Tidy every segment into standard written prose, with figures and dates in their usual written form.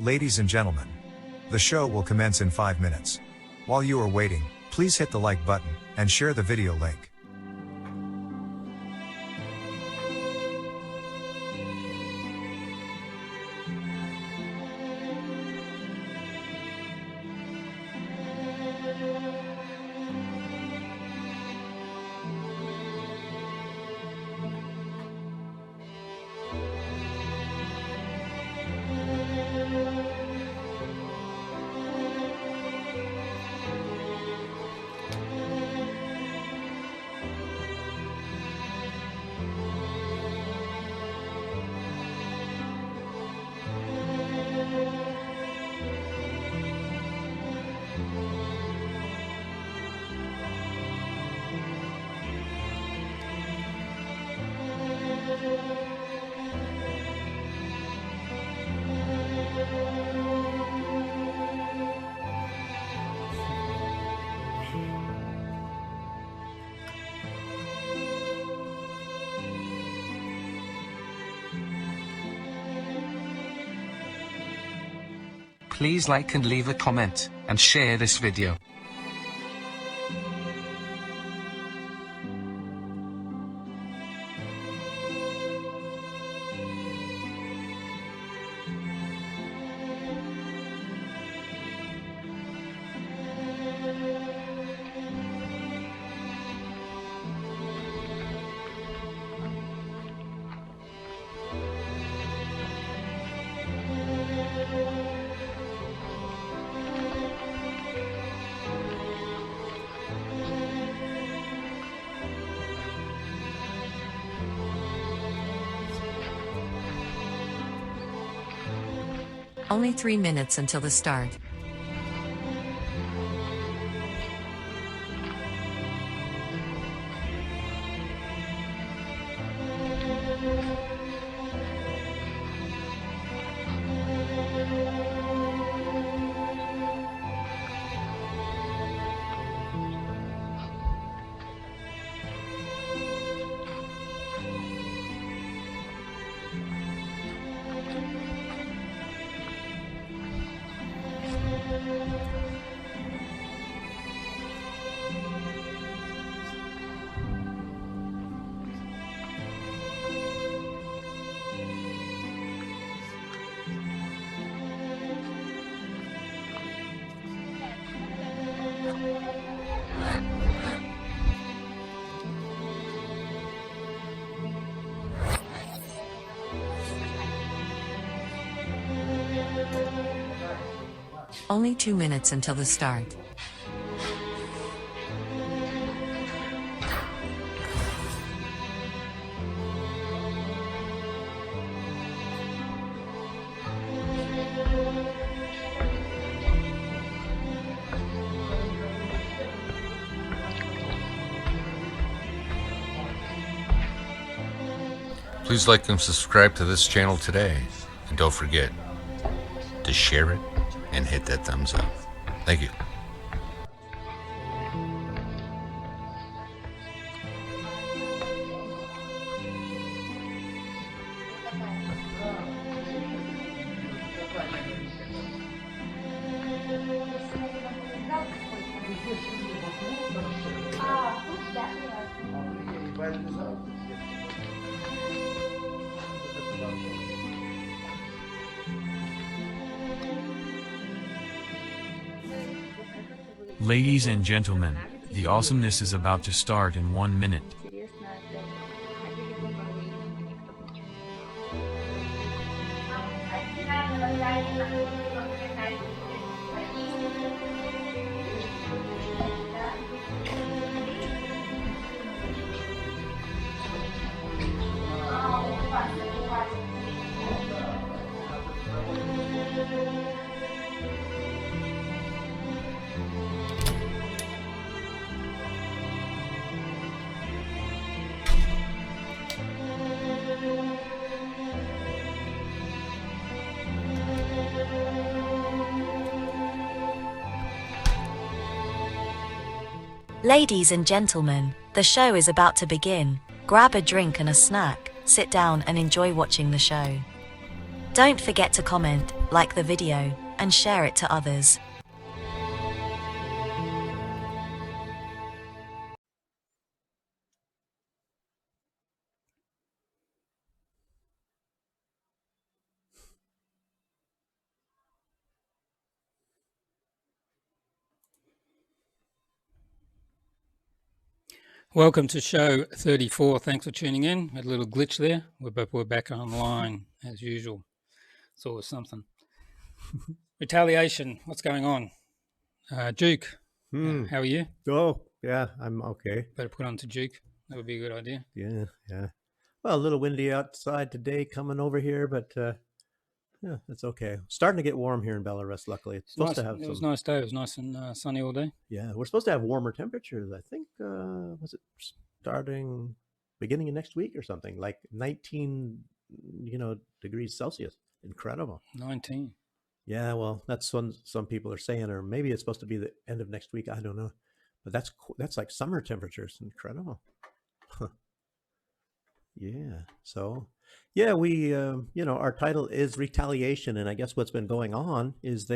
Ladies and gentlemen, the show will commence in 5 minutes. While you are waiting, please hit the like button and share the video link. Please like and leave a comment, and share this video. Only 3 minutes until the start. Only 2 minutes until the start. Please like and subscribe to this channel today, and don't forget to share it and hit that thumbs up. Thank you. Ladies and gentlemen, the awesomeness is about to start in 1 minute. Ladies and gentlemen, the show is about to begin. Grab a drink and a snack, sit down and enjoy watching the show. Don't forget to comment, like the video, and share it to others. Welcome to show 34. Thanks for tuning in. Had a little glitch there, but we're back online as usual. It's always something. Retaliation. What's going on? Duke, how are you? Oh, yeah, I'm okay. Better put on to Duke. That would be a good idea. Yeah. Well, a little windy outside today coming over here, but yeah, it's okay. Starting to get warm here in Belarus, luckily. It's supposed to have It was a nice day. It was nice and sunny all day. Yeah, we're supposed to have warmer temperatures, I think. Was it beginning of next week or something? Like 19, degrees Celsius. Incredible. 19. Yeah, well, that's what some people are saying, or maybe it's supposed to be the end of next week. I don't know. But that's like summer temperatures. Incredible. Yeah. So, yeah, we, our title is Retaliation. And I guess what's been going on is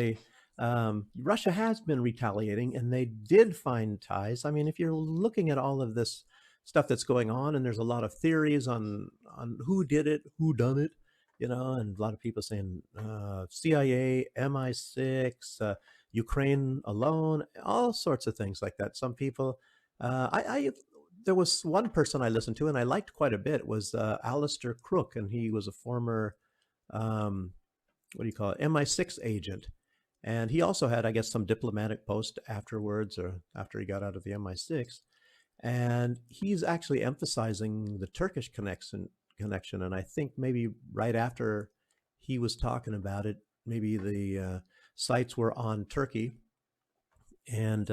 Russia has been retaliating, and they did find ties. I mean, if you're looking at all of this stuff that's going on, and there's a lot of theories on who did it, who done it, and a lot of people saying CIA, MI6, Ukraine alone, all sorts of things like that. Some people, there was one person I listened to and I liked quite a bit, was Alistair Crook, and he was a former, MI6 agent. And he also had, I guess, some diplomatic post afterwards, or after he got out of the MI6. And he's actually emphasizing the Turkish connection. And I think maybe right after he was talking about it, maybe the sights were on Turkey. And,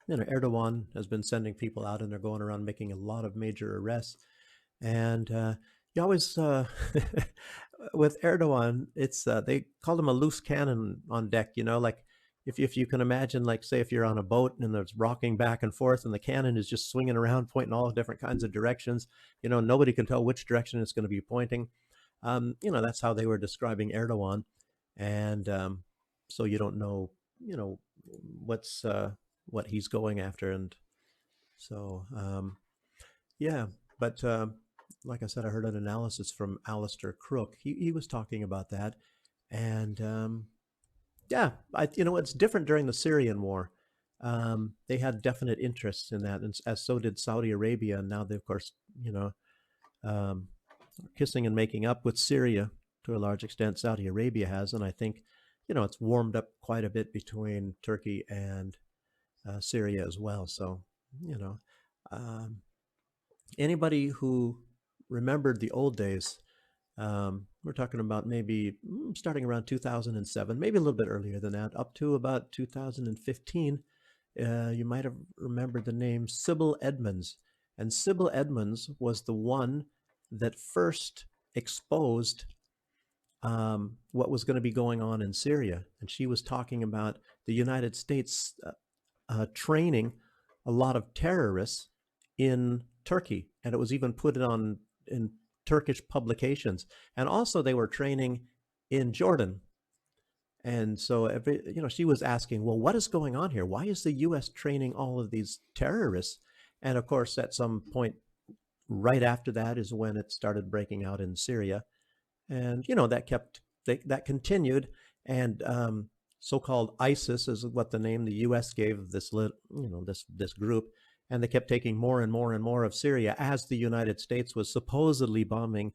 Erdogan has been sending people out, and they're going around making a lot of major arrests. And you always, with Erdogan, it's they called him a loose cannon on deck, like if you can imagine, like, say, if you're on a boat and it's rocking back and forth and the cannon is just swinging around, pointing all different kinds of directions, nobody can tell which direction it's going to be pointing. That's how they were describing Erdogan. And so you don't know, what's what he's going after. And so, yeah, but like I said, I heard an analysis from Alistair Crook. He was talking about that. And yeah, it's different during the Syrian war. They had definite interests in that, and as so did Saudi Arabia. And now they, of course, kissing and making up with Syria to a large extent. Saudi Arabia has, and I think, it's warmed up quite a bit between Turkey and Syria as well. So, anybody who remembered the old days, we're talking about maybe starting around 2007, maybe a little bit earlier than that, up to about 2015, you might have remembered the name Sybil Edmonds. And Sybil Edmonds was the one that first exposed what was going to be going on in Syria. And she was talking about the United States training a lot of terrorists in Turkey. And it was even put in Turkish publications. And also they were training in Jordan. And so, she was asking, well, what is going on here? Why is the U.S. training all of these terrorists? And of course, at some point right after that is when it started breaking out in Syria. And, that continued. And so-called ISIS is what the name the U.S. gave this group. And they kept taking more and more and more of Syria as the United States was supposedly bombing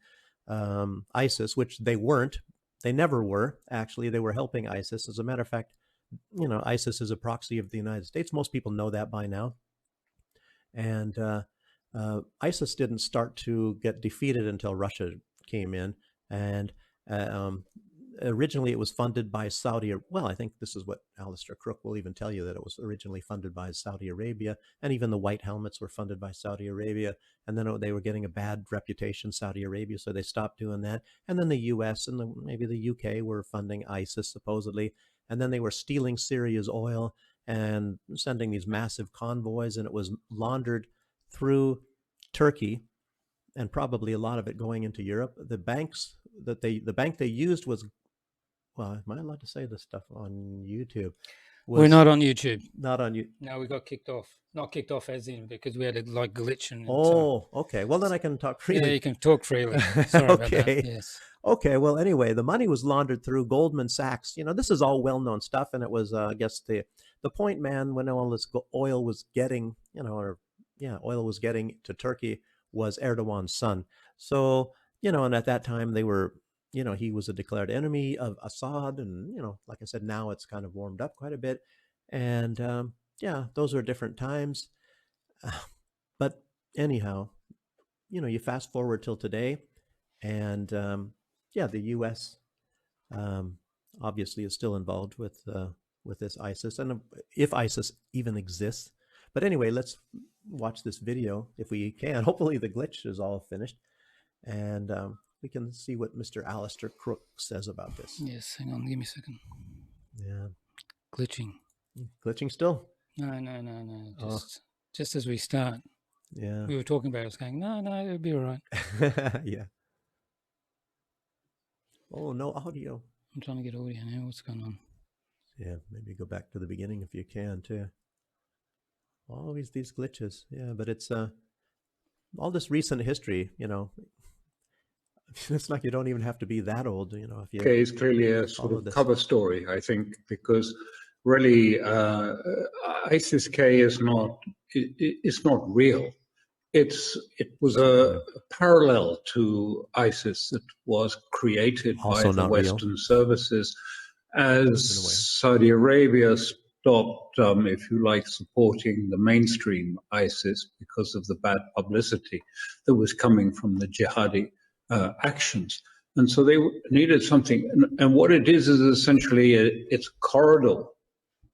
ISIS, which they weren't. They never were. Actually, they were helping ISIS. As a matter of fact, ISIS is a proxy of the United States. Most people know that by now. And ISIS didn't start to get defeated until Russia came in. And originally it was funded by well, I think this is what Alistair Crook will even tell you, that it was originally funded by Saudi Arabia, and even the white helmets were funded by Saudi Arabia. And then they were getting a bad reputation, Saudi Arabia, so they stopped doing that. And then the US and maybe the UK were funding ISIS supposedly, and then they were stealing Syria's oil and sending these massive convoys, and it was laundered through Turkey, and probably a lot of it going into Europe. The bank they used was well, am I allowed to say this stuff on YouTube? We're not on YouTube. Not on you. No, we got kicked off. Not kicked off as in because we had a like glitch and Oh, okay. Well, then I can talk freely. yeah, you can talk freely. Sorry about that. Okay. Yes. Okay, well, anyway, the money was laundered through Goldman Sachs. This is all well-known stuff, and it was, I guess, the point man when all this oil was getting, oil was getting to Turkey was Erdogan's son. So, and at that time they were, he was a declared enemy of Assad, and like I said, now it's kind of warmed up quite a bit, and yeah, those are different times. But anyhow, you fast forward till today, and yeah, the U.S. Obviously is still involved with this ISIS, and if ISIS even exists. But anyway, let's watch this video if we can. Hopefully, the glitch is all finished, and we can see what Mr. Alistair Crook says about this. Yes. Hang on. Give me a second. Yeah, Glitching still. No. Just as we start. Yeah, We were talking about it. I was going, no, it'll be all right. yeah. Oh, no audio. I'm trying to get audio now. What's going on? Yeah, maybe go back to the beginning if you can too. Always these glitches. Yeah, but it's all this recent history, it's like you don't even have to be that old, if you. Okay, it's clearly a sort of cover story, I think, because really ISIS-K is not real. It was a parallel to ISIS that was created Also by the not Western real. services as Saudi Arabia stopped, if you like, supporting the mainstream ISIS because of the bad publicity that was coming from the jihadi actions. And so they needed something. And what it is essentially it's a corridor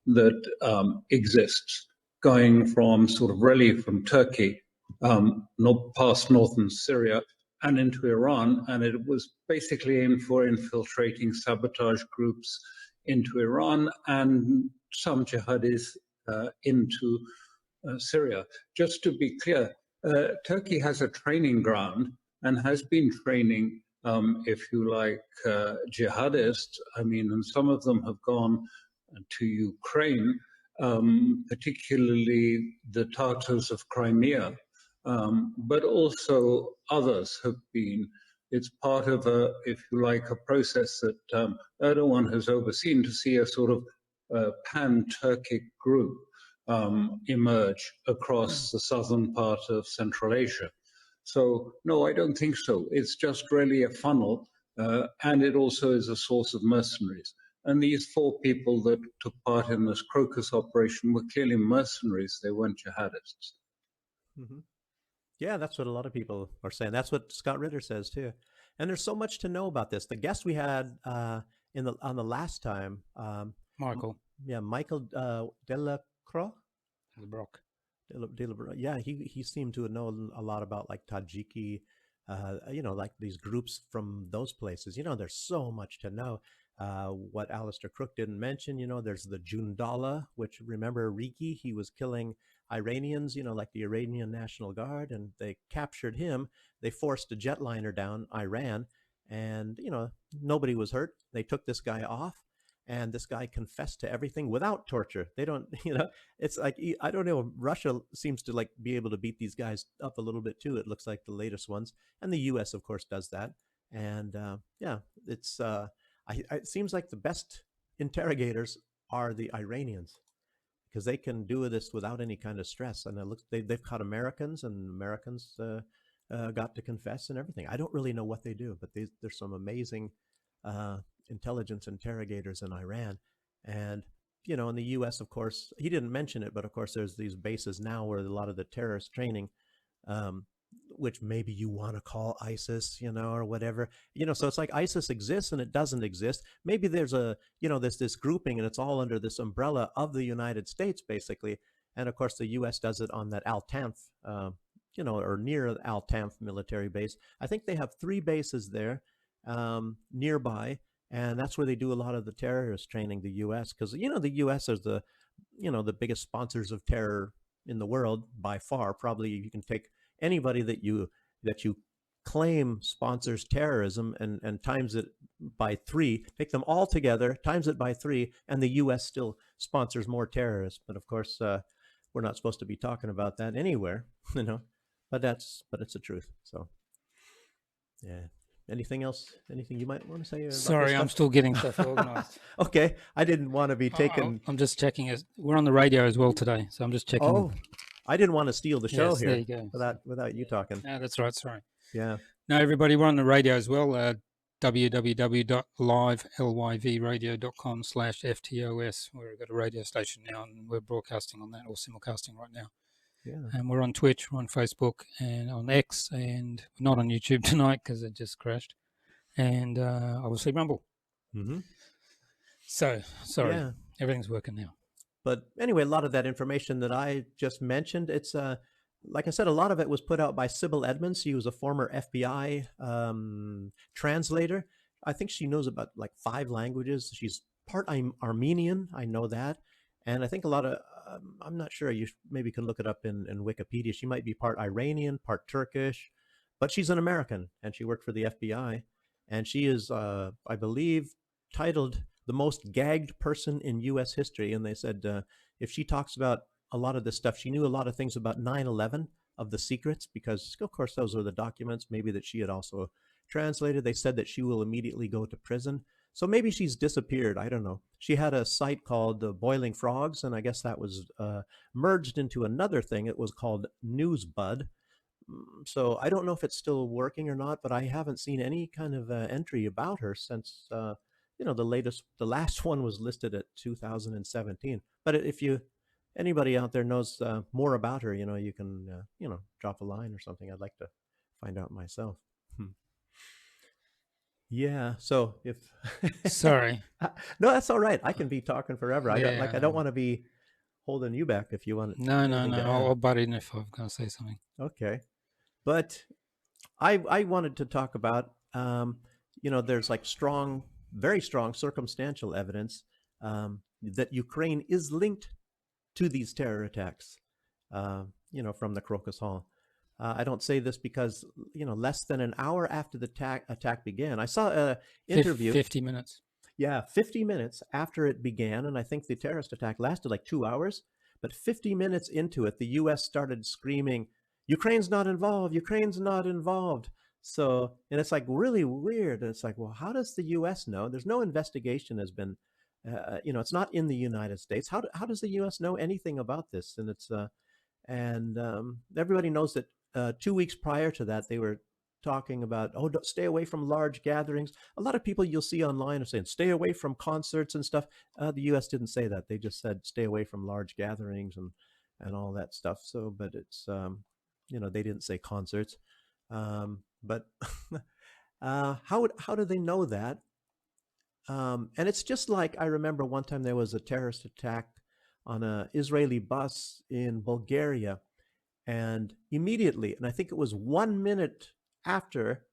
that exists going from sort of really from Turkey past northern Syria and into Iran, and it was basically aimed for infiltrating sabotage groups into Iran and some jihadis into Syria. Just to be clear, Turkey has a training ground and has been training, if you like, jihadists. I mean, and some of them have gone to Ukraine, particularly the Tatars of Crimea. But also others have been. It's part of a, if you like, a process that Erdogan has overseen to see a sort of pan-Turkic group emerge across the southern part of Central Asia. So, no, I don't think so. It's just really a funnel, and it also is a source of mercenaries. And these 4 people that took part in this Crocus operation were clearly mercenaries. They weren't jihadists. Mm-hmm. Yeah, that's what a lot of people are saying. That's what Scott Ritter says too. And there's so much to know about this. The guest we had on the last time, Michael. Yeah, Michael Delacroix. Brock. Yeah, he seemed to know a lot about like Tajiki, like these groups from those places. There's so much to know. What Alistair Crook didn't mention, there's the Jundala, which, remember Riki, he was killing Iranians, like the Iranian National Guard, and they captured him. They forced a jetliner down Iran, and, nobody was hurt. They took this guy off, and this guy confessed to everything without torture. They don't, it's like, I don't know, Russia seems to like be able to beat these guys up a little bit too. It looks like the latest ones. And the US, of course, does that. And yeah, it's, it seems like the best interrogators are the Iranians, because they can do this without any kind of stress. And it looks, they've caught Americans, and Americans got to confess and everything. I don't really know what they do, but there's some amazing intelligence interrogators in Iran. And, in the U.S., of course, he didn't mention it, but of course, there's these bases now where a lot of the terrorist training, which maybe you want to call ISIS, or whatever, so it's like ISIS exists and it doesn't exist. Maybe there's there's this grouping and it's all under this umbrella of the United States, basically. And of course, the U.S. does it on that Al-Tanf, or near Al-Tanf military base. I think they have 3 bases there nearby, and that's where they do a lot of the terrorist training, the U.S., because, the U.S. is the biggest sponsors of terror in the world by far. Probably you can take anybody that you claim sponsors terrorism and times it by 3, take them all together, times it by 3, and the U.S. still sponsors more terrorists. But of course, we're not supposed to be talking about that anywhere, you know. But it's the truth. So, yeah. Anything else? Anything you might want to say? About Sorry, I'm still getting stuff organized. Okay, I didn't want to be taken. I'm just checking it. We're on the radio as well today, so I'm just checking. Oh, I didn't want to steal the show Yes, here there you go. without you talking. No, that's right. Sorry. Yeah. No, everybody, we're on the radio as well. www.live.lyvradio.com/FTOS. We've got a radio station now, and we're broadcasting on that, or simulcasting right now. Yeah. And we're on Twitch, we're on Facebook, and on X, and we're not on YouTube tonight because it just crashed. And obviously Rumble. Mm-hmm. So, sorry, Yeah. everything's working now. But anyway, a lot of that information that I just mentioned, it's like I said, a lot of it was put out by Sybil Edmonds. She was a former FBI translator. I think she knows about like 5 languages. She's part Armenian, I know that. And I think a lot of, I'm not sure, you maybe can look it up in Wikipedia. She might be part Iranian, part Turkish, but she's an American, and she worked for the FBI. And she is, I believe, titled the most gagged person in U.S. history. And they said if she talks about a lot of this stuff, she knew a lot of things about 9/11 of the secrets, because, of course, those are the documents maybe that she had also translated. They said that she will immediately go to prison. So maybe she's disappeared. I don't know. She had a site called Boiling Frogs, and I guess that was merged into another thing. It was called Newsbud. So I don't know if it's still working or not, but I haven't seen any kind of entry about her since, the last one was listed at 2017. But if anybody out there knows more about her, you can, drop a line or something. I'd like to find out myself. Yeah. So if Sorry. no, that's all right. I can be talking forever. I Yeah. don't want to be holding you back if you want. No. anything to add. I'll butt in if I'm going to say something. Okay. But I wanted to talk about, there's like very strong circumstantial evidence that Ukraine is linked to these terror attacks, from the Crocus Hall. I don't say this because, less than an hour after the attack began, I saw an interview. 50 minutes. Yeah, 50 minutes after it began, and I think the terrorist attack lasted like 2 hours, but 50 minutes into it, the U.S. started screaming, Ukraine's not involved, Ukraine's not involved. So, and it's like really weird. And it's like, well, how does the U.S. know? There's no investigation has been, it's not in the United States. How does the U.S. know anything about this? And it's, everybody knows that 2 weeks prior to that, they were talking about, stay away from large gatherings. A lot of people you'll see online are saying, stay away from concerts and stuff. The U.S. didn't say that. They just said, stay away from large gatherings and all that stuff. So, but it's, they didn't say concerts. But how do they know that? And it's just like, I remember one time there was a terrorist attack on an Israeli bus in Bulgaria. And immediately, and I think it was 1 minute after,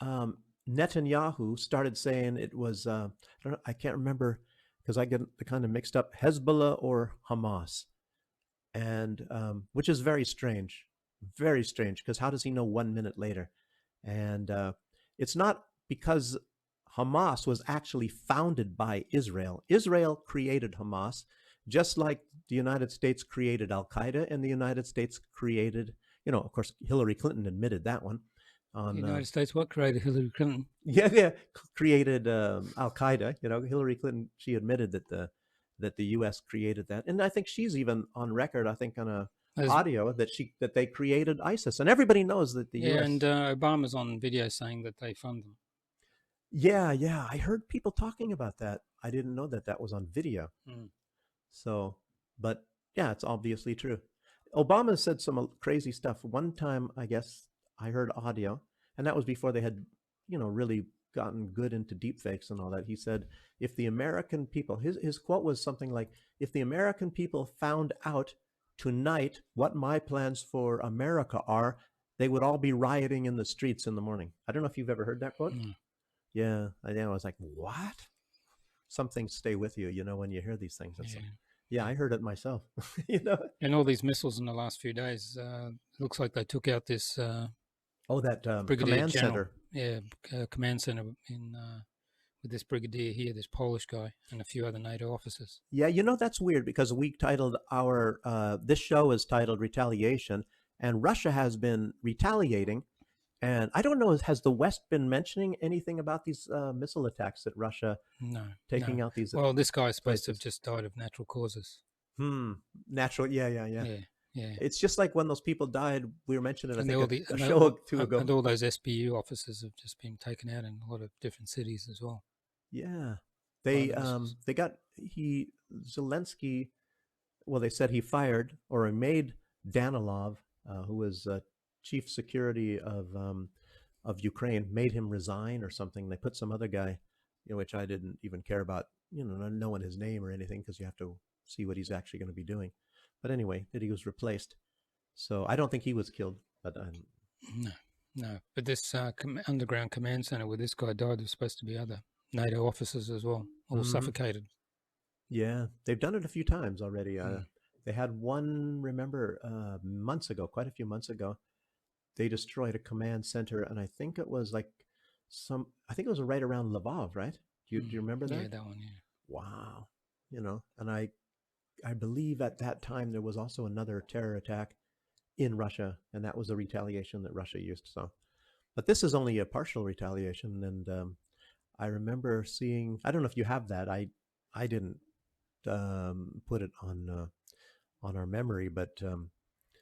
Netanyahu started saying it was, I can't remember because I get the kind of mixed up, Hezbollah or Hamas. And which is very strange, because how does he know 1 minute later? And it's not because Hamas was actually founded by Israel. Israel created Hamas, just like the United States created Al-Qaeda, and the United States created, of course, Hillary Clinton admitted that one. The United States what created Hillary Clinton? Yeah, created Al-Qaeda. Hillary Clinton, she admitted that the U.S. created that, and I think she's even on record. I think on a audio that they created ISIS, and everybody knows that the U.S. and Obama's on video saying that they fund them. Yeah, I heard people talking about that. I didn't know that was on video. So, but yeah, it's obviously true. Obama said some crazy stuff. One time, I guess I heard audio, and that was before they had, really gotten good into deepfakes and all that. He said, if the American people, his quote was something like, if the American people found out tonight what my plans for America are, they would all be rioting in the streets in the morning. I don't know if you've ever heard that quote. Yeah, I was like, what? Some things stay with you, when you hear these things. It's like, yeah, I heard it myself. And all these missiles in the last few days, it looks like they took out this Oh, that Brigadier command General. center. Yeah, command center in with this brigadier here, this Polish guy, and a few other NATO officers. Yeah, that's weird because we titled our this show is titled Retaliation, and Russia has been retaliating. And I don't know, has the West been mentioning anything about these missile attacks that Russia taking out these? Well, this guy's supposed to have just died of natural causes. Natural, yeah. It's just like when those people died. We were mentioning, I think, a show or two ago. And all those SBU officers have just been taken out in a lot of different cities as well. Yeah, they got Zelensky. Well, they said he fired or he made Danilov, who was chief security of Ukraine, made him resign or something. They put some other guy, which I didn't even care about, not knowing his name or anything, because you have to see what he's actually going to be doing. But anyway, that he was replaced. So I don't think he was killed. But no. But this underground command center where this guy died, there's supposed to be other NATO officers as well, all suffocated. Yeah, they've done it a few times already. They had one, remember, quite a few months ago, they destroyed a command center, and I think it was right around Lvov, right? Do you remember that? Yeah, that one, yeah. Wow. And I believe at that time there was also another terror attack in Russia, and that was a retaliation that Russia used. So, but this is only a partial retaliation, and I remember seeing, I don't know if you have that. I didn't put it on our memory, but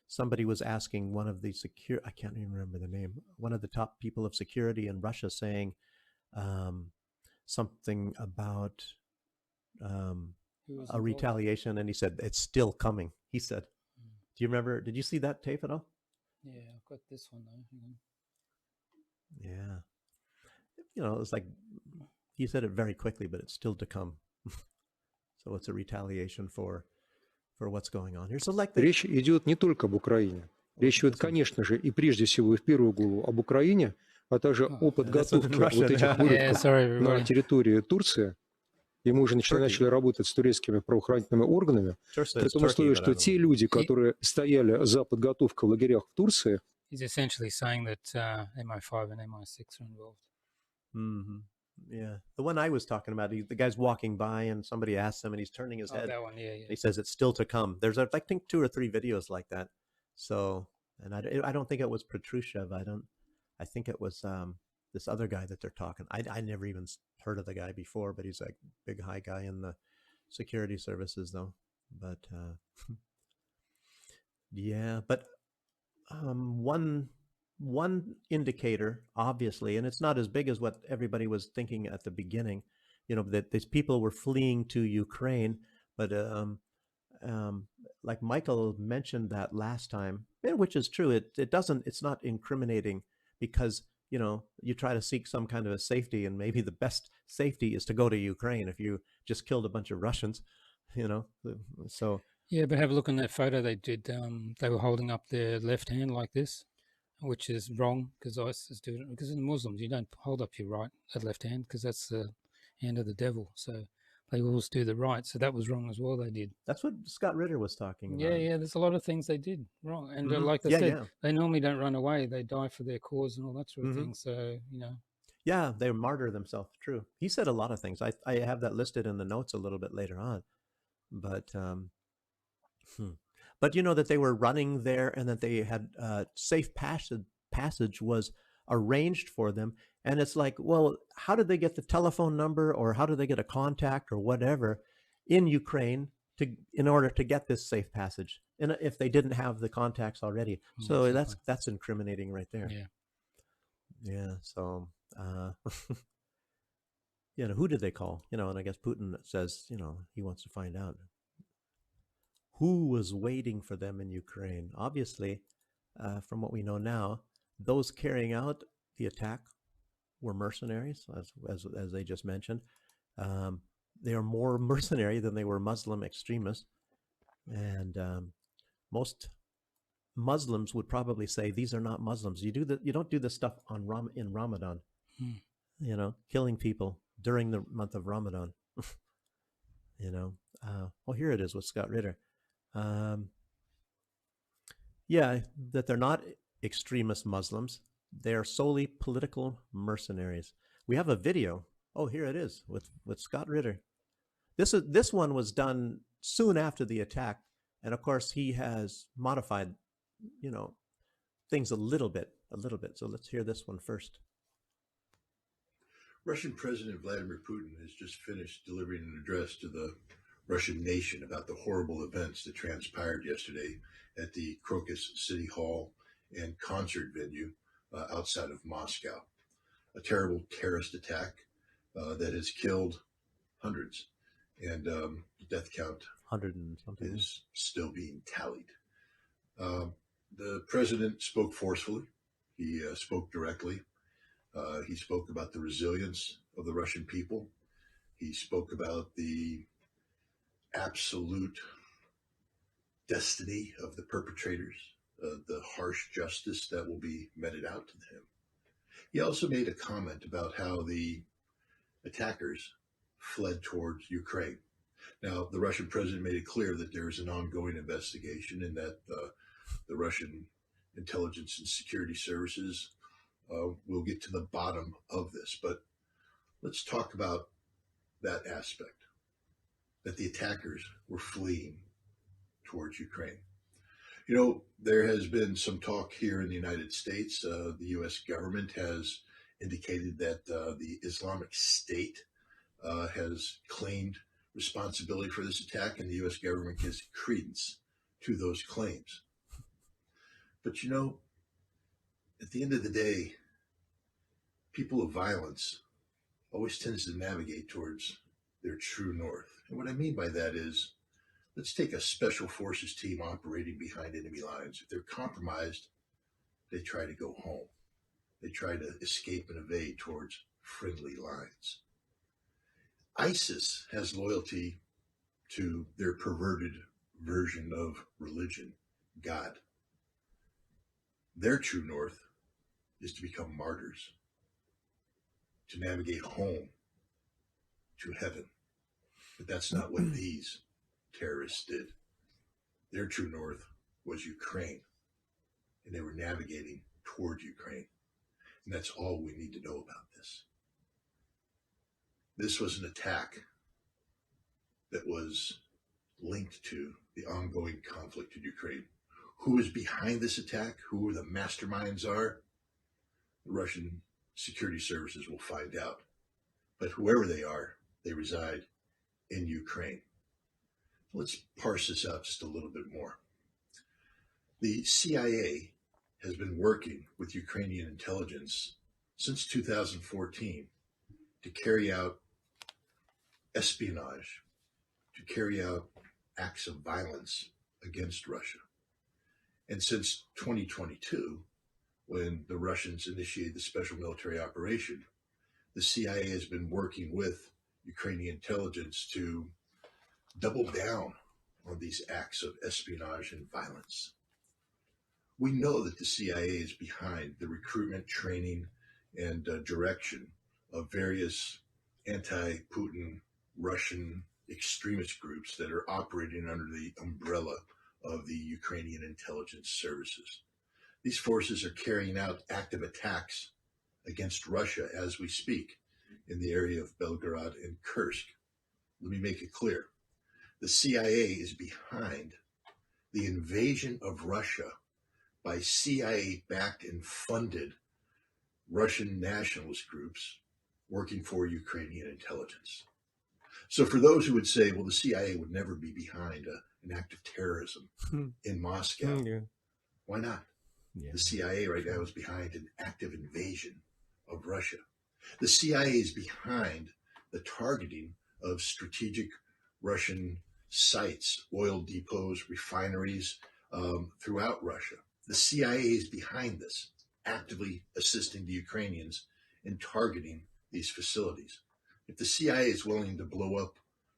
somebody was asking one of the I can't even remember the name, one of the top people of security in Russia, saying something about a retaliation, and he said, it's still coming, he said. Do you remember, did you see that tape at all? Yeah, I've got this one though. Yeah. It's like, he said it very quickly, but it's still to come. So it's a retaliation for what's going on here. So like Речь идет не только об Украине. Речь идет, конечно же, и прежде всего, и в первую голову об Украине, а также о подготовке вот этих выродков на территории Турции. И мы уже начали работать с турецкими правоохранительными органами, при том условии, что те люди, которые стояли за подготовкой в лагерях в Турции, He's essentially saying that MI5 and MI6 are involved. Mm-hmm. Yeah. The one I was talking about, the guy's walking by and somebody asks him and he's turning his head. That one, yeah. He says it's still to come. There's, I think, 2 or 3 videos like that. So, and I don't think it was Petrushev. I think it was this other guy that they're talking. I never even heard of the guy before, but he's a big high guy in the security services though. But yeah, but one indicator, obviously, and it's not as big as what everybody was thinking at the beginning, that these people were fleeing to Ukraine, but like Michael mentioned that last time, which is true. It's not incriminating because, you try to seek some kind of a safety, and maybe the best safety is to go to Ukraine if you just killed a bunch of Russians, so. Yeah, but have a look on that photo they did. They were holding up their left hand like this, which is wrong because ISIS do it. Because in Muslims, you don't hold up your left hand because that's the hand of the devil. So they always do the right. So that was wrong as well. They did. That's what Scott Ritter was talking about. Yeah. There's a lot of things they did wrong, and like they said, they normally don't run away. They die for their cause and all that sort of thing. So Yeah, they martyr themselves. True. He said a lot of things. I have that listed in the notes a little bit later on, but. But that they were running there and that they had safe passage was arranged for them. And it's like, well, how did they get the telephone number, or how did they get a contact or whatever in Ukraine in order to get this safe passage? And if they didn't have the contacts already, so that's incriminating right there. Yeah. So, who did they call? And I guess Putin says, he wants to find out who was waiting for them in Ukraine. Obviously, from what we know now, those carrying out the attack were mercenaries, as they just mentioned. They are more mercenary than they were Muslim extremists. And most Muslims would probably say these are not Muslims. You don't do this stuff in Ramadan. Killing people during the month of Ramadan. Well, here it is with Scott Ritter. That they're not extremist Muslims. They are solely political mercenaries. We have a video. Oh, here it is with Scott Ritter. This one was done soon after the attack, and of course he has modified, things a little bit. So let's hear this one first. Russian President Vladimir Putin has just finished delivering an address to the Russian nation about the horrible events that transpired yesterday at the Crocus City Hall and concert venue outside of Moscow. A terrible terrorist attack that has killed hundreds, and the death count 100 and something is still being tallied. The president spoke forcefully. He spoke directly. He spoke about the resilience of the Russian people. He spoke about the absolute destiny of the perpetrators, the harsh justice that will be meted out to him. He also made a comment about how the attackers fled towards Ukraine. Now, the Russian president made it clear that there is an ongoing investigation and that the Russian intelligence and security services will get to the bottom of this. But let's talk about that aspect, that the attackers were fleeing towards Ukraine. There has been some talk here in the United States. The U.S. government has indicated that the Islamic State has claimed responsibility for this attack, and the U.S. government gives credence to those claims. But at the end of the day, people of violence always tends to navigate towards their true north. And what I mean by that is, let's take a special forces team operating behind enemy lines. If they're compromised, they try to go home. They try to escape and evade towards friendly lines. ISIS has loyalty to their perverted version of religion, God. Their true north is to become martyrs, to navigate home to heaven. But that's not what these terrorists did. Their true north was Ukraine, and they were navigating toward Ukraine. And that's all we need to know about this. This was an attack that was linked to the ongoing conflict in Ukraine. Who is behind this attack, who the masterminds are, the Russian security services will find out. But whoever they are, they reside in Ukraine. Let's parse this out just a little bit more. The CIA has been working with Ukrainian intelligence since 2014 to carry out espionage, to carry out acts of violence against Russia. And since 2022, when the Russians initiated the special military operation, the CIA has been working with Ukrainian intelligence to double down on these acts of espionage and violence. We know that the CIA is behind the recruitment, training, and direction of various anti-Putin Russian extremist groups that are operating under the umbrella of the Ukrainian intelligence services. These forces are carrying out active attacks against Russia as we speak in the area of Belgorod and Kursk. Let me make it clear. The CIA is behind the invasion of Russia by CIA-backed and funded Russian nationalist groups working for Ukrainian intelligence. So for those who would say, well, the CIA would never be behind an act of terrorism in Moscow, why not? Yeah. The CIA right now is behind an active invasion of Russia. The CIA is behind the targeting of strategic Russian sites, oil depots, refineries throughout Russia. The CIA is behind this, actively assisting the Ukrainians in targeting these facilities. If the CIA is willing to blow up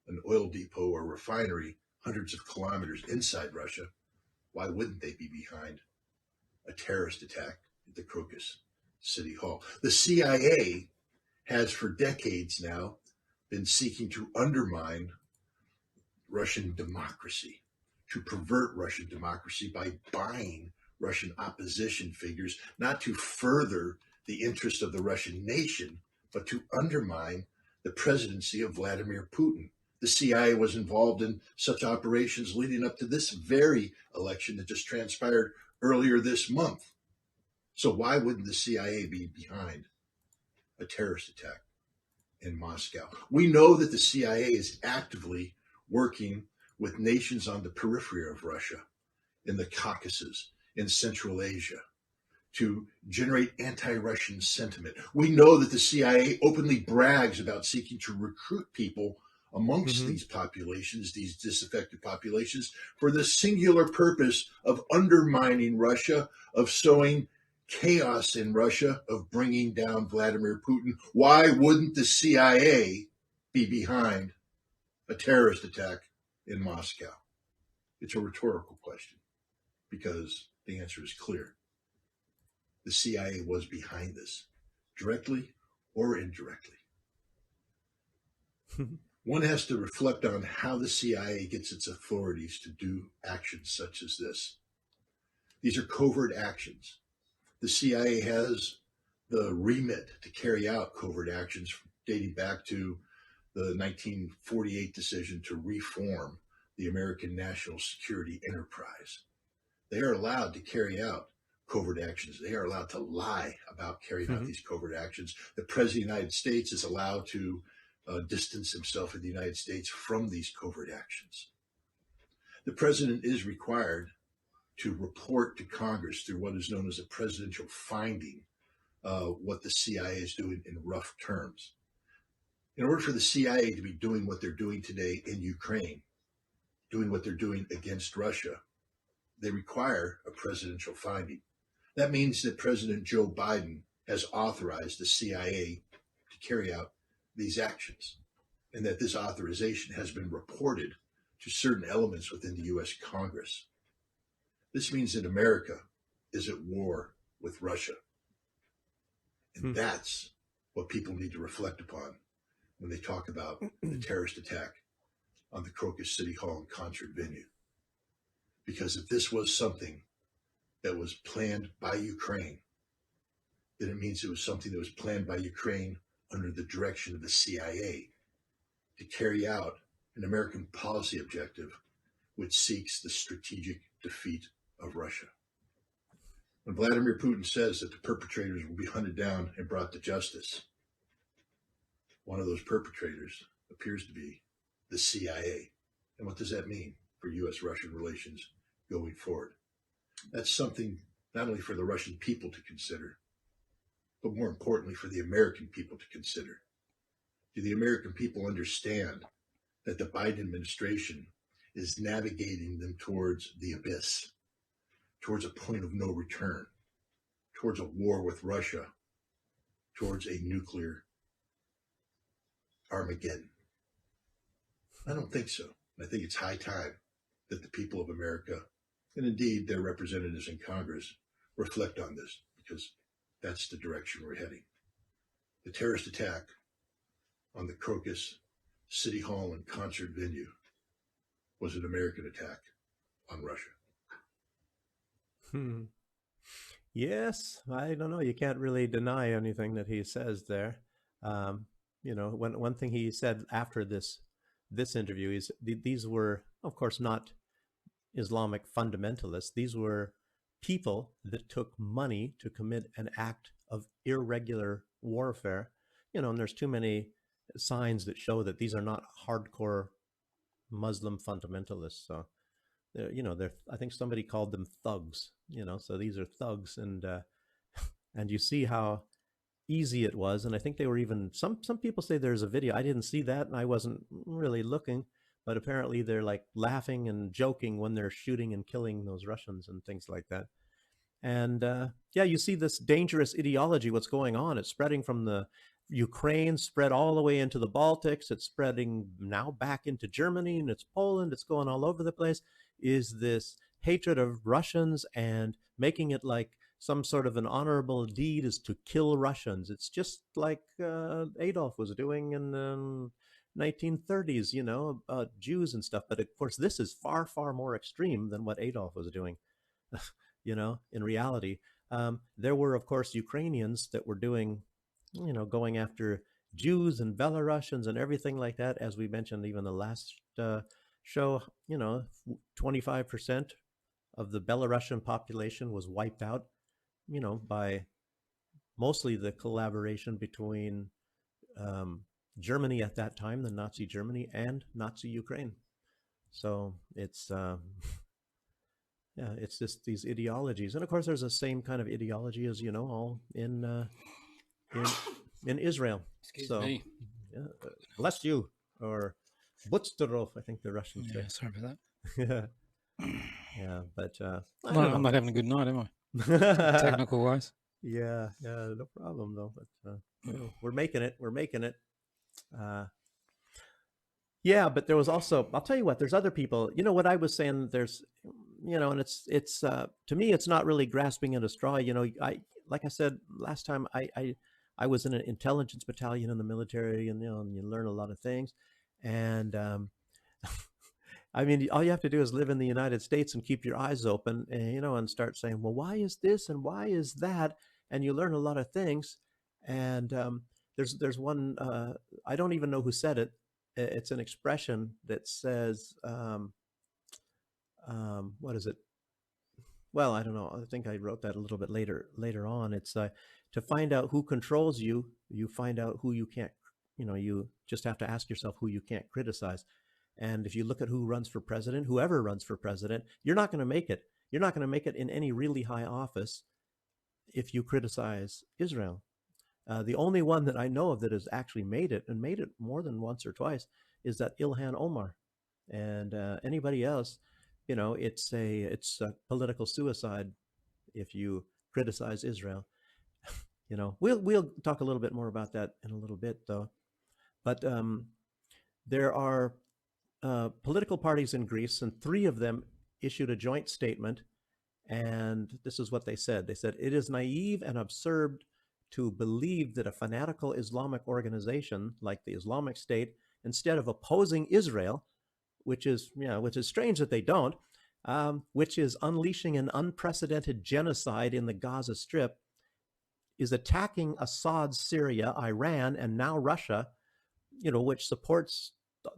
an oil depot or refinery hundreds of kilometers inside Russia, why wouldn't they be behind a terrorist attack at the Crocus City Hall? The CIA has for decades now been seeking to undermine Russian democracy, to pervert Russian democracy by buying Russian opposition figures, not to further the interest of the Russian nation, but to undermine the presidency of Vladimir Putin. The CIA was involved in such operations leading up to this very election that just transpired earlier this month. So why wouldn't the CIA be behind a terrorist attack in Moscow? We know that the CIA is actively working with nations on the periphery of Russia, in the Caucasus, in Central Asia, to generate anti-Russian sentiment. We know that the CIA openly brags about seeking to recruit people amongst these populations, these disaffected populations, for the singular purpose of undermining Russia, of sowing chaos in Russia, of bringing down Vladimir Putin. Why wouldn't the CIA be behind a terrorist attack in Moscow? It's a rhetorical question, because the answer is clear. The CIA was behind this, directly or indirectly. One has to reflect on how the CIA gets its authorities to do actions such as this. These are covert actions. The CIA has the remit to carry out covert actions dating back to the 1948 decision to reform the American national security enterprise. They are allowed to carry out covert actions. They are allowed to lie about carrying out these covert actions. The President of the United States is allowed to distance himself in the United States from these covert actions. The President is required to report to Congress through what is known as a presidential finding what the CIA is doing in rough terms. In order for the CIA to be doing what they're doing today in Ukraine, doing what they're doing against Russia, they require a presidential finding. That means that President Joe Biden has authorized the CIA to carry out these actions, and that this authorization has been reported to certain elements within the U.S. Congress. This means that America is at war with Russia. And that's what people need to reflect upon when they talk about the terrorist attack on the Crocus City Hall and concert venue. Because if this was something that was planned by Ukraine, then it means it was something that was planned by Ukraine under the direction of the CIA to carry out an American policy objective which seeks the strategic defeat of Russia. When Vladimir Putin says that the perpetrators will be hunted down and brought to justice, one of those perpetrators appears to be the CIA. And what does that mean for U.S.-Russian relations going forward? That's something not only for the Russian people to consider, but more importantly for the American people to consider. Do the American people understand that the Biden administration is navigating them towards the abyss, towards a point of no return, towards a war with Russia, towards a nuclear Armageddon? I don't think so. I think it's high time that the people of America, and indeed their representatives in Congress, reflect on this, because that's the direction we're heading. The terrorist attack on the Crocus City Hall and concert venue was an American attack on Russia. Yes, I don't know. You can't really deny anything that he says there. You know, one thing he said after this interview is these were, of course, not Islamic fundamentalists. These were people that took money to commit an act of irregular warfare. You know, and there's too many signs that show that these are not hardcore Muslim fundamentalists. So, you know, I think somebody called them thugs. You know, so these are thugs, and you see how easy it was. And I think they were even some people say there's a video. I didn't see that, and I wasn't really looking. But apparently they're like laughing and joking when they're shooting and killing those Russians and things like that. And yeah, you see this dangerous ideology, what's going on. It's spreading from the Ukraine, spread all the way into the Baltics. It's spreading now back into Germany, and it's Poland. It's going all over the place. Is this hatred of Russians and making it like some sort of an honorable deed is to kill Russians. It's just like Adolf was doing in the 1930s, you know, Jews and stuff. But of course, this is far, far more extreme than what Adolf was doing. in reality. There were, of course, Ukrainians that were doing, going after Jews and Belarusians and everything like that. As we mentioned, even the last show, 25% of the Belarusian population was wiped out, by mostly the collaboration between Germany at that time, the Nazi Germany, and Nazi Ukraine. So it's it's just these ideologies, and of course, there's the same kind of ideology as all in Israel. Excuse so, me. Bless you, or Butzterov, I think the Russians say. Sorry about that. Yeah, but I'm not having a good night, am I? Technical wise. Yeah, no problem though. But we're making it. Yeah, but there was also, I'll tell you what, there's other people, what I was saying, there's, and it's to me, it's not really grasping at a straw. Like I said last time, I was in an intelligence battalion in the military, and, and you learn a lot of things. And I mean, all you have to do is live in the United States and keep your eyes open, and, and start saying, well, why is this and why is that? And you learn a lot of things. And there's one, I don't even know who said it. It's an expression that says, what is it? Well, I don't know. I think I wrote that a little bit later on. It's to find out who controls you, you find out who you can't, you just have to ask yourself who you can't criticize. And if you look at who runs for president, whoever runs for president, you're not going to make it. You're not going to make it in any really high office if you criticize Israel. The only one that I know of that has actually made it, and made it more than once or twice, is that Ilhan Omar. And anybody else, it's a political suicide if you criticize Israel. We'll talk a little bit more about that in a little bit, though. But there are political parties in Greece, and 3 of them issued a joint statement. And this is what they said. They said, "It is naive and absurd to believe that a fanatical Islamic organization like the Islamic State, instead of opposing Israel, which is strange that they don't, which is unleashing an unprecedented genocide in the Gaza Strip, is attacking Assad's Syria, Iran, and now Russia, which support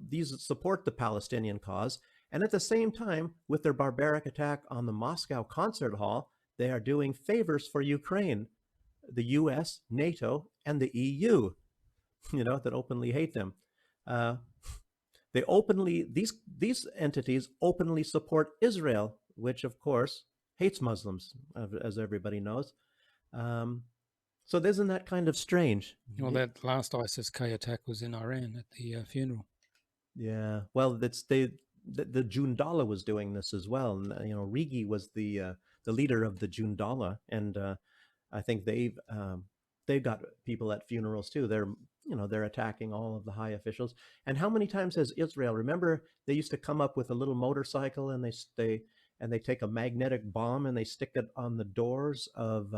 the Palestinian cause. And at the same time, with their barbaric attack on the Moscow concert hall, they are doing favors for Ukraine, the US, NATO, and the EU, that openly hate them. These entities openly support Israel, which of course hates Muslims, as everybody knows. So isn't that kind of strange? Well, that last ISIS-K attack was in Iran at the funeral. Yeah, well, the Jundala was doing this as well, and Rigi was the leader of the Jundala, and I think they've got people at funerals too. They're attacking all of the high officials. And how many times has Israel? Remember, they used to come up with a little motorcycle, and they take a magnetic bomb and they stick it on the doors of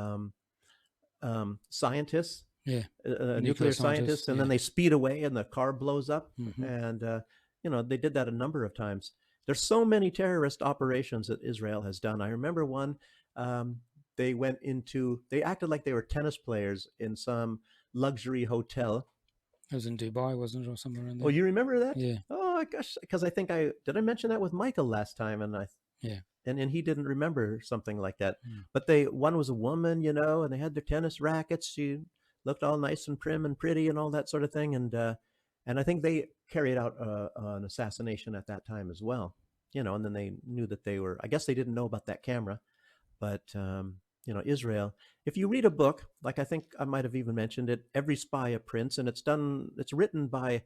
scientists. Yeah, nuclear scientists, and then they speed away and the car blows up. Mm-hmm. And they did that a number of times. There's so many terrorist operations that Israel has done. I remember one, they acted like they were tennis players in some luxury hotel. It was in Dubai, wasn't it, or somewhere around there? Oh, you remember that? Yeah. Oh gosh, because I think did I mention that with Michael last time, and and he didn't remember something like that. But one was a woman, and they had their tennis rackets. She looked all nice and prim and pretty and all that sort of thing. And I think they carried out an assassination at that time as well, and then they knew that I guess they didn't know about that camera, but, Israel, if you read a book, like I think I might have even mentioned it, Every Spy a Prince, and it's written by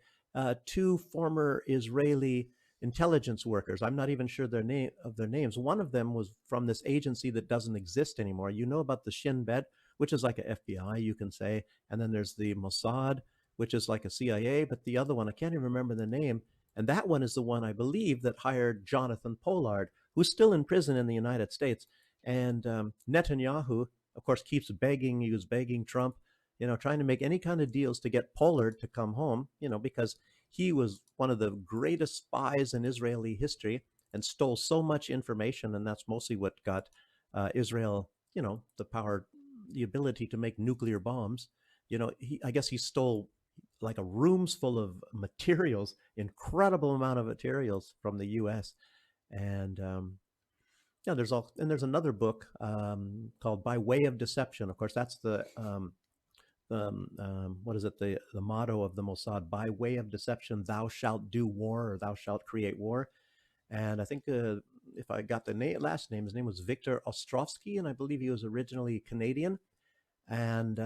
2 former Israeli intelligence workers. I'm not even sure their names. One of them was from this agency that doesn't exist anymore. You know about the Shin Bet, which is like a FBI, you can say. And then there's the Mossad, which is like a CIA. But the other one, I can't even remember the name. And that one is the one, I believe, that hired Jonathan Pollard, who's still in prison in the United States. And Netanyahu, of course, keeps begging. He was begging Trump, trying to make any kind of deals to get Pollard to come home, because he was one of the greatest spies in Israeli history and stole so much information. And that's mostly what got Israel, the ability to make nuclear bombs. I guess he stole like a rooms full of materials, incredible amount of materials from the U.S. And there's another book called By Way of Deception. Of course, that's the motto of the Mossad: by way of deception, thou shalt do war, or thou shalt create war. And I think if I got the last name, his name was Victor Ostrovsky, and I believe he was originally Canadian. And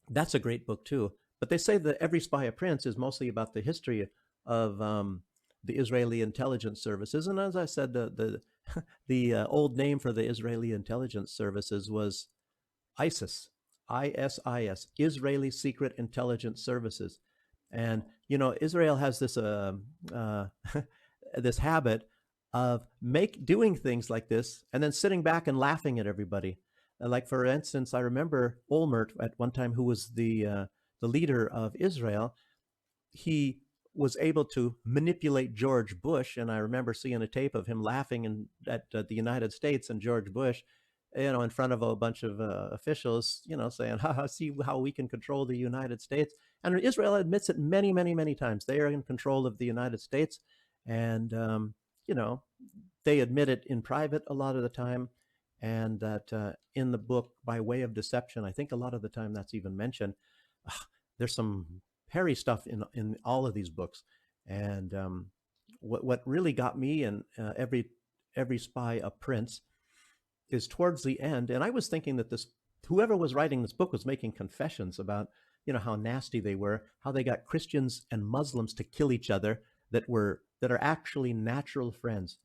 that's a great book too. But they say that Every Spy a Prince is mostly about the history of the Israeli intelligence services. And as I said, the old name for the Israeli intelligence services was ISIS, ISIS, Israeli Secret Intelligence Services. And Israel has this this habit of doing things like this and then sitting back and laughing at everybody. Like, for instance, I remember Olmert at one time, who was the leader of Israel. He was able to manipulate George Bush, and I remember seeing a tape of him laughing at the United States and George Bush, in front of a bunch of officials, saying, see how we can control the United States. And Israel admits it many, many, many times. They are in control of the United States, and they admit it in private a lot of the time. And that in the book By Way of Deception, I think a lot of the time that's even mentioned. There's some hairy stuff in all of these books. And what really got me in Every Spy a Prince is towards the end. And I was thinking that whoever was writing this book was making confessions about, how nasty they were, how they got Christians and Muslims to kill each other that are actually natural friends.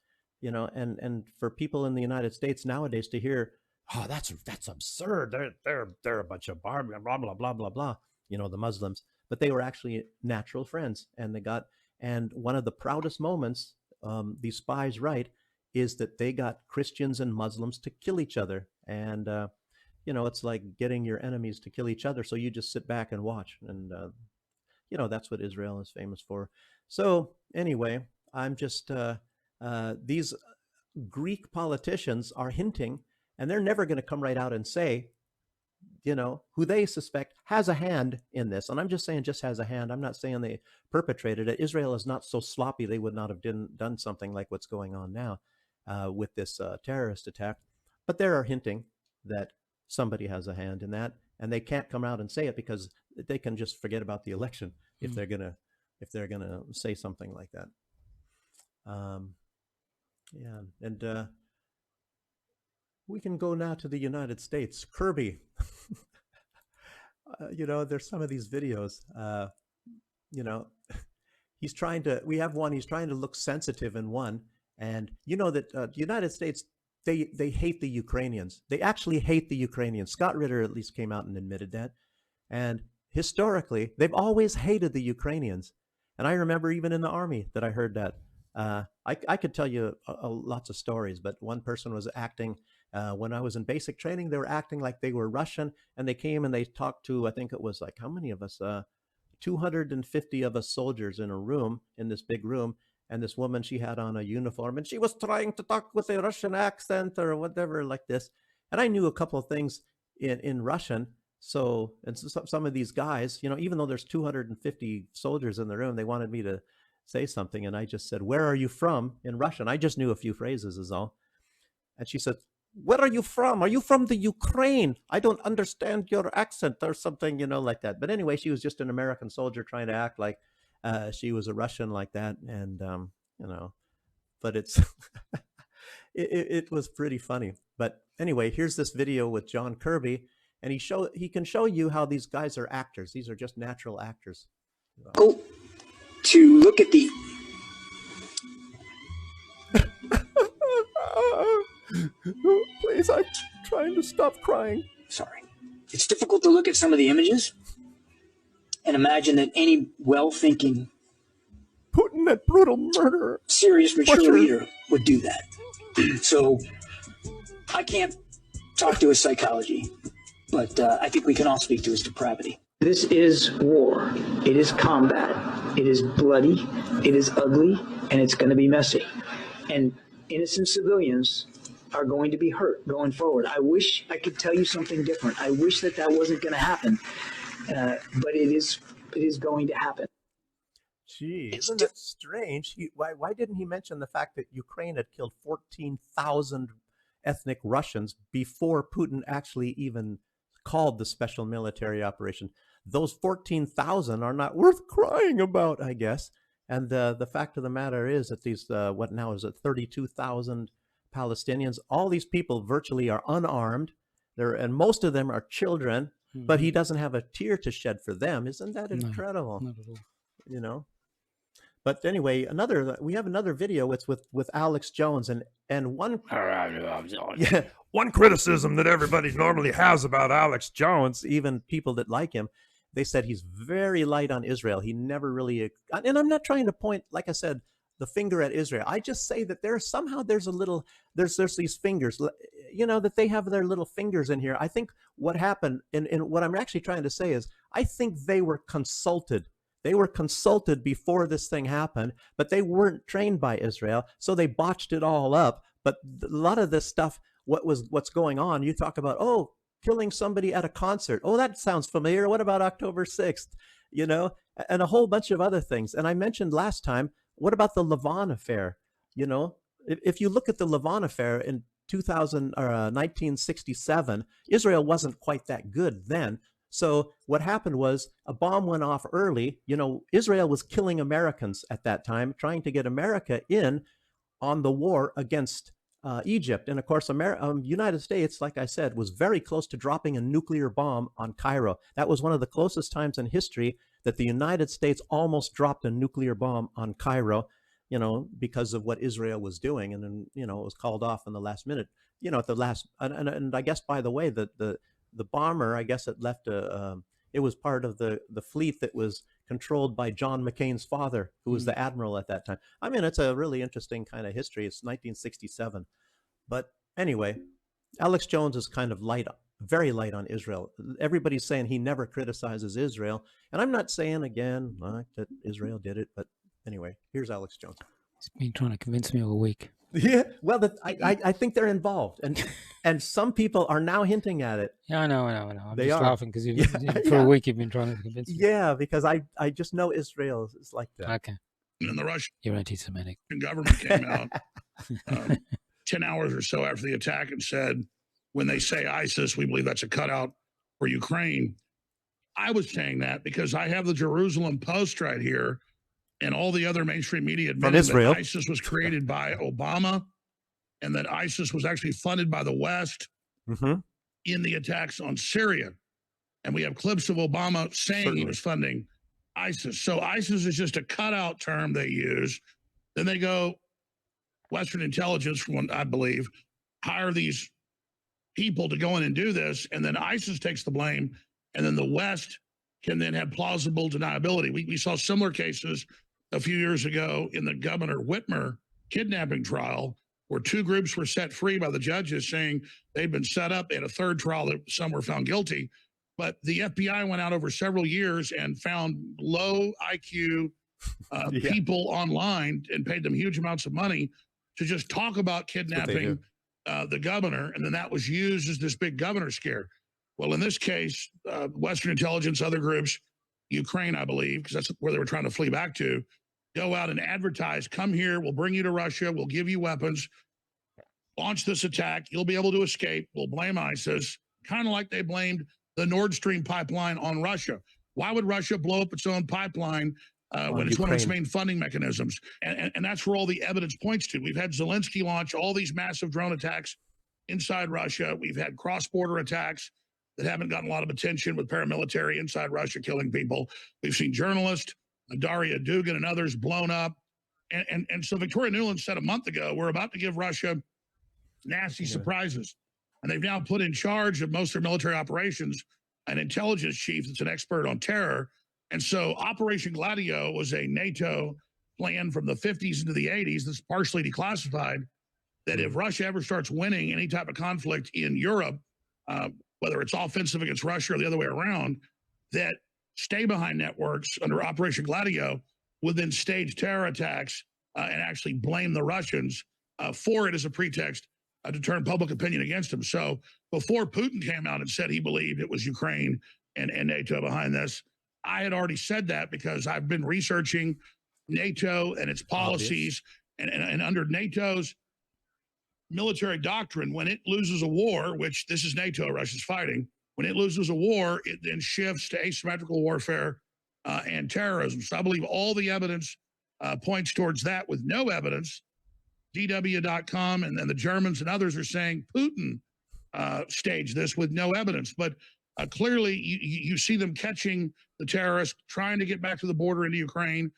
And for people in the United States nowadays to hear, oh, that's absurd. They're a bunch of barbarians, blah blah blah blah blah. The Muslims, but they were actually natural friends, and one of the proudest moments these spies write is that they got Christians and Muslims to kill each other, and it's like getting your enemies to kill each other. So you just sit back and watch, and that's what Israel is famous for. So anyway, I'm just. These Greek politicians are hinting, and they're never going to come right out and say, who they suspect has a hand in this. And I'm just saying just has a hand. I'm not saying they perpetrated it. Israel is not so sloppy they would not have done something like what's going on now with this terrorist attack. But they are hinting that somebody has a hand in that, and they can't come out and say it because they can just forget about the election if they're gonna say something like that. Yeah, and we can go now to the United States. Kirby, there's some of these videos, he's trying to look sensitive in one, and that the United States, they hate the Ukrainians. They actually hate the Ukrainians. Scott Ritter at least came out and admitted that. And historically, they've always hated the Ukrainians. And I remember even in the Army that I heard that. I could tell you lots of stories, but one person was acting, when I was in basic training, they were acting like they were Russian, and they came and they talked to, I think it was like, how many of us? 250 of us soldiers in this big room, and this woman, she had on a uniform, and she was trying to talk with a Russian accent or whatever like this. And I knew a couple of things in Russian. So some of these guys, even though there's 250 soldiers in the room, they wanted me to say something, and I just said, "Where are you from?" in Russian. I just knew a few phrases is all. And she said, "Where are you from? Are you from the Ukraine? I don't understand your accent," or something, like that. But anyway, she was just an American soldier trying to act like she was a Russian like that. And, but it's, it was pretty funny. But anyway, here's this video with John Kirby, and he can show you how these guys are actors. These are just natural actors. To look at the please, I'm trying to stop crying. Sorry. It's difficult to look at some of the images and imagine that any well-thinking Putin, that brutal murderer, serious mature leader would do that. So I can't talk to his psychology, but I think we can all speak to his depravity. This is war. It is combat. It is bloody. It is ugly, and it's going to be messy. And innocent civilians are going to be hurt going forward. I wish I could tell you something different. I wish that wasn't going to happen, but it is going to happen. Gee, isn't that strange? Why didn't he mention the fact that Ukraine had killed 14,000 ethnic Russians before Putin actually even called the special military operation? Those 14,000 are not worth crying about, I guess. And the fact of the matter is that these, what now is it, 32,000 Palestinians, all these people virtually are unarmed. And most of them are children, but he doesn't have a tear to shed for them. Isn't that incredible? Not at all. You know? But anyway, we have another video. It's with Alex Jones, and one one criticism that everybody normally has about Alex Jones, even people that like him, they said he's very light on Israel. He never really, and I'm not trying to point, like I said, the finger at Israel. I just say that there's these fingers, you know, that they have their little fingers in here. I think what happened, and what I'm actually trying to say is, I think they were consulted. They were consulted before this thing happened, but they weren't trained by Israel, so they botched it all up. But a lot of this stuff, what's going on, you talk about, oh, killing somebody at a concert. Oh, that sounds familiar. What about October 6th? You know, and a whole bunch of other things. And I mentioned last time, what about the Lavon affair? You know, if you look at the Lavon affair in 1967, Israel wasn't quite that good then. So what happened was a bomb went off early. You know, Israel was killing Americans at that time, trying to get America in on the war against Egypt. And of course, United States, like I said, was very close to dropping a nuclear bomb on Cairo. That was one of the closest times in history that the United States almost dropped a nuclear bomb on Cairo, you know, because of what Israel was doing. And then, you know, it was called off in the last minute, you know, at the last, and I guess, by the way, the bomber, I guess it left it was part of the fleet that was controlled by John McCain's father, who was the admiral at that time. I mean, it's a really interesting kind of history. It's 1967. But anyway, Alex Jones is kind of very light on Israel. Everybody's saying he never criticizes Israel. And I'm not saying, again, that Israel did it. But anyway, here's Alex Jones. He's been trying to convince me all week. Yeah, well, I think they're involved, and some people are now hinting at it. Yeah, I know. I'm just laughing because for a week you've been trying to convince me. Yeah, because I just know Israel is like that. Okay. And the Russian You're anti-Semitic. government came out 10 hours or so after the attack and said, when they say ISIS, we believe that's a cutout for Ukraine. I was saying that because I have the Jerusalem Post right here, and all the other mainstream media admitted that ISIS was created by Obama and that ISIS was actually funded by the West in the attacks on Syria. And we have clips of Obama saying he was funding ISIS. So ISIS is just a cutout term they use. Then they go, Western intelligence, from what I believe, hire these people to go in and do this. And then ISIS takes the blame. And then the West can then have plausible deniability. We saw similar cases a few years ago in the Governor Whitmer kidnapping trial, where two groups were set free by the judges saying they'd been set up in a third trial that some were found guilty. But the FBI went out over several years and found low IQ people online and paid them huge amounts of money to just talk about kidnapping the governor. And then that was used as this big governor scare. Well, in this case, Western intelligence, other groups, Ukraine, I believe, because that's where they were trying to flee back to, go out and advertise, come here, we'll bring you to Russia, we'll give you weapons, launch this attack, you'll be able to escape, we'll blame ISIS, kind of like they blamed the Nord Stream pipeline on Russia. Why would Russia blow up its own pipeline when it's one of its main funding mechanisms? And that's where all the evidence points to. We've had Zelensky launch all these massive drone attacks inside Russia. We've had cross-border attacks that haven't gotten a lot of attention with paramilitary inside Russia killing people. We've seen journalists, Daria Dugin and others blown up. And so Victoria Nuland said a month ago, we're about to give Russia nasty surprises. And they've now put in charge of most of their military operations an intelligence chief that's an expert on terror. And so Operation Gladio was a NATO plan from the 50s into the 80s that's partially declassified, that if Russia ever starts winning any type of conflict in Europe, whether it's offensive against Russia or the other way around, that stay-behind networks under Operation Gladio would then stage terror attacks and actually blame the Russians for it as a pretext to turn public opinion against him. So before Putin came out and said he believed it was Ukraine and NATO behind this, I had already said that because I've been researching NATO and its policies. And under NATO's military doctrine, when it loses a war, which this is NATO, Russia's fighting, when it loses a war, it then shifts to asymmetrical warfare and terrorism. So I believe all the evidence points towards that. With no evidence, DW.com and then the Germans and others are saying Putin staged this with no evidence. But clearly you see them catching the terrorists, trying to get back to the border into Ukraine.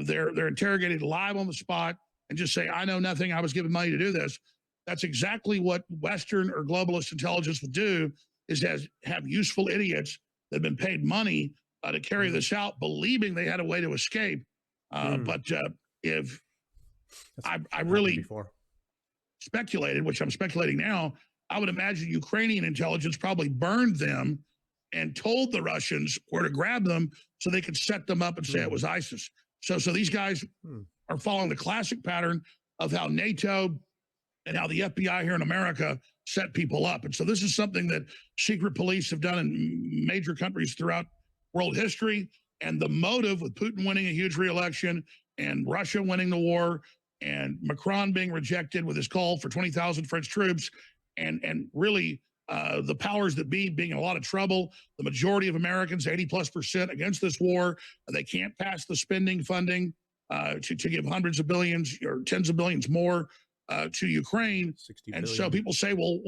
They're interrogated live on the spot and just say, I know nothing. I was given money to do this. That's exactly what Western or globalist intelligence would do, is have useful idiots that have been paid money to carry this out, believing they had a way to escape. But if I really speculated, which I'm speculating now, I would imagine Ukrainian intelligence probably burned them and told the Russians where to grab them so they could set them up and say it was ISIS. So these guys are following the classic pattern of how NATO and how the FBI here in America set people up. And so this is something that secret police have done in major countries throughout world history. And the motive with Putin winning a huge re-election and Russia winning the war and Macron being rejected with his call for 20,000 French troops and really the powers that be being in a lot of trouble, the majority of Americans, 80+% against this war, they can't pass the spending funding to give hundreds of billions or tens of billions more to Ukraine. And so people say, well,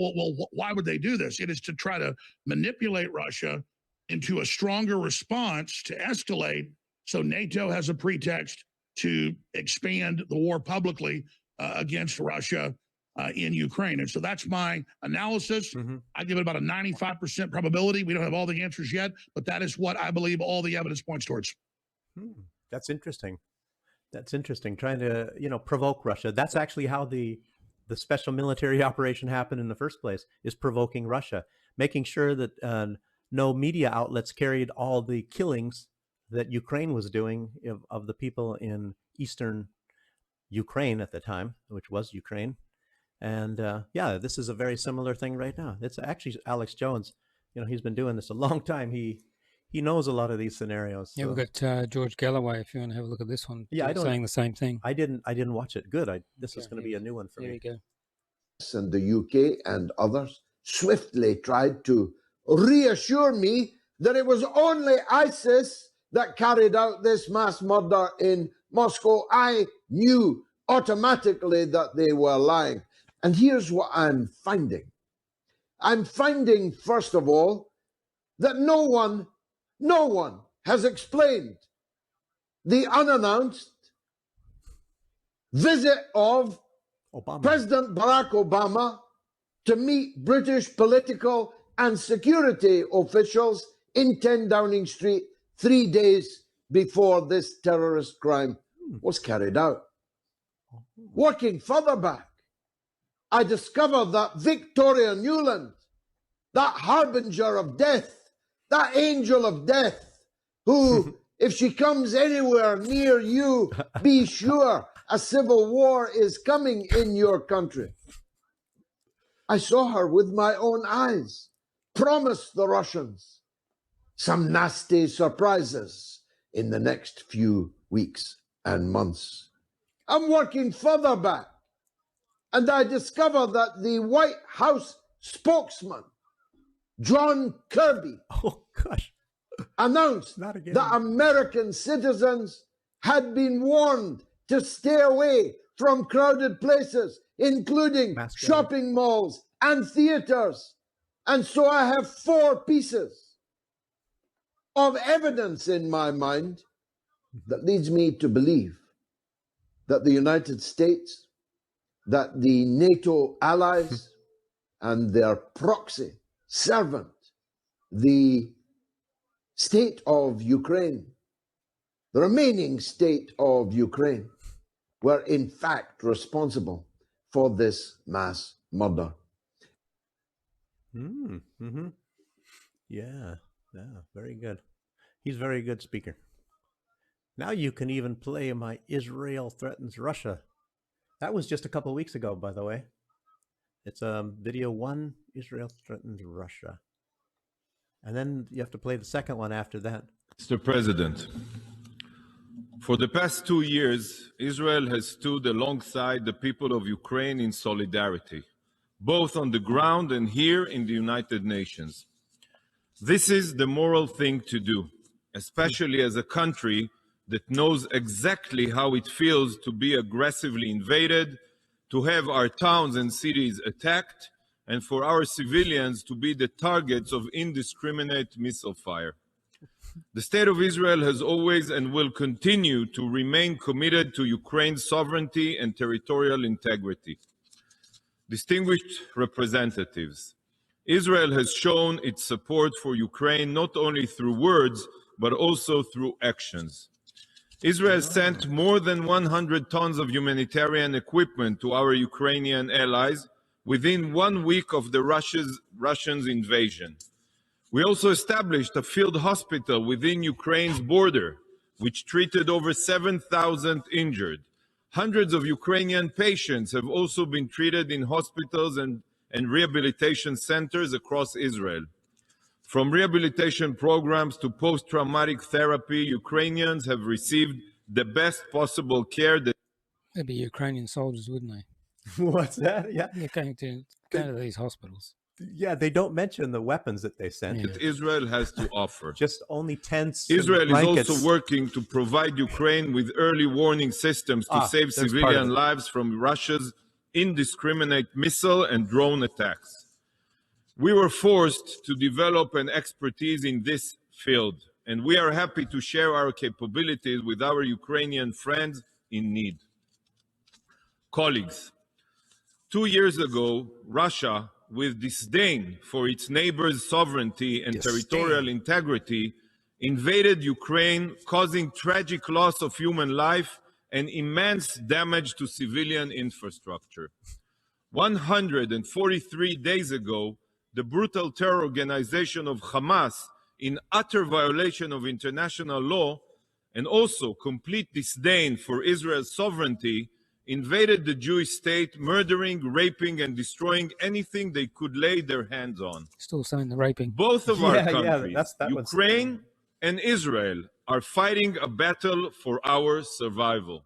why would they do this? It is to try to manipulate Russia into a stronger response to escalate, so NATO has a pretext to expand the war publicly against Russia in Ukraine. And so that's my analysis. I give it about a 95% probability. We don't have all the answers yet, but that is what I believe all the evidence points towards. That's interesting. That's interesting. Trying to, provoke Russia. That's actually how the special military operation happened in the first place, is provoking Russia, making sure that no media outlets carried all the killings that Ukraine was doing of the people in eastern Ukraine at the time, which was Ukraine. And yeah, this is a very similar thing right now. It's actually Alex Jones. He's been doing this a long time. He knows a lot of these scenarios. Yeah, so. we've got George Galloway. If you want to have a look at this one, yeah, saying the same thing. I didn't watch it. Good. This is going to be a new one for me. There you go. And the UK and others swiftly tried to reassure me that it was only ISIS that carried out this mass murder in Moscow. I knew automatically that they were lying. And here's what I'm finding. I'm finding, first of all, that no one has explained the unannounced visit of President Barack Obama to meet British political and security officials in 10 Downing Street 3 days before this terrorist crime was carried out. Working further back, I discovered that Victoria Newland, that harbinger of death, that angel of death, who, if she comes anywhere near you, be sure a civil war is coming in your country. I saw her with my own eyes, promise the Russians some nasty surprises in the next few weeks and months. I'm working further back, and I discovered that the White House spokesman, John Kirby, announced that American citizens had been warned to stay away from crowded places, including shopping malls and theaters. And so I have 4 pieces of evidence in my mind that leads me to believe that the United States, that the NATO allies and their proxy servant, the state of Ukraine, the remaining state of Ukraine, were in fact responsible for this mass murder. Yeah, very good. He's a very good speaker. Now you can even play my Israel threatens Russia. That was just a couple of weeks ago, by the way. It's video 1, Israel threatens Russia. And then you have to play the second one after that. Mr. President, for the past 2 years, Israel has stood alongside the people of Ukraine in solidarity, both on the ground and here in the United Nations. This is the moral thing to do, especially as a country that knows exactly how it feels to be aggressively invaded, to have our towns and cities attacked, and for our civilians to be the targets of indiscriminate missile fire. The State of Israel has always and will continue to remain committed to Ukraine's sovereignty and territorial integrity. Distinguished representatives, Israel has shown its support for Ukraine not only through words, but also through actions. Israel sent more than 100 tons of humanitarian equipment to our Ukrainian allies within 1 week of the Russians' invasion. We also established a field hospital within Ukraine's border, which treated over 7,000 injured. Hundreds of Ukrainian patients have also been treated in hospitals and rehabilitation centers across Israel. From rehabilitation programs to post-traumatic therapy, Ukrainians have received the best possible care. They'd be Ukrainian soldiers, wouldn't they? What's that? Yeah. They're going to these hospitals. Yeah, they don't mention the weapons that they sent. That Israel has to offer. Just only tents. Israel is also working to provide Ukraine with early warning systems to save civilian lives from Russia's indiscriminate missile and drone attacks. We were forced to develop an expertise in this field, and we are happy to share our capabilities with our Ukrainian friends in need. Colleagues, 2 years ago, Russia, with disdain for its neighbors' sovereignty and territorial integrity, invaded Ukraine, causing tragic loss of human life and immense damage to civilian infrastructure. 143 days ago, the brutal terror organization of Hamas, in utter violation of international law and also complete disdain for Israel's sovereignty, invaded the Jewish state, murdering, raping, and destroying anything they could lay their hands on. Still saying the raping. Both of our countries, Ukraine and Israel, are fighting a battle for our survival.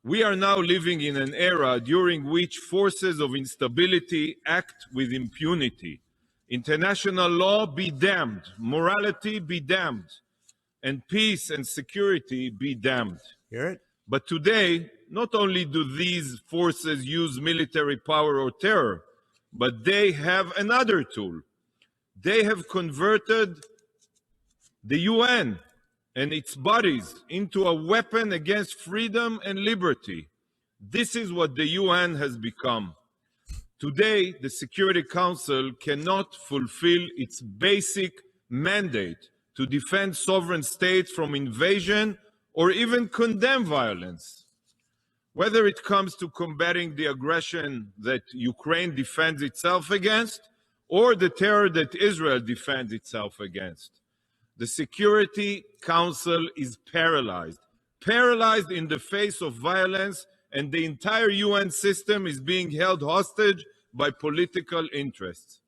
We are now living in an era during which forces of instability act with impunity. International law be damned, morality be damned, and peace and security be damned. Hear it? But today, not only do these forces use military power or terror, but they have another tool. They have converted the UN and its bodies into a weapon against freedom and liberty. This is what the UN has become. Today, the Security Council cannot fulfill its basic mandate to defend sovereign states from invasion or even condemn violence. Whether it comes to combating the aggression that Ukraine defends itself against or the terror that Israel defends itself against. The Security Council is paralyzed in the face of violence, and the entire UN system is being held hostage by political interests.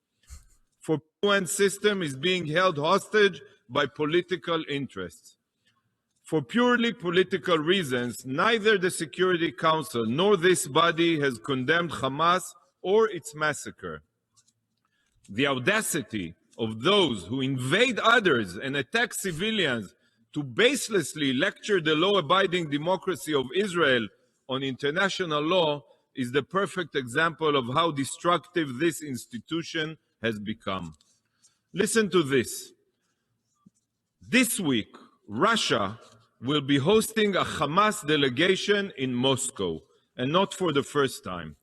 The UN system is being held hostage by political interests. For purely political reasons, neither the Security Council nor this body has condemned Hamas or its massacre. The audacity of those who invade others and attack civilians to baselessly lecture the law-abiding democracy of Israel on international law is the perfect example of how destructive this institution has become. Listen to this. This week, Russia will be hosting a Hamas delegation in Moscow, and not for the first time.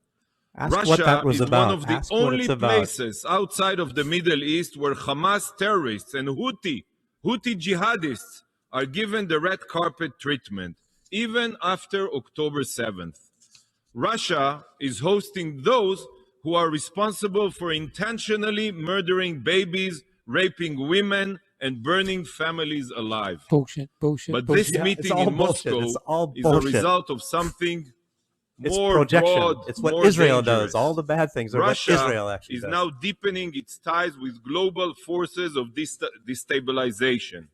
Russia is one of the only places outside of the Middle East where Hamas terrorists and Houthi jihadists are given the red carpet treatment, even after October 7th. Russia is hosting those who are responsible for intentionally murdering babies, raping women, and burning families alive. Bullshit. But this meeting in Moscow is a result of something It's more projection. broad, It's what more Israel dangerous. does. All the bad things are Russia what Israel actually is does. now deepening its ties with global forces of destabilization.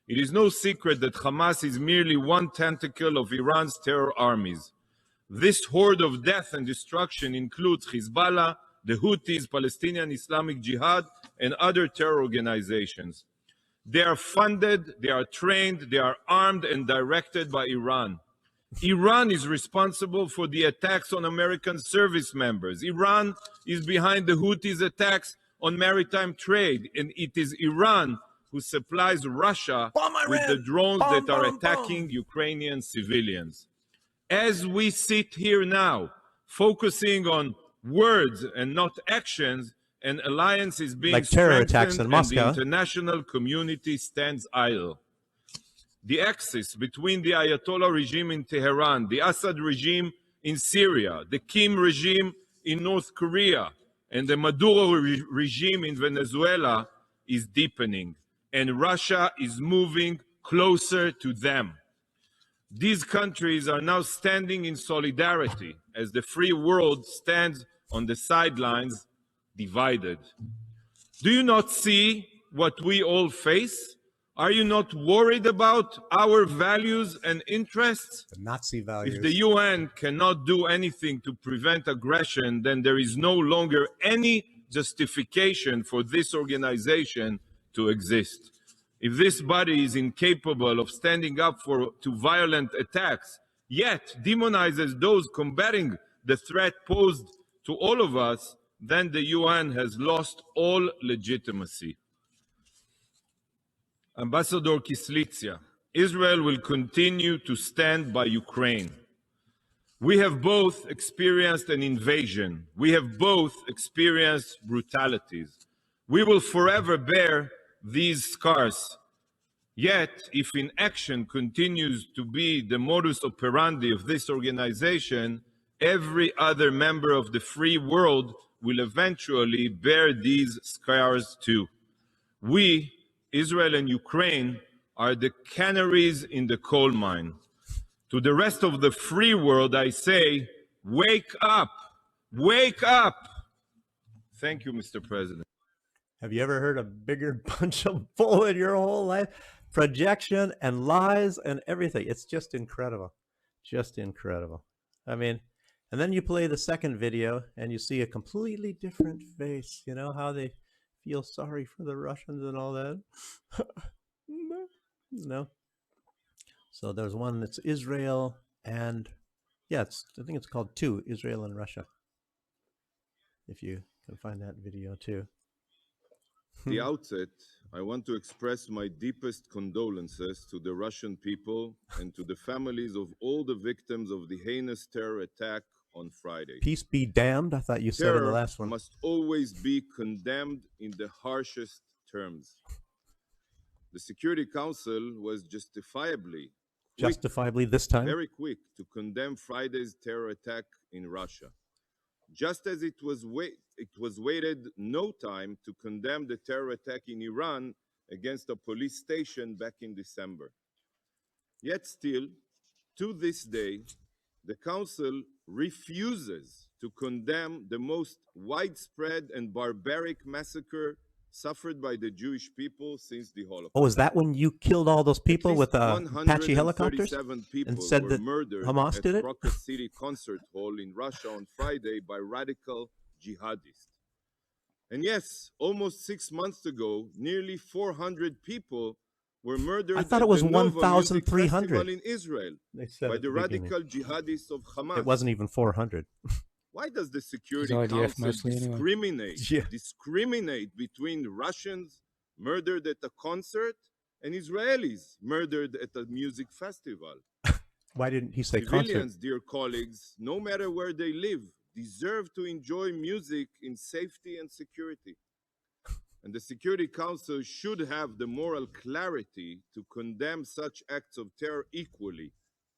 It is no secret that Hamas is merely one tentacle of Iran's terror armies. This horde of death and destruction includes Hezbollah, the Houthis, Palestinian Islamic Jihad, and other terror organizations. They are funded, they are trained, they are armed and directed by Iran. Iran is responsible for the attacks on American service members. Iran is behind the Houthis' attacks on maritime trade, and it is Iran who supplies Russia with the drones that are attacking Ukrainian civilians. As we sit here now, focusing on words and not actions, an alliance is being like terror attacks strengthened in Moscow. And the international community stands idle. The axis between the Ayatollah regime in Tehran, the Assad regime in Syria, the Kim regime in North Korea, and the Maduro regime in Venezuela is deepening, and Russia is moving closer to them. These countries are now standing in solidarity as the free world stands on the sidelines, divided. Do you not see what we all face? Are you not worried about our values and interests? The Nazi values. If the UN cannot do anything to prevent aggression, then there is no longer any justification for this organization to exist. If this body is incapable of standing up to violent attacks, yet demonizes those combating the threat posed to all of us, then the UN has lost all legitimacy. Ambassador Kislitsia, Israel will continue to stand by Ukraine. We have both experienced an invasion. We have both experienced brutalities. We will forever bear these scars. Yet, if inaction continues to be the modus operandi of this organization, every other member of the free world will eventually bear these scars too. We, Israel and Ukraine, are the canaries in the coal mine. To the rest of the free world, I say, wake up, wake up. Thank you, Mr. President. Have you ever heard a bigger bunch of bull in your whole life? Projection and lies and everything. It's just incredible. Just incredible. I mean, and then you play the second video and you see a completely different face. You know how they feel sorry for the Russians and all that? No. So there's one that's Israel and, yeah, I think it's called two, Israel and Russia. If you can find that video too. At the outset, I want to express my deepest condolences to the Russian people and to the families of all the victims of the heinous terror attack on Friday. Peace be damned, I thought you said in the last one. Terror must always be condemned in the harshest terms. The Security Council was justifiably this time, very quick to condemn Friday's terror attack in Russia. Just as it was waited no time to condemn the terror attack in Iran against a police station back in December. Yet still, to this day, the Council refuses to condemn the most widespread and barbaric massacre suffered by the Jewish people since the Holocaust. Oh, is that when you killed all those people with Apache helicopters and said that Hamas did it? Crocus City Concert Hall in Russia on Friday by radical jihadists. And yes, almost 6 months ago, nearly 400 people were murdered. I thought it was 1,300 in Israel by the radical jihadists of Hamas. It wasn't even 400. Why does the Security Council discriminate between Russians murdered at a concert and Israelis murdered at a music festival? Why didn't he say Civilians, concert? dear colleagues, no matter where they live, deserve to enjoy music in safety and security. And the Security Council should have the moral clarity to condemn such acts of terror equally,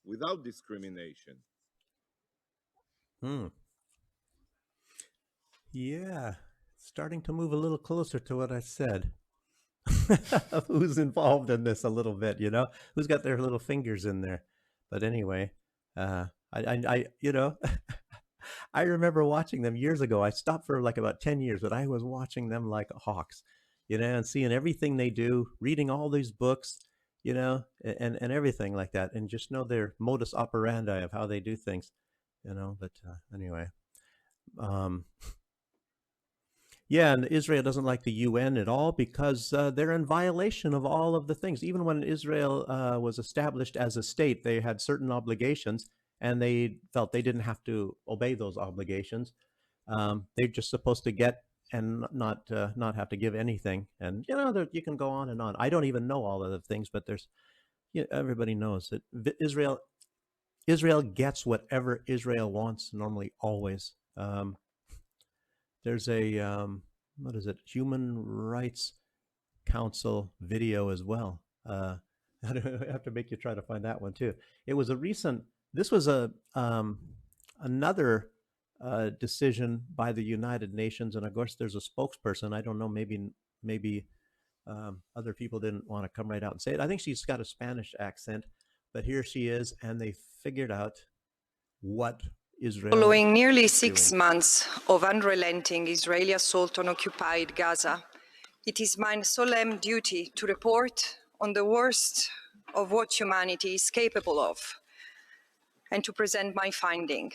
without discrimination. Yeah, starting to move a little closer to what I said. Who's involved in this a little bit, you know? Who's got their little fingers in there? But anyway, You know, I remember watching them years ago. I stopped for like about 10 years, but I was watching them like hawks, you know, and seeing everything they do, reading all these books, you know, and everything like that, and just know their modus operandi of how they do things, you know. But anyway, yeah, and Israel doesn't like the UN at all because they're in violation of all of the things. Even when Israel was established as a state, they had certain obligations, and they felt they didn't have to obey those obligations. They're just supposed to get and not have to give anything. And you know, you can go on and on. I don't even know all of the things, but there's, you know, everybody knows that Israel gets whatever Israel wants normally, always. There's a what is it? Human Rights Council video as well. I have to make you try to find that one too. It was a recent. This was another decision by the United Nations, and of course there's a spokesperson. I don't know. Maybe other people didn't want to come right out and say it. I think she's got a Spanish accent, but here she is, and they figured out what Israel. Following nearly 6 months of unrelenting Israeli assault on occupied Gaza, it is my solemn duty to report on the worst of what humanity is capable of and to present my finding: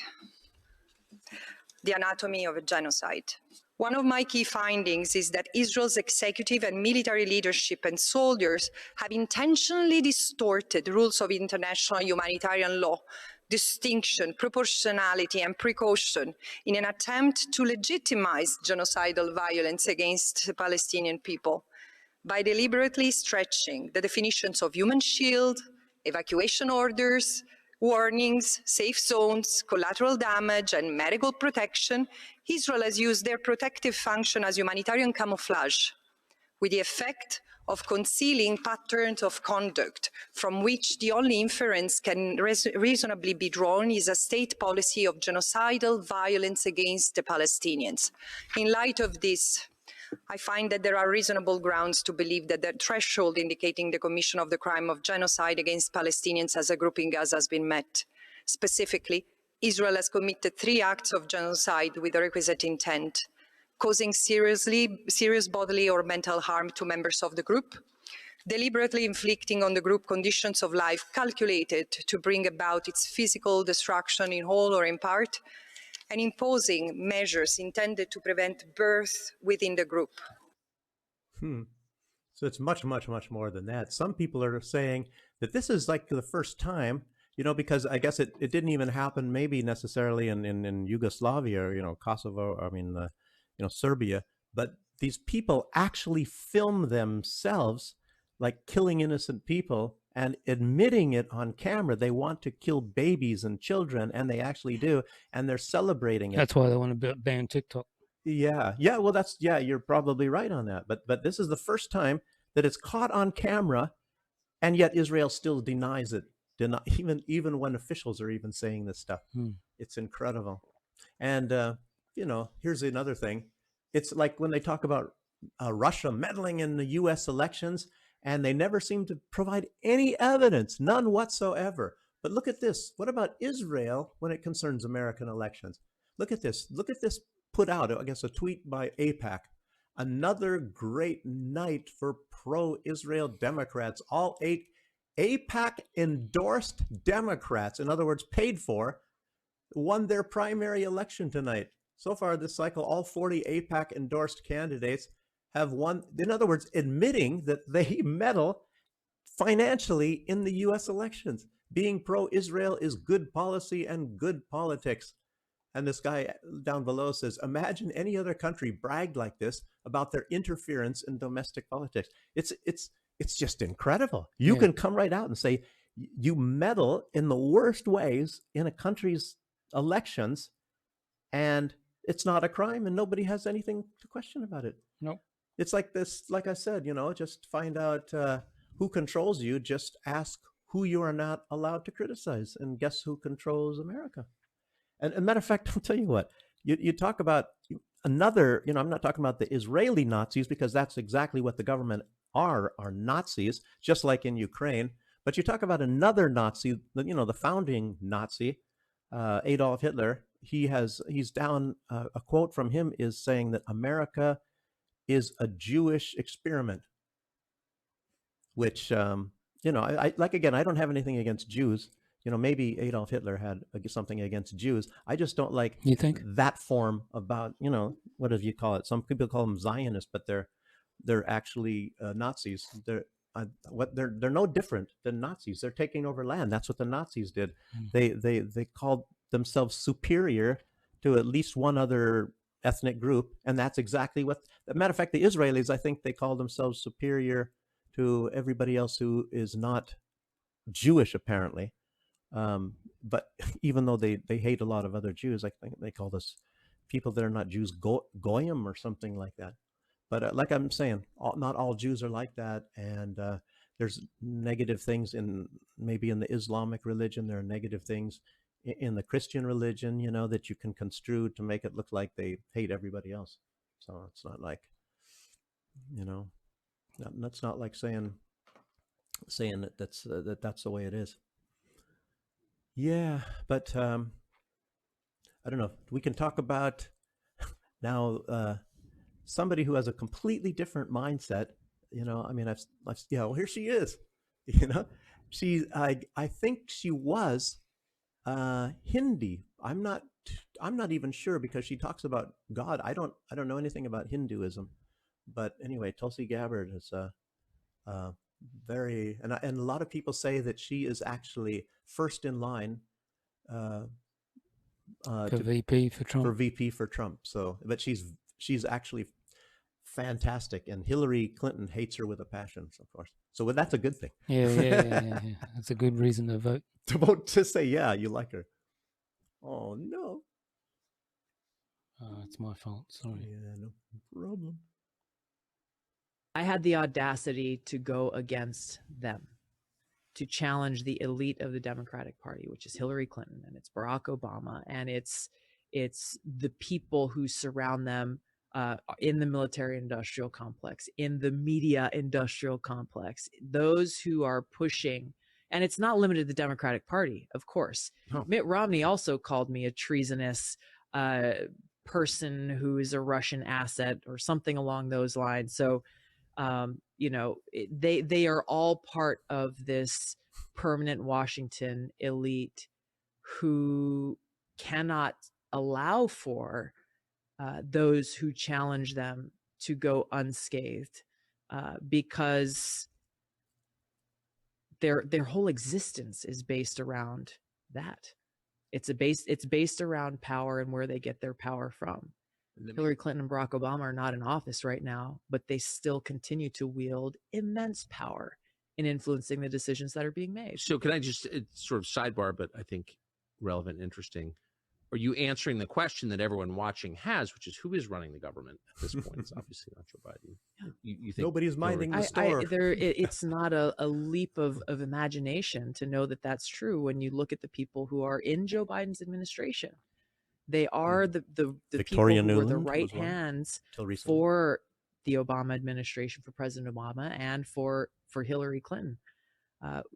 the anatomy of a genocide. One of my key findings is that Israel's executive and military leadership and soldiers have intentionally distorted rules of international humanitarian law, distinction, proportionality, and precaution in an attempt to legitimize genocidal violence against the Palestinian people by deliberately stretching the definitions of human shield, evacuation orders, warnings, safe zones, collateral damage, and medical protection. Israel has used their protective function as humanitarian camouflage, with the effect of concealing patterns of conduct from which the only inference can reasonably be drawn is a state policy of genocidal violence against the Palestinians. In light of this, I find that there are reasonable grounds to believe that the threshold indicating the commission of the crime of genocide against Palestinians as a group in Gaza has been met. Specifically, Israel has committed 3 acts of genocide with the requisite intent: causing serious bodily or mental harm to members of the group, deliberately inflicting on the group conditions of life calculated to bring about its physical destruction in whole or in part, and imposing measures intended to prevent birth within the group. So it's much, much, much more than that. Some people are saying that this is like the first time, you know, because I guess it didn't even happen maybe necessarily in Yugoslavia or, you know, Kosovo, I mean, you know, Serbia, but these people actually film themselves like killing innocent people and admitting it on camera. They want to kill babies and children, and they actually do, and they're celebrating it. That's why they want to ban TikTok. Yeah, well, you're probably right on that. But this is the first time that it's caught on camera, and yet Israel still denies it. Even when officials are even saying this stuff. It's incredible. And you know, here's another thing. It's like when they talk about Russia meddling in the U.S. elections, and they never seem to provide any evidence, none whatsoever. But look at this. What about Israel when it concerns American elections? Look at this. Look at this put out, I guess, a tweet by AIPAC. Another great night for pro-Israel Democrats. All 8 AIPAC-endorsed Democrats, in other words, paid for, won their primary election tonight. So far this cycle, all 40 AIPAC-endorsed candidates have won, in other words, admitting that they meddle financially in the U.S. elections. Being pro-Israel is good policy and good politics. And this guy down below says, imagine any other country bragged like this about their interference in domestic politics. It's just incredible. You can come right out and say, you meddle in the worst ways in a country's elections, and it's not a crime, and nobody has anything to question about it. No. It's like this, like I said, you know, just find out who controls you. Just ask who you are not allowed to criticize, and guess who controls America. And as a matter of fact, I'll tell you what, you talk about another, you know, I'm not talking about the Israeli Nazis, because that's exactly what the government are Nazis, just like in Ukraine. But you talk about another Nazi, you know, the founding Nazi, Adolf Hitler, he's down. A quote from him is saying that America is a Jewish experiment, which I like. Again, I don't have anything against Jews. Maybe Adolf Hitler had something against Jews. I just don't like You think? that form about, what do you call it? Some people call them Zionists, but they're actually Nazis. They're no different than Nazis. They're taking over land. That's what the Nazis did. They called themselves superior to at least one other ethnic group, and that's exactly what. As a matter of fact, the Israelis, I think they call themselves superior to everybody else who is not Jewish, apparently. But even though they hate a lot of other Jews, I think they call this people that are not Jews goyim or something like that. But like I'm saying, not all Jews are like that, and there's negative things maybe in the Islamic religion. There are negative things in the Christian religion, that you can construe to make it look like they hate everybody else. So it's not like, that's not like saying that that's the way it is. Yeah, but I don't know. We can talk about now somebody who has a completely different mindset. Well, here she is. I think she was Hindi. I'm not even sure, because she talks about God. I don't know anything about Hinduism, but anyway, Tulsi Gabbard is very, and a lot of people say that she is actually first in line for VP for Trump. For VP for Trump. So, but she's actually fantastic, and Hillary Clinton hates her with a passion, of course. So that's a good thing. Yeah. That's a good reason to vote. To say, yeah, you like her. Oh no. It's my fault. Sorry. Yeah, no problem. I had the audacity to go against them, to challenge the elite of the Democratic Party, which is Hillary Clinton, and it's Barack Obama, and it's the people who surround them in the military-industrial complex, in the media-industrial complex, those who are pushing, and it's not limited to the Democratic Party, of course. No. Mitt Romney also called me a treasonous person who is a Russian asset or something along those lines. So, they are all part of this permanent Washington elite who cannot allow for those who challenge them to go unscathed, because their whole existence is based around that. It's based around power and where they get their power from. Hillary Clinton and Barack Obama are not in office right now, but they still continue to wield immense power in influencing the decisions that are being made. So can I just, it's sort of sidebar, but I think relevant and interesting. Are you answering the question that everyone watching has, which is who is running the government at this point? It's obviously not Joe Biden. You think nobody's minding the store? It's not a leap of imagination to know that that's true when you look at the people who are in Joe Biden's administration. They are the Victoria people who are the Nuland right hands for the Obama administration, for President Obama, and for Hillary Clinton.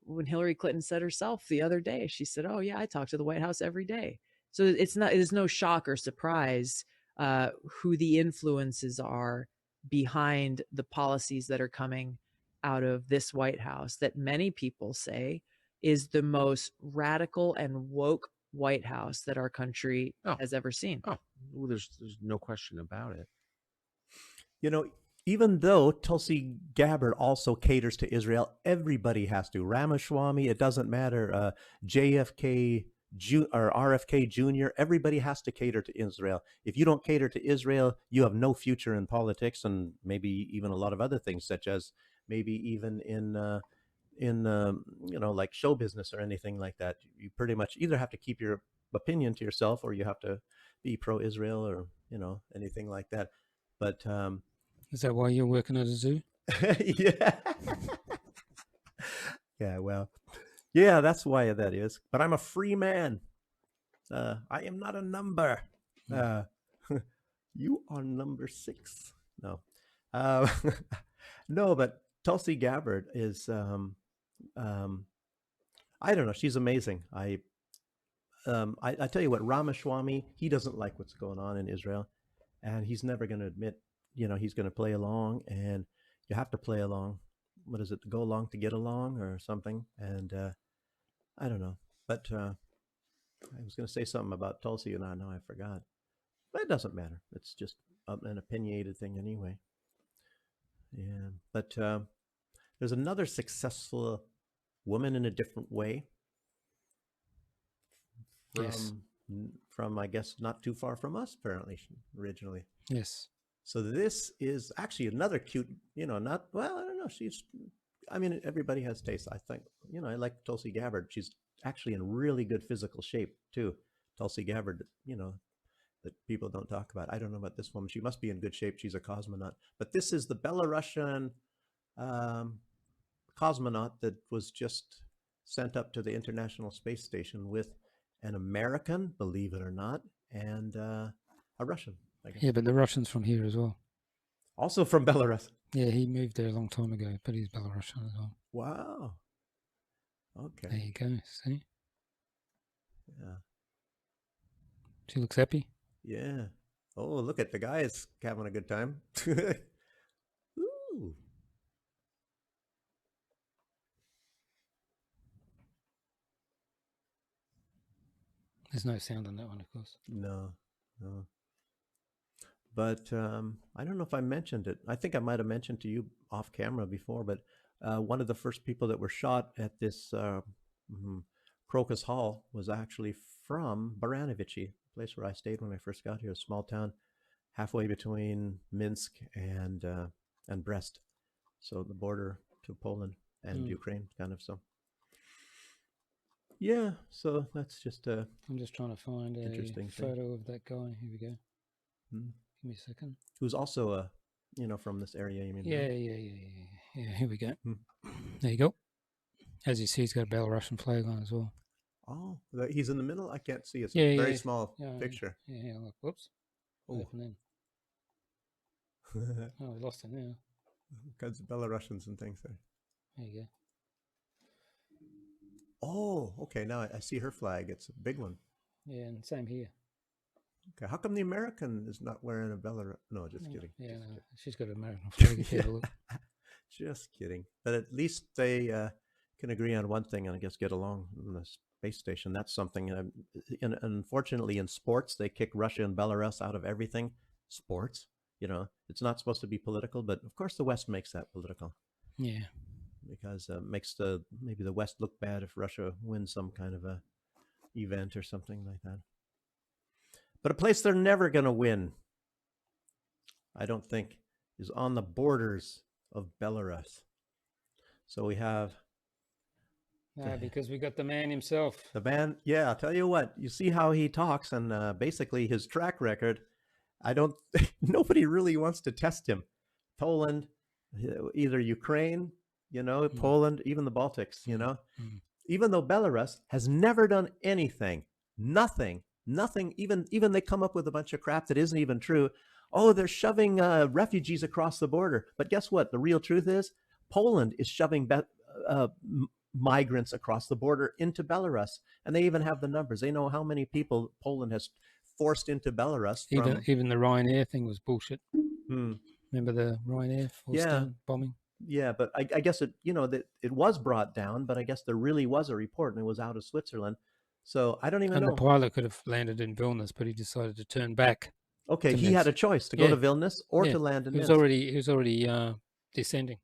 When Hillary Clinton said herself the other day, she said, "Oh yeah, I talk to the White House every day." So it is no shock or surprise who the influences are behind the policies that are coming out of this White House that many people say is the most radical and woke White House that our country has ever seen. Oh, well, there's no question about it. Even though Tulsi Gabbard also caters to Israel, everybody has to. Ramaswamy, it doesn't matter. JFK or RFK Jr., everybody has to cater to Israel. If you don't cater to Israel, you have no future in politics, and maybe even a lot of other things, such as maybe even in like show business or anything like that. You pretty much either have to keep your opinion to yourself, or you have to be pro-Israel, or anything like that. But is that why you're working at a zoo? Yeah, well, yeah, that's why that is. But I'm a free man. I am not a number. You are number 6. No, no, but Tulsi Gabbard is I don't know, she's amazing. I tell you what, Ramaswamy, he doesn't like what's going on in Israel, and he's never going to admit, he's going to play along, and you have to play along. What is it? Go along to get along or something. And I don't know. But I was going to say something about Tulsi, and now I forgot. But it doesn't matter. It's just an opinionated thing anyway. Yeah. But there's another successful woman in a different way. From, I guess, not too far from us, apparently, originally. Yes. So this is actually another cute, I don't know. Everybody has taste, I think. I like Tulsi Gabbard. She's actually in really good physical shape, too. Tulsi Gabbard, that people don't talk about. I don't know about this woman. She must be in good shape. She's a cosmonaut. But this is the Belarusian cosmonaut that was just sent up to the International Space Station with an American, believe it or not, and a Russian. Yeah, but the Russian's from here as well. Also from Belarus. Yeah, he moved there a long time ago, but he's Belarusian as well. Wow. Okay. There you go. See? Yeah. She looks happy. Yeah. Oh, look at the guy is having a good time. Ooh. There's no sound on that one, of course. No. But I don't know if I mentioned it. I think I might have mentioned to you off camera before, but one of the first people that were shot at this Crocus Hall was actually from Baranovichi, a place where I stayed when I first got here, a small town halfway between Minsk and Brest. So the border to Poland and Ukraine, kind of. So yeah, so that's just I'm just trying to find a photo of that guy. Here we go. Give me a second. Who's also from this area, you mean? Yeah, here we go. There you go. As you see, he's got a Belarusian flag on as well. Oh, he's in the middle? I can't see. It's a very small picture. Yeah, look. Whoops. Oh, we lost it now. Because of Belarusians and things there. There you go. Oh, okay. Now I see her flag. It's a big one. Yeah, and same here. Okay. How come the American is not wearing a Belarus? No, just kidding. Yeah, just kidding. She's got an American flag. If you have a look. Just kidding. But at least they can agree on one thing and I guess get along in the space station. That's something. Unfortunately, in sports, they kick Russia and Belarus out of everything. Sports, it's not supposed to be political, but of course the West makes that political. Yeah. Because it makes maybe the West look bad if Russia wins some kind of a event or something like that. But a place they're never going to win, I don't think, is on the borders of Belarus. So we have... because we got the man himself. The man, yeah, I'll tell you what, you see how he talks and basically his track record, nobody really wants to test him. Poland, either Ukraine, Poland, even the Baltics, even though Belarus has never done anything, nothing, even they come up with a bunch of crap that isn't even true. Oh, they're shoving refugees across the border. But guess what? The real truth is Poland is shoving migrants across the border into Belarus. And they even have the numbers. They know how many people Poland has forced into Belarus. Even the Ryanair thing was bullshit. Remember the Ryanair bombing? Yeah, but I guess it was brought down, but I guess there really was a report and it was out of Switzerland. So I don't even know. And the pilot could have landed in Vilnius, but he decided to turn back. Okay, he had a choice to go to Vilnius or to land in Minsk. He was already descending.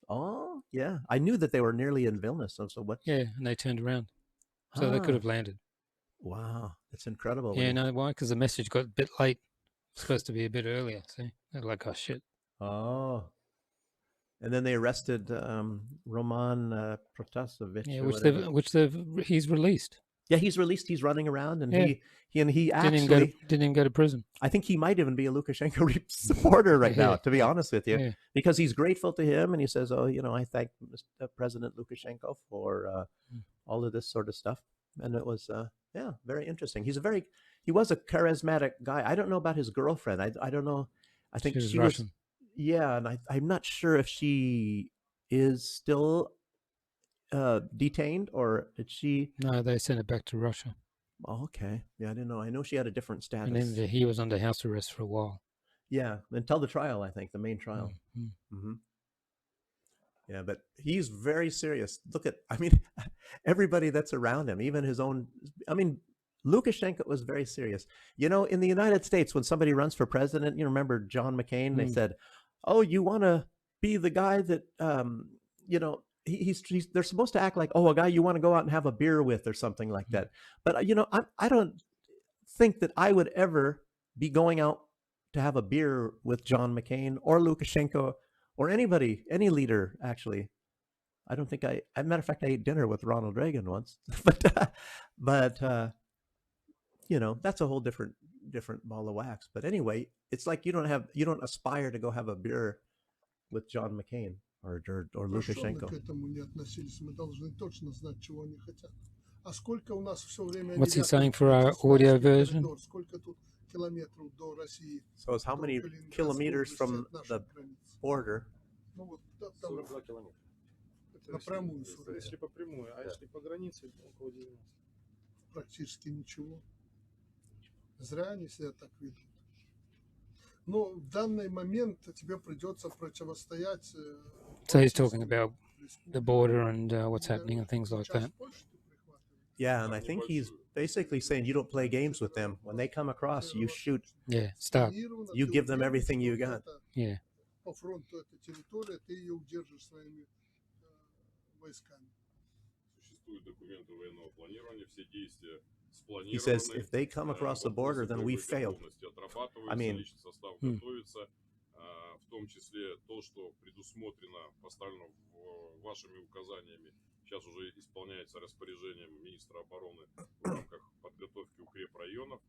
Oh, yeah. I knew that they were nearly in Vilnius. So what? Yeah, and they turned around. So they could have landed. Wow, that's incredible. Yeah, no, why? Because the message got a bit late. It's supposed to be a bit earlier. See? They're like, oh, shit. Oh. And then they arrested Roman Protasevich. Yeah, he's released. Yeah, he's released. He's running around, and he actually didn't even go to prison. I think he might even be a Lukashenko supporter right now, to be honest with you, because he's grateful to him, and he says, "Oh, I thank President Lukashenko for all of this sort of stuff." And it was, very interesting. He was a charismatic guy. I don't know about his girlfriend. I don't know. I think she was Russian. Yeah, and I'm not sure if she is still detained or did she? No, they sent it back to Russia. Oh, okay. Yeah, I didn't know. I know she had a different status. And then he was under house arrest for a while. Yeah, until the trial, I think, the main trial. Mm-hmm. Yeah, but he's very serious. Look at, I mean, everybody that's around him, even his own, I mean, Lukashenko was very serious. You know, in the United States, when somebody runs for president, you remember John McCain, they said, oh, you want to be the guy that, you know, they're supposed to act like, oh, a guy you want to go out and have a beer with or something like that. But, you know, I don't think that I would ever be going out to have a beer with John McCain or Lukashenko or anybody, any leader, actually. I don't think as a matter of fact, I ate dinner with Ronald Reagan once, but you know, that's a whole different ball of wax. But anyway, it's like you don't aspire to go have a beer with John McCain or Lukashenko. What's he saying for our audio version? So it's how many kilometers from the border? Если по прямой, а если по границе, около 90. Практически ничего. Зря они себя так ведут. Но в данный момент тебе придется противостоять. So he's talking about the border and what's happening and things like that. Yeah, and I think he's basically saying you don't play games with them. When they come across, you shoot. Yeah, start. You give them everything you got. Yeah. По фронту этой территории ты ее удержишь своими войсками. Существуют документы военного планирования, все действия спланированы. He says if they come across the border, then we failed. I mean, личный состав готовится, в том числе то, что предусмотрено, поставлено вашими указаниями. Сейчас уже исполняется распоряжением министра обороны в рамках подготовки укрепрайонов.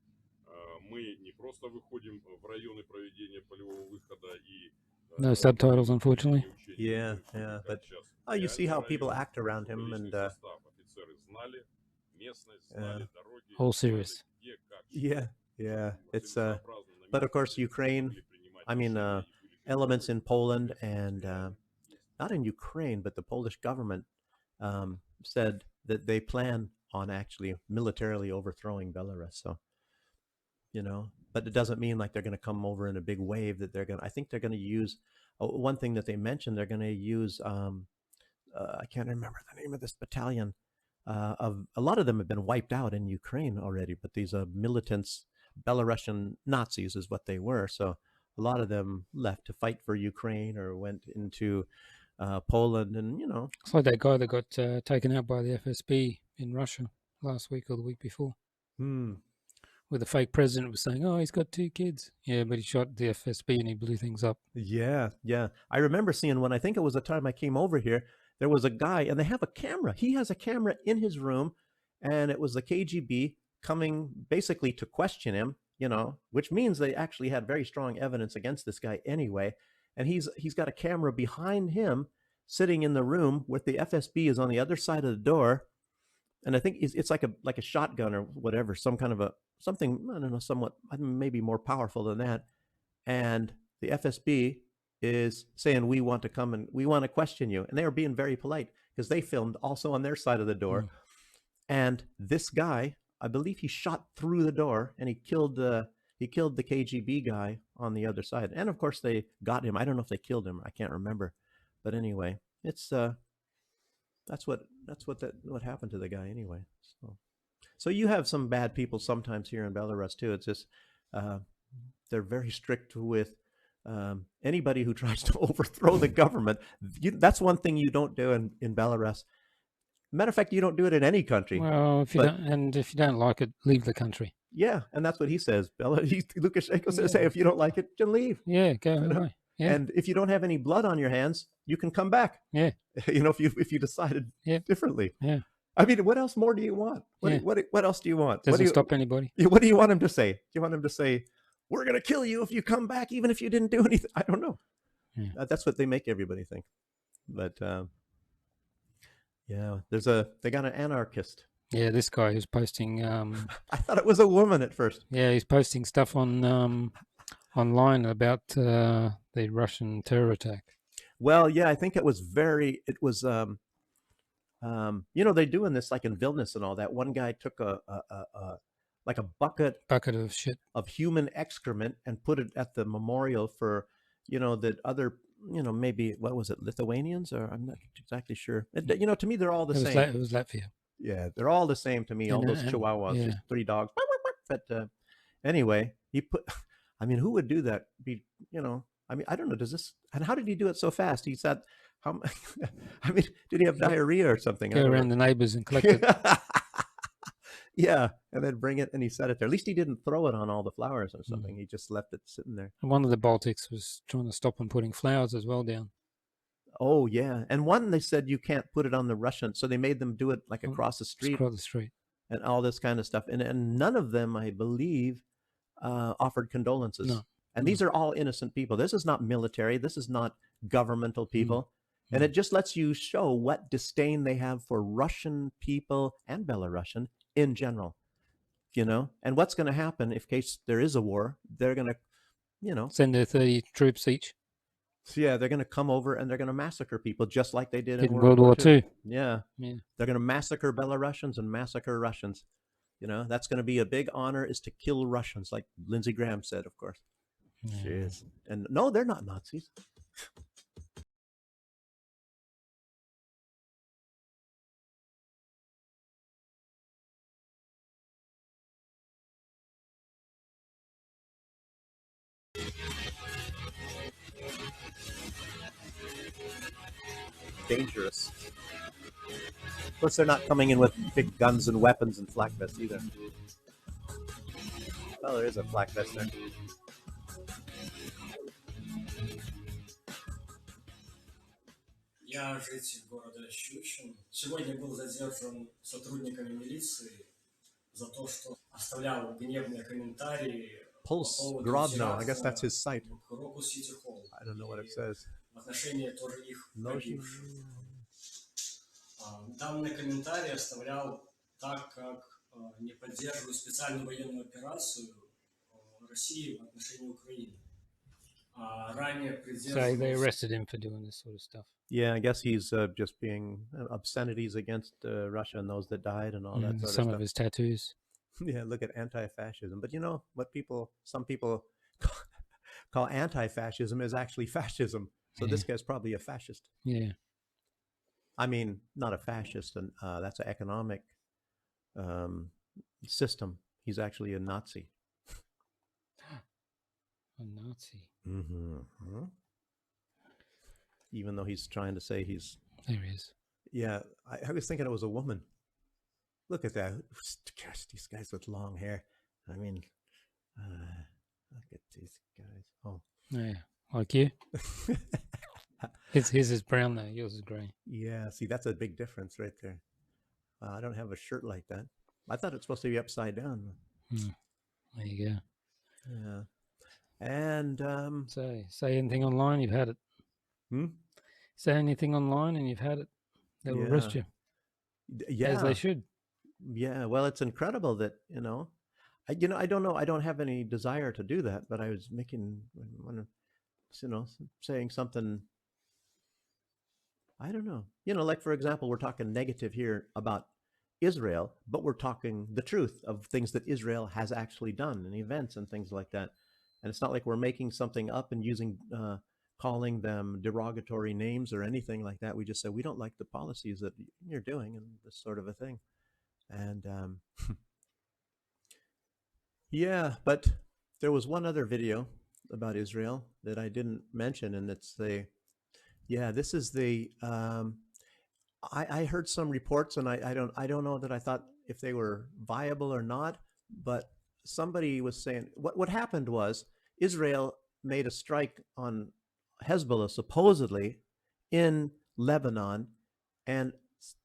Мы не просто выходим в районы проведения полевого выхода и no subtitles, unfortunately. Yeah, but you see how people act around him, and all serious. Yeah, it's but of course Ukraine. I mean, elements in Poland and not in Ukraine, but the Polish government said that they plan on actually militarily overthrowing Belarus. So, you know, but it doesn't mean like they're going to come over in a big wave. That they're going. I think they're going to use one thing that they mentioned. They're going to use. I can't remember the name of this battalion. Of a lot of them have been wiped out in Ukraine already, but these militants, Belarusian Nazis, is what they were. So a lot of them left to fight for Ukraine or went into Poland, and you know, it's like that guy that got taken out by the FSB in Russia last week or the week before. Where the fake president was saying, oh, he's got 2 kids. Yeah, but he shot the FSB and he blew things up. Yeah. I remember seeing one, I think it was the time I came over here, there was a guy, and they have a camera. He has a camera in his room, and it was the KGB coming basically to question him, you know, which means they actually had very strong evidence against this guy anyway. And he's got a camera behind him sitting in the room with the FSB is on the other side of the door. And I think it's like a shotgun or whatever, some kind of something, I don't know, somewhat maybe more powerful than that. And the FSB is saying, we want to come and we want to question you. And they were being very polite because they filmed also on their side of the door. And this guy, I believe he shot through the door and he killed the KGB guy on the other side. And of course they got him. I don't know if they killed him. I can't remember. But anyway, it's that's what happened to the guy anyway. So you have some bad people sometimes here in Belarus too. It's just they're very strict with anybody who tries to overthrow the government. That's one thing you don't do in Belarus. Matter of fact, you don't do it in any country. Well, if you don't like it, leave the country. Yeah, and that's what he says. Lukashenko says, hey, if you don't like it, then leave. Yeah, go away. Yeah. And if you don't have any blood on your hands, you can come back. Yeah. You know, if you decided differently. Yeah. I mean, what else more do you want? What else do you want? Doesn't stop anybody. What do you want him to say? Do you want him to say, we're going to kill you if you come back, even if you didn't do anything? I don't know. Yeah. That's what they make everybody think. But yeah, they got an anarchist. Yeah, this guy who's posting. I thought it was a woman at first. Yeah, he's posting stuff on online about the Russian terror attack. Well, yeah, I think it was You know, they're doing this like in Vilnius and all that. One guy took like a bucket of shit of human excrement and put it at the memorial for, you know, the other, you know, maybe what was it, Lithuanians, or I'm not exactly sure. You know, to me they're all the same. It was Latvia. Yeah, they're all the same to me. All those Chihuahuas, just 3 dogs. But anyway, he put. I mean, who would do that? You know, I mean, I don't know. Does this? And how did he do it so fast? He said, "How? I mean, did he have diarrhea or something?" Go around the neighbors and collect it. Yeah, and then bring it, and he set it there. At least he didn't throw it on all the flowers or something. He just left it sitting there. And one of the Baltics was trying to stop him putting flowers as well down. Oh yeah, and one they said you can't put it on the Russian, so they made them do it like across the street. Across the street. And all this kind of stuff, and none of them, I believe, offered condolences. No. And these are all innocent people. This is not military. This is not governmental people. And it just lets you show what disdain they have for Russian people and Belarusian in general, you know. And what's going to happen if case there is a war? They're going to, you know, send their 30 troops each. So yeah, they're going to come over and they're going to massacre people just like they did in World War II. Yeah. They're going to massacre Belarusians and massacre Russians. You know, that's going to be a big honor, is to kill Russians, like Lindsey Graham said, of course. Jeez. And no, they're not Nazis. Dangerous. Of course, they're not coming in with big guns and weapons and flak vests either. Oh, there is a flak vest there. Я житель города Щучин. Сегодня был задержан сотрудниками милиции за то, что оставлял гневные комментарии Pulse Grodno, I guess that's his site. I don't know what it says. В отношении тоже их погибших. Данный комментарий оставлял так, как не поддерживаю специальную военную операцию России в отношении Украины. So they arrested him for doing this sort of stuff. Yeah, I guess he's just being obscenities against Russia and those that died and all that sort of stuff. Some of his tattoos. Yeah, look at anti-fascism. But you know what some people call anti-fascism is actually fascism. So this guy's probably a fascist. Yeah. I mean, not a fascist, and that's an economic system. He's actually a Nazi. A Nazi. Mm-hmm. Even though he's trying to say he's... There he is. Yeah, I was thinking it was a woman. Look at that. Gosh, these guys with long hair. I mean, look at these guys. Oh. Yeah, like you. His is brown though, yours is grey. Yeah, see, that's a big difference right there. I don't have a shirt like that. I thought it's supposed to be upside down. There you go. Yeah. And say anything online, you've had it. Say anything online and you've had it. They will arrest you. Yeah. As they should. Yeah, well, it's incredible that, I don't know. I don't have any desire to do that, but I was saying something. I don't know. Like, for example, we're talking negative here about Israel, but we're talking the truth of things that Israel has actually done and events and things like that. And it's not like we're making something up and calling them derogatory names or anything like that. We just say, we don't like the policies that you're doing and this sort of a thing. And yeah, but there was one other video about Israel that I didn't mention, and it's this is the I heard some reports, and I don't know that I thought if they were viable or not, but somebody was saying what happened was Israel made a strike on Hezbollah supposedly in Lebanon, and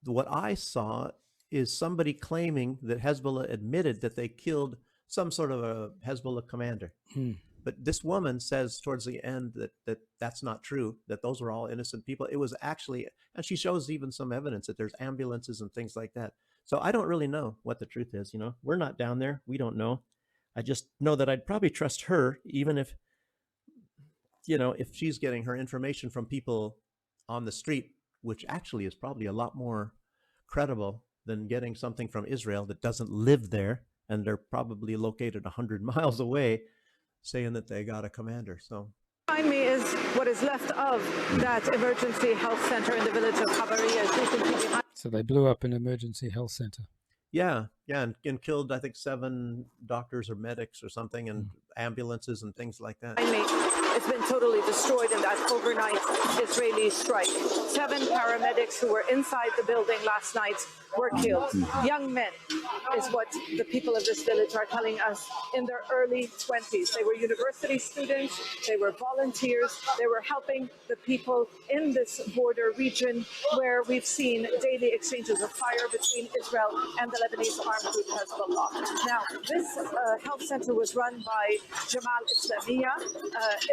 what I saw is somebody claiming that Hezbollah admitted that they killed some sort of a Hezbollah commander. But this woman says towards the end that that's not true, that those were all innocent people. It was actually, and she shows even some evidence that there's ambulances and things like that. So I don't really know what the truth is. We're not down there. We don't know. I just know that I'd probably trust her, even if, if she's getting her information from people on the street, which actually is probably a lot more credible than getting something from Israel that doesn't live there, and they're probably located 100 miles away, saying that they got a commander. So behind me is what is left of that emergency health center in the village of Khabaria. As you can see behind. So they blew up an emergency health center. yeah, and killed, I think, 7 doctors or medics or something, and ambulances and things like that. It's been totally destroyed in that overnight Israeli strike. 7 paramedics who were inside the building last night were killed. Young men is what the people of this village are telling us, in their early 20s. They were university students, they were volunteers, they were helping the people in this border region where we've seen daily exchanges of fire between Israel and the Lebanese armed group Hezbollah. Now, this health center was run by Jamal Islamiyah.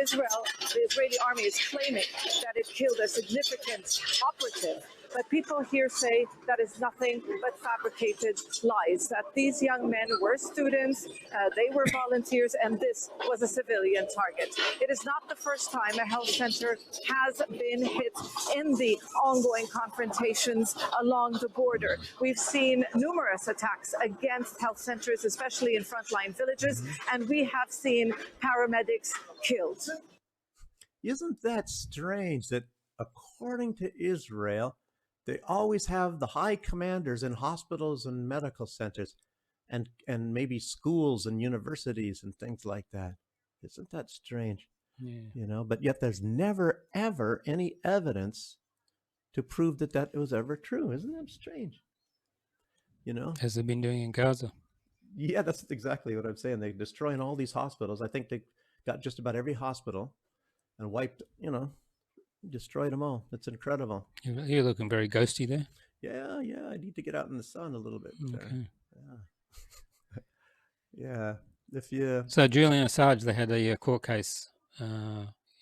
Israel, the Israeli army is claiming that it killed a significant operative. But people here say that is nothing but fabricated lies, that these young men were students, they were volunteers, and this was a civilian target. It is not the first time a health center has been hit in the ongoing confrontations along the border. We've seen numerous attacks against health centers, especially in frontline villages, and we have seen paramedics killed. Isn't that strange that, according to Israel, they always have the high commanders in hospitals and medical centers and maybe schools and universities and things like that? Isn't that strange? Yeah. You know, but yet there's never, ever any evidence to prove that that was ever true. Isn't that strange? You know? As they've been doing in Gaza. Yeah, that's exactly what I'm saying. They're destroying all these hospitals. I think they got just about every hospital and wiped, you know, destroyed them all. It's incredible. You're looking very ghosty there. Yeah, I need to get out in the sun a little bit. Okay. Yeah. If you So Julian Assange, they had a court case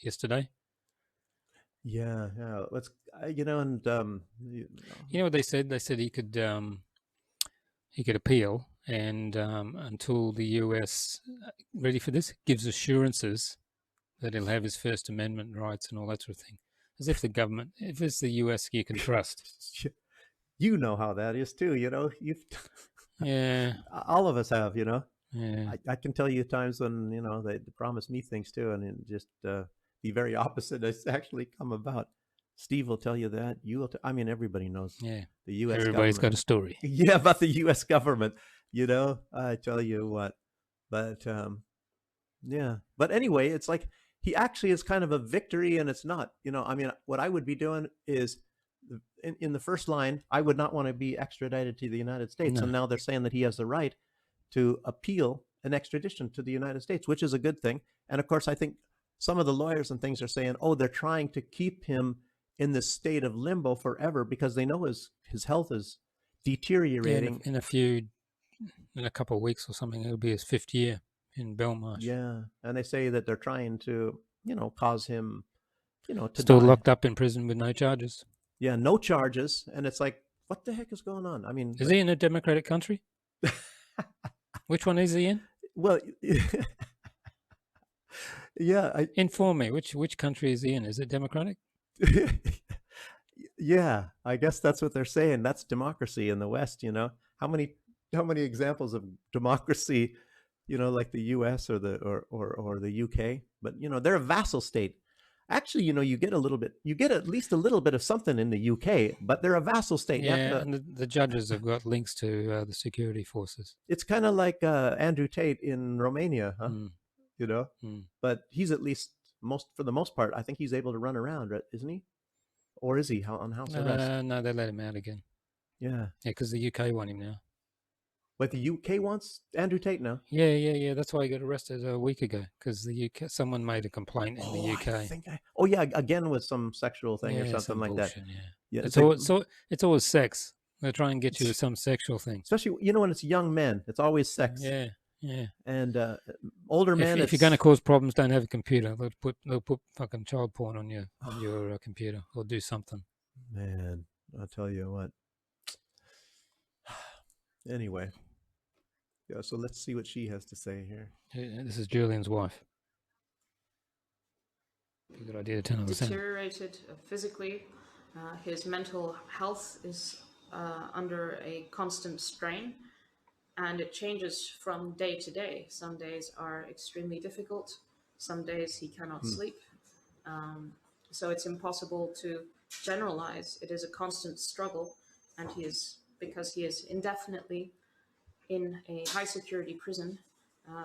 yesterday. Yeah. Let's you know, and you know what they said? They said he could appeal, and until the US, ready for this, gives assurances that he'll have his First Amendment rights and all that sort of thing. As if the government, if it's the US you can trust. You know how that is too, you know. Yeah. All of us have, you know. Yeah. I can tell you times when, you know, they promise me things too, and it just the very opposite has actually come about. Steve will tell you that. You will. I mean, everybody knows. Yeah. The U.S. Everybody's government. got a story. Yeah, about the U.S. government. You know, I tell you what. But yeah. But anyway, it's like he actually is kind of a victory, and it's not. You know, I mean, what I would be doing is, in the first line, I would not want to be extradited to the United States, and now they're saying that he has the right to appeal an extradition to the United States, which is a good thing. And of course, I think some of the lawyers and things are saying, oh, they're trying to keep him in this state of limbo forever because they know his health is deteriorating. Yeah, in a couple of weeks or something, it'll be his 5th year in Belmarsh. Yeah, and they say that they're trying to, you know, cause him, you know, to still die. locked up in prison with no charges. Yeah, no charges, and it's like, what the heck is going on? I mean, is he in a democratic country? Which one is he in? Well, yeah. Inform me. Which country is he in? Is it democratic? Yeah, I guess that's what they're saying. That's democracy in the West. You know, how many examples of democracy, you know, like the U.S. or the U.K. But you know, they're a vassal state. Actually, you know, you get at least a little bit of something in the UK, but they're a vassal state. Yeah, and the judges have got links to the security forces. It's kind of like Andrew Tate in Romania, huh? You know, but he's at least for the most part, I think he's able to run around, right? Isn't he? Or is he on house arrest? No, they let him out again. Yeah, because the UK want him now. But the UK wants Andrew Tate now. Yeah. That's why he got arrested a week ago, because the UK, someone made a complaint in the UK. Again with some sexual thing or something like bullshit, that. Yeah. It's always sex. They try and get you to some sexual thing. Especially, you know, when it's young men, it's always sex. Yeah. And older men. If you're going to cause problems, don't have a computer. They'll put fucking child porn on your computer, or do something. Man, I'll tell you what. Anyway. Yeah, so let's see what she has to say here. This is Julian's wife. A good idea to turn on the sound. Deteriorated physically. His mental health is under a constant strain, and it changes from day to day. Some days are extremely difficult. Some days he cannot sleep. So it's impossible to generalize. It is a constant struggle, and because he is indefinitely in a high security prison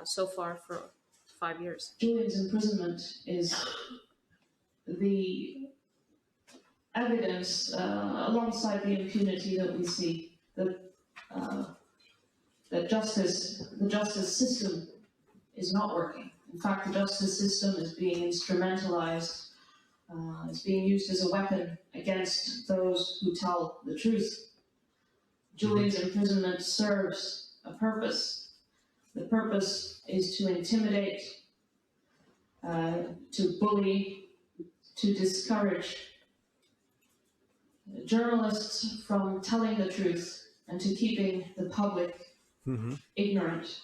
so far for 5 years. Julian's imprisonment is the evidence, alongside the impunity that we see, that the justice system is not working. In fact, the justice system is being instrumentalized. It's being used as a weapon against those who tell the truth. Julian's imprisonment serves a purpose. The purpose is to intimidate, to bully, to discourage journalists from telling the truth and to keeping the public ignorant,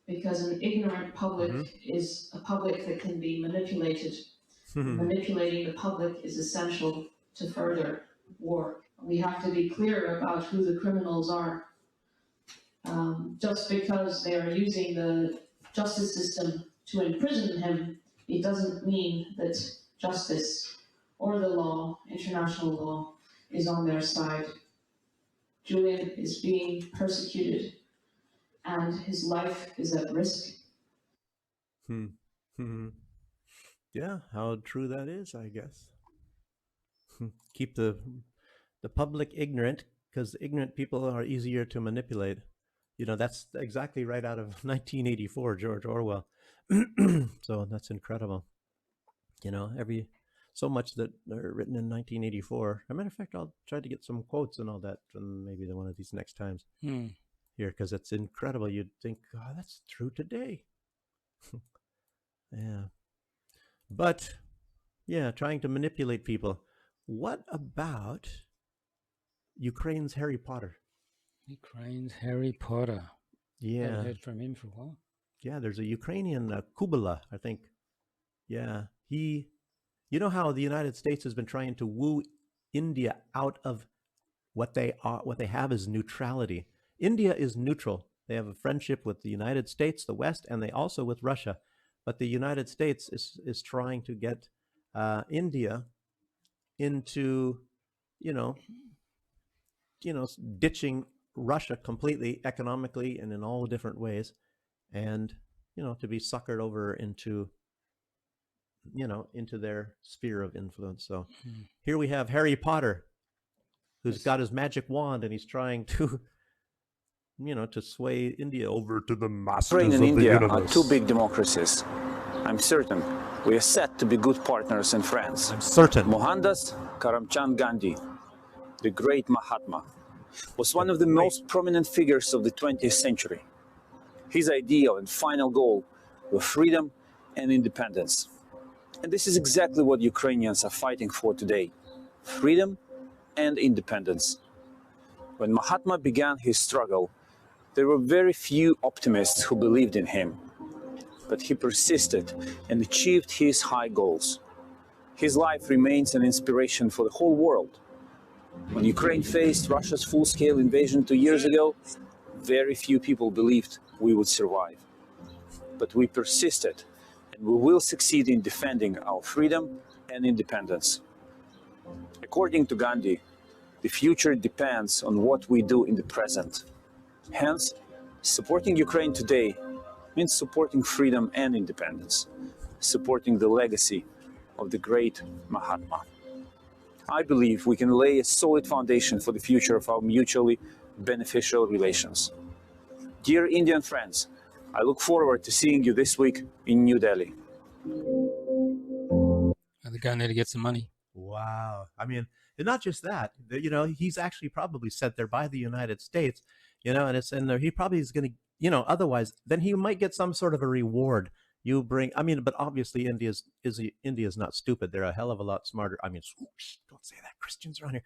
because an ignorant public is a public that can be manipulated. Manipulating the public is essential to further war. We have to be clear about who the criminals are. Just because they are using the justice system to imprison him, it doesn't mean that justice or the law, international law, is on their side. Julian is being persecuted and his life is at risk. Yeah, how true that is, I guess. Keep the public ignorant, because ignorant people are easier to manipulate. You know, that's exactly right out of 1984, George Orwell. So that's incredible. You know, so much that are written in 1984. As a matter of fact, I'll try to get some quotes and all that from maybe one of these next times here, because it's incredible. You'd think, oh, that's true today. Yeah. But, yeah, trying to manipulate people. What about Ukraine's Harry Potter? Ukraine's Harry Potter. Yeah. I haven't heard from him for a while. Yeah, there's a Ukrainian, Kubala, I think. Yeah, you know how the United States has been trying to woo India out of what they have as neutrality. India is neutral. They have a friendship with the United States, the West, and they also with Russia. But the United States is trying to get India into, ditching Russia completely economically and in all different ways, and to be suckered over into their sphere of influence. So here we have Harry Potter, who's got his magic wand, and he's trying to to sway India over to the masters Ukraine and of India the universe. are two big democracies. I'm certain we are set to be good partners and friends. I'm certain. Mohandas Karamchand Gandhi, the great Mahatma, was one of the most prominent figures of the 20th century. His ideal and final goal were freedom and independence. And this is exactly what Ukrainians are fighting for today: freedom and independence. When Mahatma began his struggle, there were very few optimists who believed in him. But he persisted and achieved his high goals. His life remains an inspiration for the whole world. When Ukraine faced Russia's full-scale invasion 2 years ago, very few people believed we would survive. But we persisted, and we will succeed in defending our freedom and independence. According to Gandhi, the future depends on what we do in the present. Hence, supporting Ukraine today means supporting freedom and independence, supporting the legacy of the great Mahatma. I believe we can lay a solid foundation for the future of our mutually beneficial relations. Dear Indian friends, I look forward to seeing you this week in New Delhi. They're going there to get some money. Wow. I mean, and not just that, he's actually probably sent there by the United States, and it's in there. He probably is going to, otherwise, then he might get some sort of a reward. But obviously India's not stupid. They're a hell of a lot smarter. I mean, don't say that. Christians around here.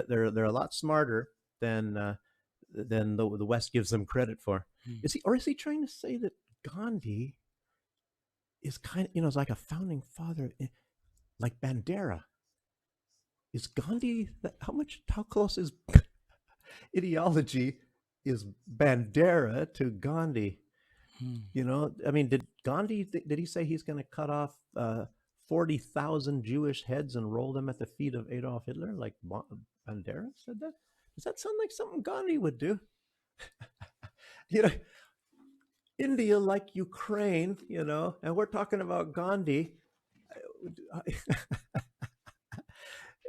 They're a lot smarter than the West gives them credit for. Is he trying to say that Gandhi is kind of, is like a founding father, like Bandera? Is Gandhi how close is ideology is Bandera to Gandhi. You know, I mean, did Gandhi, did he say he's going to cut off 40,000 Jewish heads and roll them at the feet of Adolf Hitler, like Bandera said that? Does that sound like something Gandhi would do? You know, India like Ukraine, you know, and we're talking about Gandhi.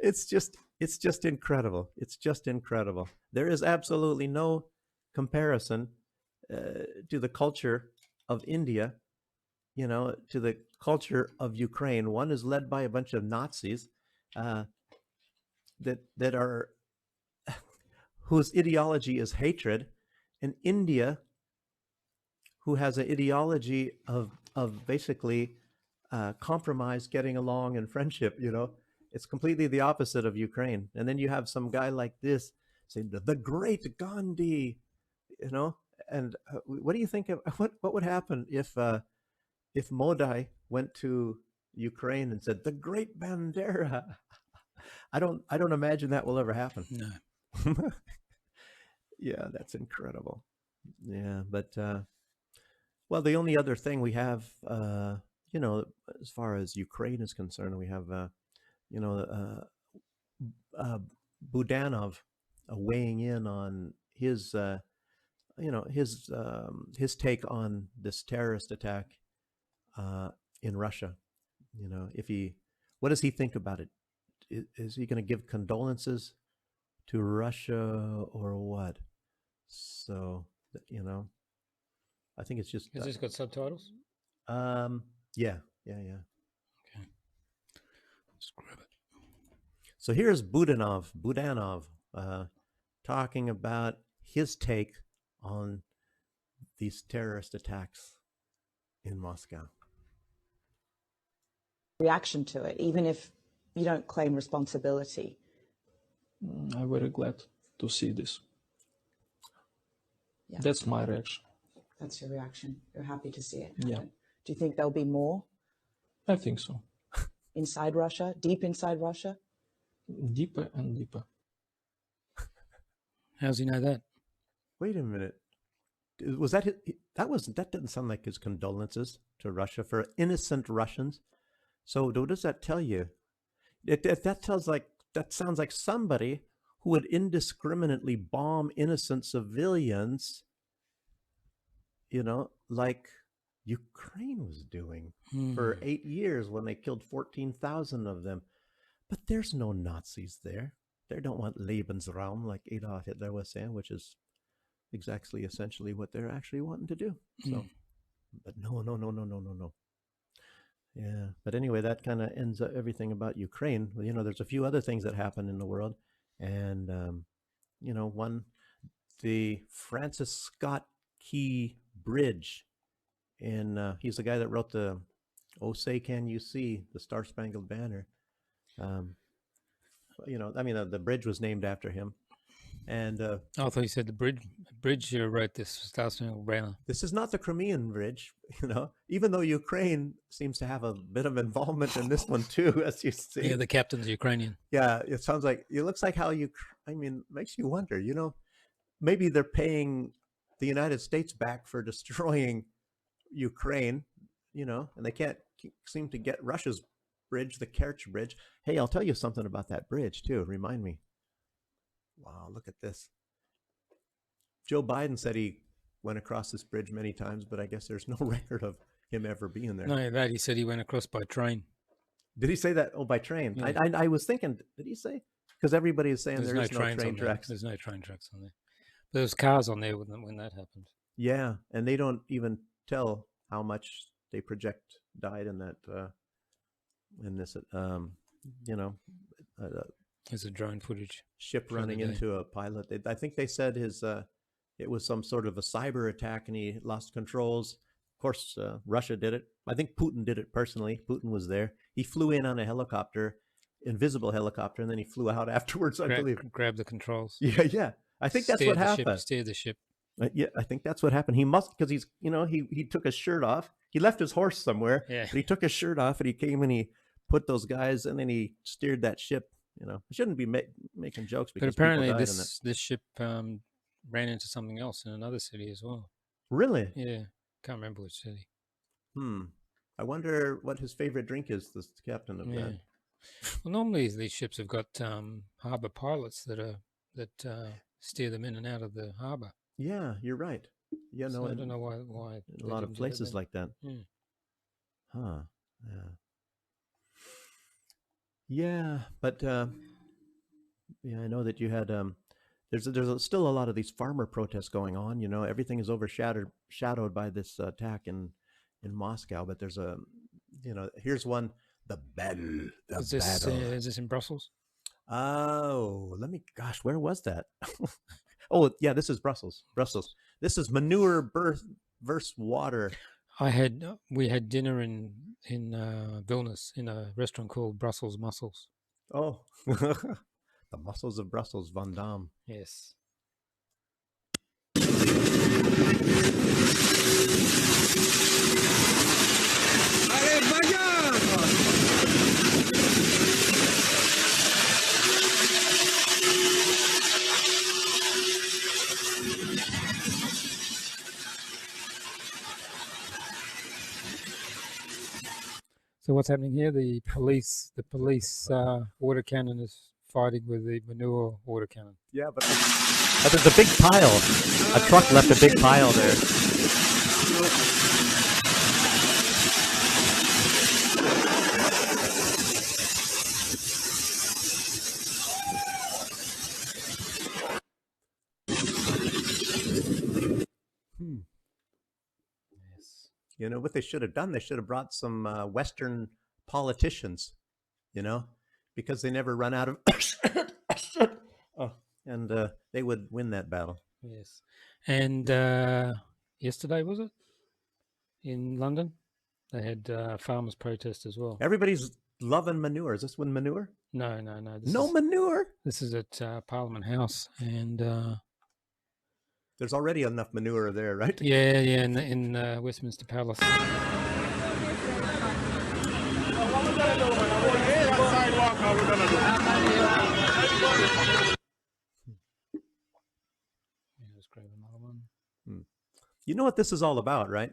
It's just incredible. It's just incredible. There is absolutely no comparison to the culture of India, you know, to the culture of Ukraine. One is led by a bunch of Nazis that are whose ideology is hatred, and India, who has an ideology of basically compromise, getting along, and friendship. You know, it's completely the opposite of Ukraine. And then you have some guy like this saying the great Gandhi, you know. And what do you think of what would happen if Modi went to Ukraine and said the great Bandera? I don't imagine that will ever happen. No. Yeah, that's incredible. Yeah, but well, the only other thing we have, you know, as far as Ukraine is concerned, we have, you know, Budanov weighing in on his, you know, his take on this terrorist attack in Russia. You know, what does he think about it? Is he going to give condolences to Russia or what? So, you know, I think it's just. Has this got subtitles? Yeah. Okay. Let's grab it. So here's Budanov talking about his take on these terrorist attacks in Moscow. Reaction to it, even if you don't claim responsibility. I'm very glad to see this. Yeah. That's my reaction. That's your reaction. You're happy to see it. Yeah. Do you think there'll be more? I think so. Inside Russia? Deep inside Russia? Deeper and deeper. How's he know that? Wait a minute. Was that that didn't sound like his condolences to Russia for innocent Russians. So what does that tell you? That sounds like somebody who would indiscriminately bomb innocent civilians, you know, like Ukraine was doing for 8 years when they killed 14,000 of them. But there's no Nazis there. They don't want Lebensraum, like Adolf Hitler was saying, which is exactly essentially what they're actually wanting to do. So, but no. Yeah, but anyway, that kind of ends up everything about Ukraine. Well, you know, there's a few other things that happen in the world, and you know, the Francis Scott Key Bridge, and he's the guy that wrote the "Oh Say Can You See," the Star Spangled Banner. You know, I mean, the bridge was named after him. And I thought you said the bridge here wrote this Star Spangled Banner. This is not the Crimean Bridge, you know, even though Ukraine seems to have a bit of involvement in this one too, as you see. Yeah, the captain's Ukrainian. Yeah, it sounds like, it looks like how I mean, makes you wonder, you know, maybe they're paying the United States back for destroying Ukraine, you know, and they can't seem to get Russia's bridge, the Kerch Bridge. Hey, I'll tell you something about that bridge too. Remind me. Wow, look at this. Joe Biden said he went across this bridge many times, but I guess there's no record of him ever being there. No, that he said he went across by train. Did he say that? Oh, by train. Yeah. I was thinking, did he say? Because everybody is saying there's no train tracks. There's no train tracks on there. But there's cars on there when that happened. Yeah, and they don't even tell how much they project died in that, in this, you know, there's a drone footage. Ship running into a pilot. I think they said it was some sort of a cyber attack and he lost controls. Of course, Russia did it. I think Putin did it personally. Putin was there. He flew in on a helicopter, invisible helicopter, and then he flew out afterwards, I believe. Grabbed the controls. Yeah. I think that's what happened. Steered the ship. Yeah, I think that's what happened. He must, because he's, you know, he took his shirt off. He left his horse somewhere. Yeah. But he took his shirt off and he came and he put those guys, and then he steered that ship You know, I shouldn't be making jokes But because apparently people died in it. this ship ran into something else in another city as well. Really? Yeah, can't remember which city. I wonder what his favorite drink is, the captain of that. Well, normally these ships have got harbour pilots that steer them in and out of the harbour. Yeah, you're right. Yeah, So no, I don't know why a lot of places like that. Huh. Yeah. Yeah, but yeah, I know that you had there's still a lot of these farmer protests going on. You know, everything is overshadowed by this attack in Moscow. But there's a, you know, here's one, the battle. Is this in Brussels? Oh, gosh, where was that? Oh, yeah, this is Brussels. This is manure versus water. We had dinner in Vilnius in a restaurant called Brussels Mussels. Oh, the mussels of Brussels, Van Damme. Yes. So what's happening here? The police water cannon is fighting with the manure water cannon. Yeah, but there's a big pile. A truck left a big pile there. You know what they should have done? They should have brought some Western politicians, you know, because they never run out of and they would win that battle. Yes. And yesterday, was it? In London? They had farmers' protest as well. Everybody's loving manure. Is this one manure? No. No manure? This is at Parliament House. And there's already enough manure there, right? Yeah, in Westminster Palace. Let's grab another one. You know what this is all about, right?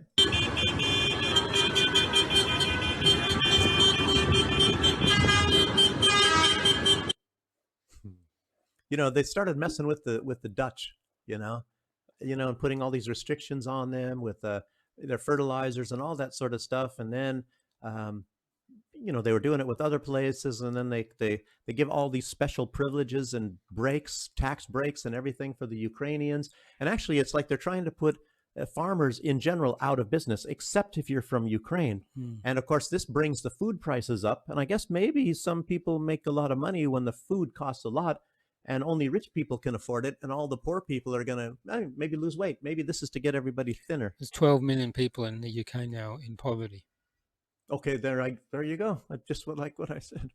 You know, they started messing with the Dutch, you know, and putting all these restrictions on them with their fertilizers and all that sort of stuff. And then, you know, they were doing it with other places, and then they give all these special privileges and tax breaks and everything for the Ukrainians. And actually, it's like they're trying to put farmers in general out of business, except if you're from Ukraine. And of course, this brings the food prices up. And I guess maybe some people make a lot of money when the food costs a lot, and only rich people can afford it, and all the poor people are going to maybe lose weight. Maybe this is to get everybody thinner. There's 12 million people in the UK now in poverty. Okay, there you go. I just like what I said.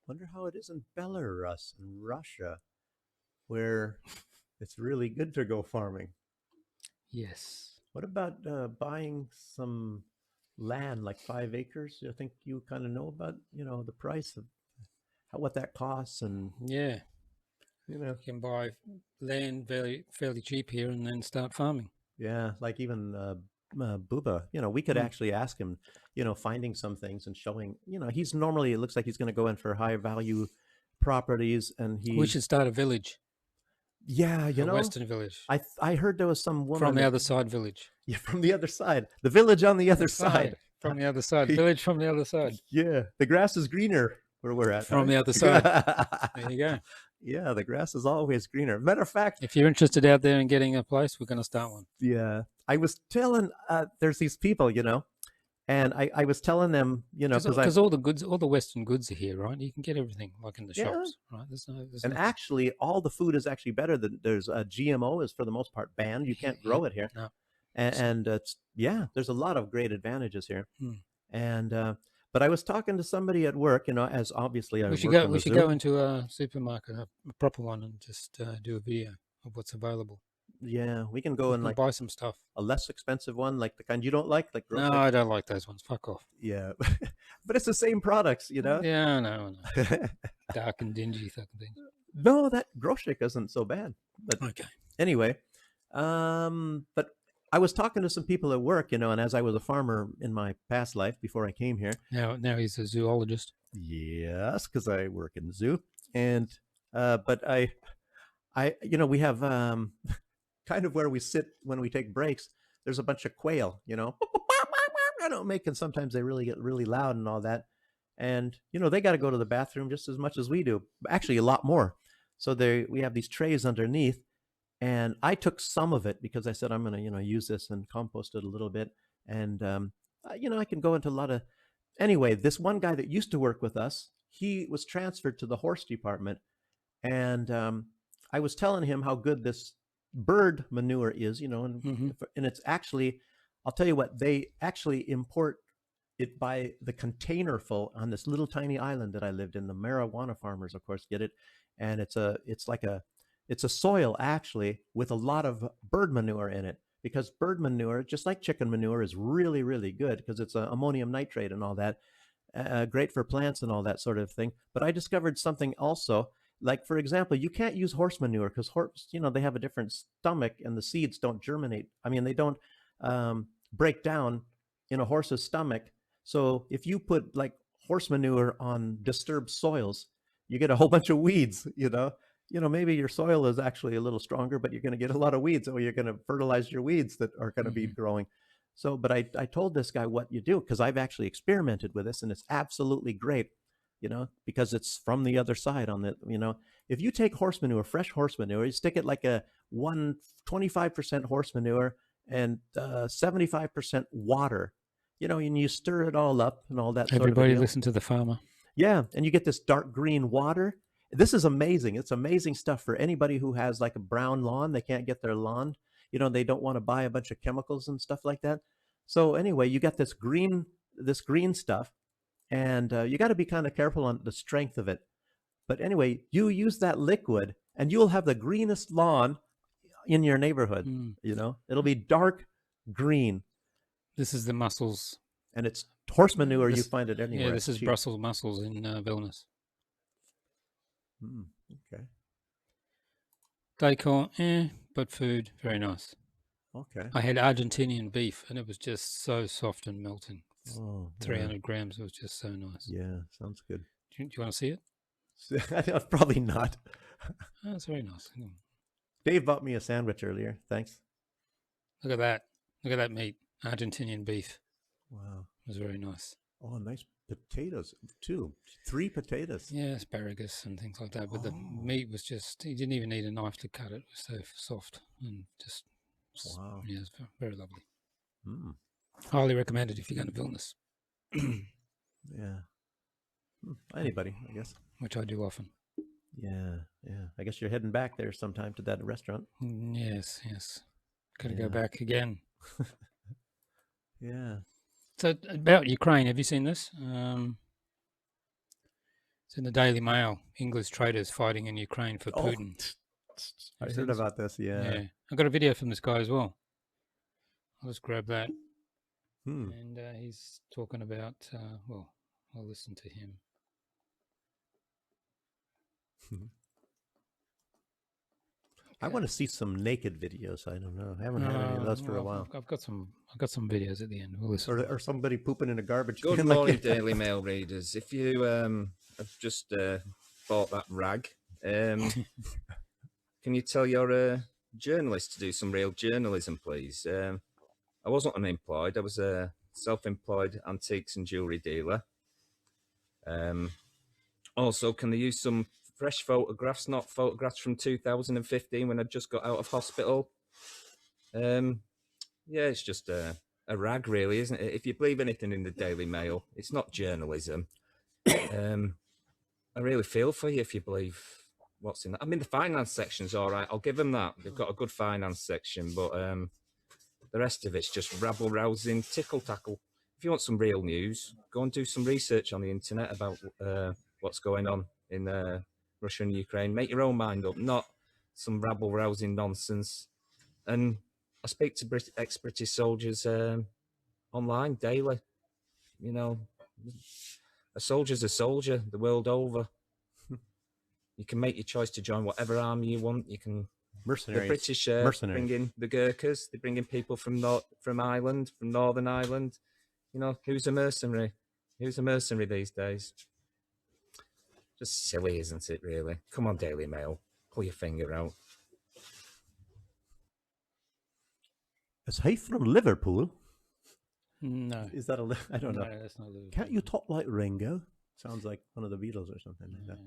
Wonder how it is in Belarus and Russia, where it's really good to go farming. Yes. What about buying some land, like 5 acres? I think you kind of know about, you know, the price of what that costs, and yeah, you know, you can buy land fairly cheap here and then start farming. Yeah, like even Buba, you know, we could actually ask him, you know, finding some things and showing, you know, he's normally, it looks like he's going to go in for high value properties, and we should start a village. Yeah, you know, Western village. I heard there was some woman from the other side village. Yeah, from the other side. The village on the other side. From the other side. Village from the other side. Yeah, the grass is greener where we're at. From the other side. There you go. Yeah, the grass is always greener. Matter of fact, if you're interested out there in getting a place, we're going to start one. Yeah, I was telling there's these people, you know, and I was telling them, you know, because all the Western goods are here, right? You can get everything like in the shops, right? And actually, all the food is actually better than there's a GMO is for the most part banned. You can't grow it here, no. and it's there's a lot of great advantages here, and But I was talking to somebody at work, you know, as obviously I We should work go. on We the should Zoom. go into a supermarket, a proper one, and just do a video of what's available. Yeah, we can go We and can like buy some stuff. a less expensive one, like the kind you don't like No, grocery. I don't like those ones. Fuck off. Yeah, but it's the same products, you know. Yeah, I know. Dark and dingy fucking thing. No, that grocery isn't so bad. But okay. Anyway, but I was talking to some people at work, you know, and as I was a farmer in my past life before I came here. Now he's a zoologist. Yes, because I work in the zoo, and but I, you know, we have kind of where we sit when we take breaks. There's a bunch of quail, you know, making sometimes they really get really loud and all that, and you know they got to go to the bathroom just as much as we do, actually a lot more. So we have these trays underneath, and I took some of it because I said I'm going to, you know, use this and compost it a little bit, and you know I can go into a lot of. Anyway, this one guy that used to work with us, he was transferred to the horse department, and I was telling him how good this bird manure is, you know, and it's actually, I'll tell you what, they actually import it by the containerful on this little tiny island that I lived in. The marijuana farmers, of course, get it, and it's a soil actually with a lot of bird manure in it, because bird manure, just like chicken manure, is really, really good because it's ammonium nitrate and all that, great for plants and all that sort of thing. But I discovered something also. Like, for example, you can't use horse manure because horse, you know, they have a different stomach and the seeds don't germinate. I mean, they don't break down in a horse's stomach. So if you put like horse manure on disturbed soils, you get a whole bunch of weeds, you know. You know, maybe your soil is actually a little stronger, but you're going to get a lot of weeds, or you're going to fertilize your weeds that are going to be growing. So, but I told this guy what you do, because I've actually experimented with this and it's absolutely great. You know, because it's from the other side on the, you know, if you take horse manure, fresh horse manure, you stick it like a 25% horse manure and 75% water, you know, and you stir it all up and all that. Everybody sort of listen to the farmer. Yeah. And you get this dark green water. This is amazing. It's amazing stuff for anybody who has like a brown lawn. They can't get their lawn, you know, they don't want to buy a bunch of chemicals and stuff like that. So anyway, you got this green stuff. And you got to be kind of careful on the strength of it. But anyway, you use that liquid and you'll have the greenest lawn in your neighborhood. You know, it'll be dark green. This is the mussels. And it's horse manure. You find it anywhere. Yeah, this is cheap. Brussels mussels in Vilnius. Okay. Decor, but food, very nice. Okay. I had Argentinian beef and it was just so soft and melting. 300 grams. It was just so nice. Yeah, sounds good. Do you want to see it? Probably not. Oh, it's very nice. Dave bought me a sandwich earlier. Thanks. Look at that. Look at that meat. Argentinian beef. Wow. It was very nice. Oh, nice potatoes too. 3 potatoes. Yeah, asparagus and things like that. But the meat was just, you didn't even need a knife to cut it. It was so soft and just, wow. Yeah, it was very lovely. Mm. Highly recommended if you're going to Vilnius. Yeah. Anybody, I guess. Which I do often. Yeah, yeah. I guess you're heading back there sometime to that restaurant. Yes, yes. Got to go back again. Yeah. So about Ukraine, have you seen this? It's in the Daily Mail. English traders fighting in Ukraine for Putin. I heard about this, yeah. I got a video from this guy as well. I'll just grab that. Hmm. And he's talking about, well, I'll listen to him. I want to see some naked videos. I don't know. I haven't had any of those for a while. I've got some videos at the end. We'll listen. Or somebody pooping in a garbage Good can. morning, Daily Mail readers. If you have just bought that rag, can you tell your journalist to do some real journalism, please? I wasn't unemployed. I was a self-employed antiques and jewellery dealer. Also, can they use some fresh photographs, not photographs from 2015 when I just got out of hospital? Yeah, it's just a rag, really, isn't it? If you believe anything in the Daily Mail, it's not journalism. I really feel for you if you believe what's in that. I mean, the finance section's all right. I'll give them that. They've got a good finance section, but the rest of it's just rabble-rousing, tickle-tackle if you want some real news, go and do some research on the internet about what's going on in Russia and Ukraine. Make your own mind up, not some rabble-rousing nonsense. And I speak to ex-British soldiers online daily. You know, a soldier's a soldier the world over. You can make your choice to join whatever army you want. You can. Mercenaries. The British Mercenaries. bring in the Gurkhas. They bring in people from Ireland, from Northern Ireland. You know, who's a mercenary? Who's a mercenary these days? Just silly, isn't it, really? Come on, Daily Mail. Pull your finger out. Is he from Liverpool? No. Is that I don't know. No, that's not Liverpool. Can't you talk like Ringo? Sounds like one of the Beatles or something like that.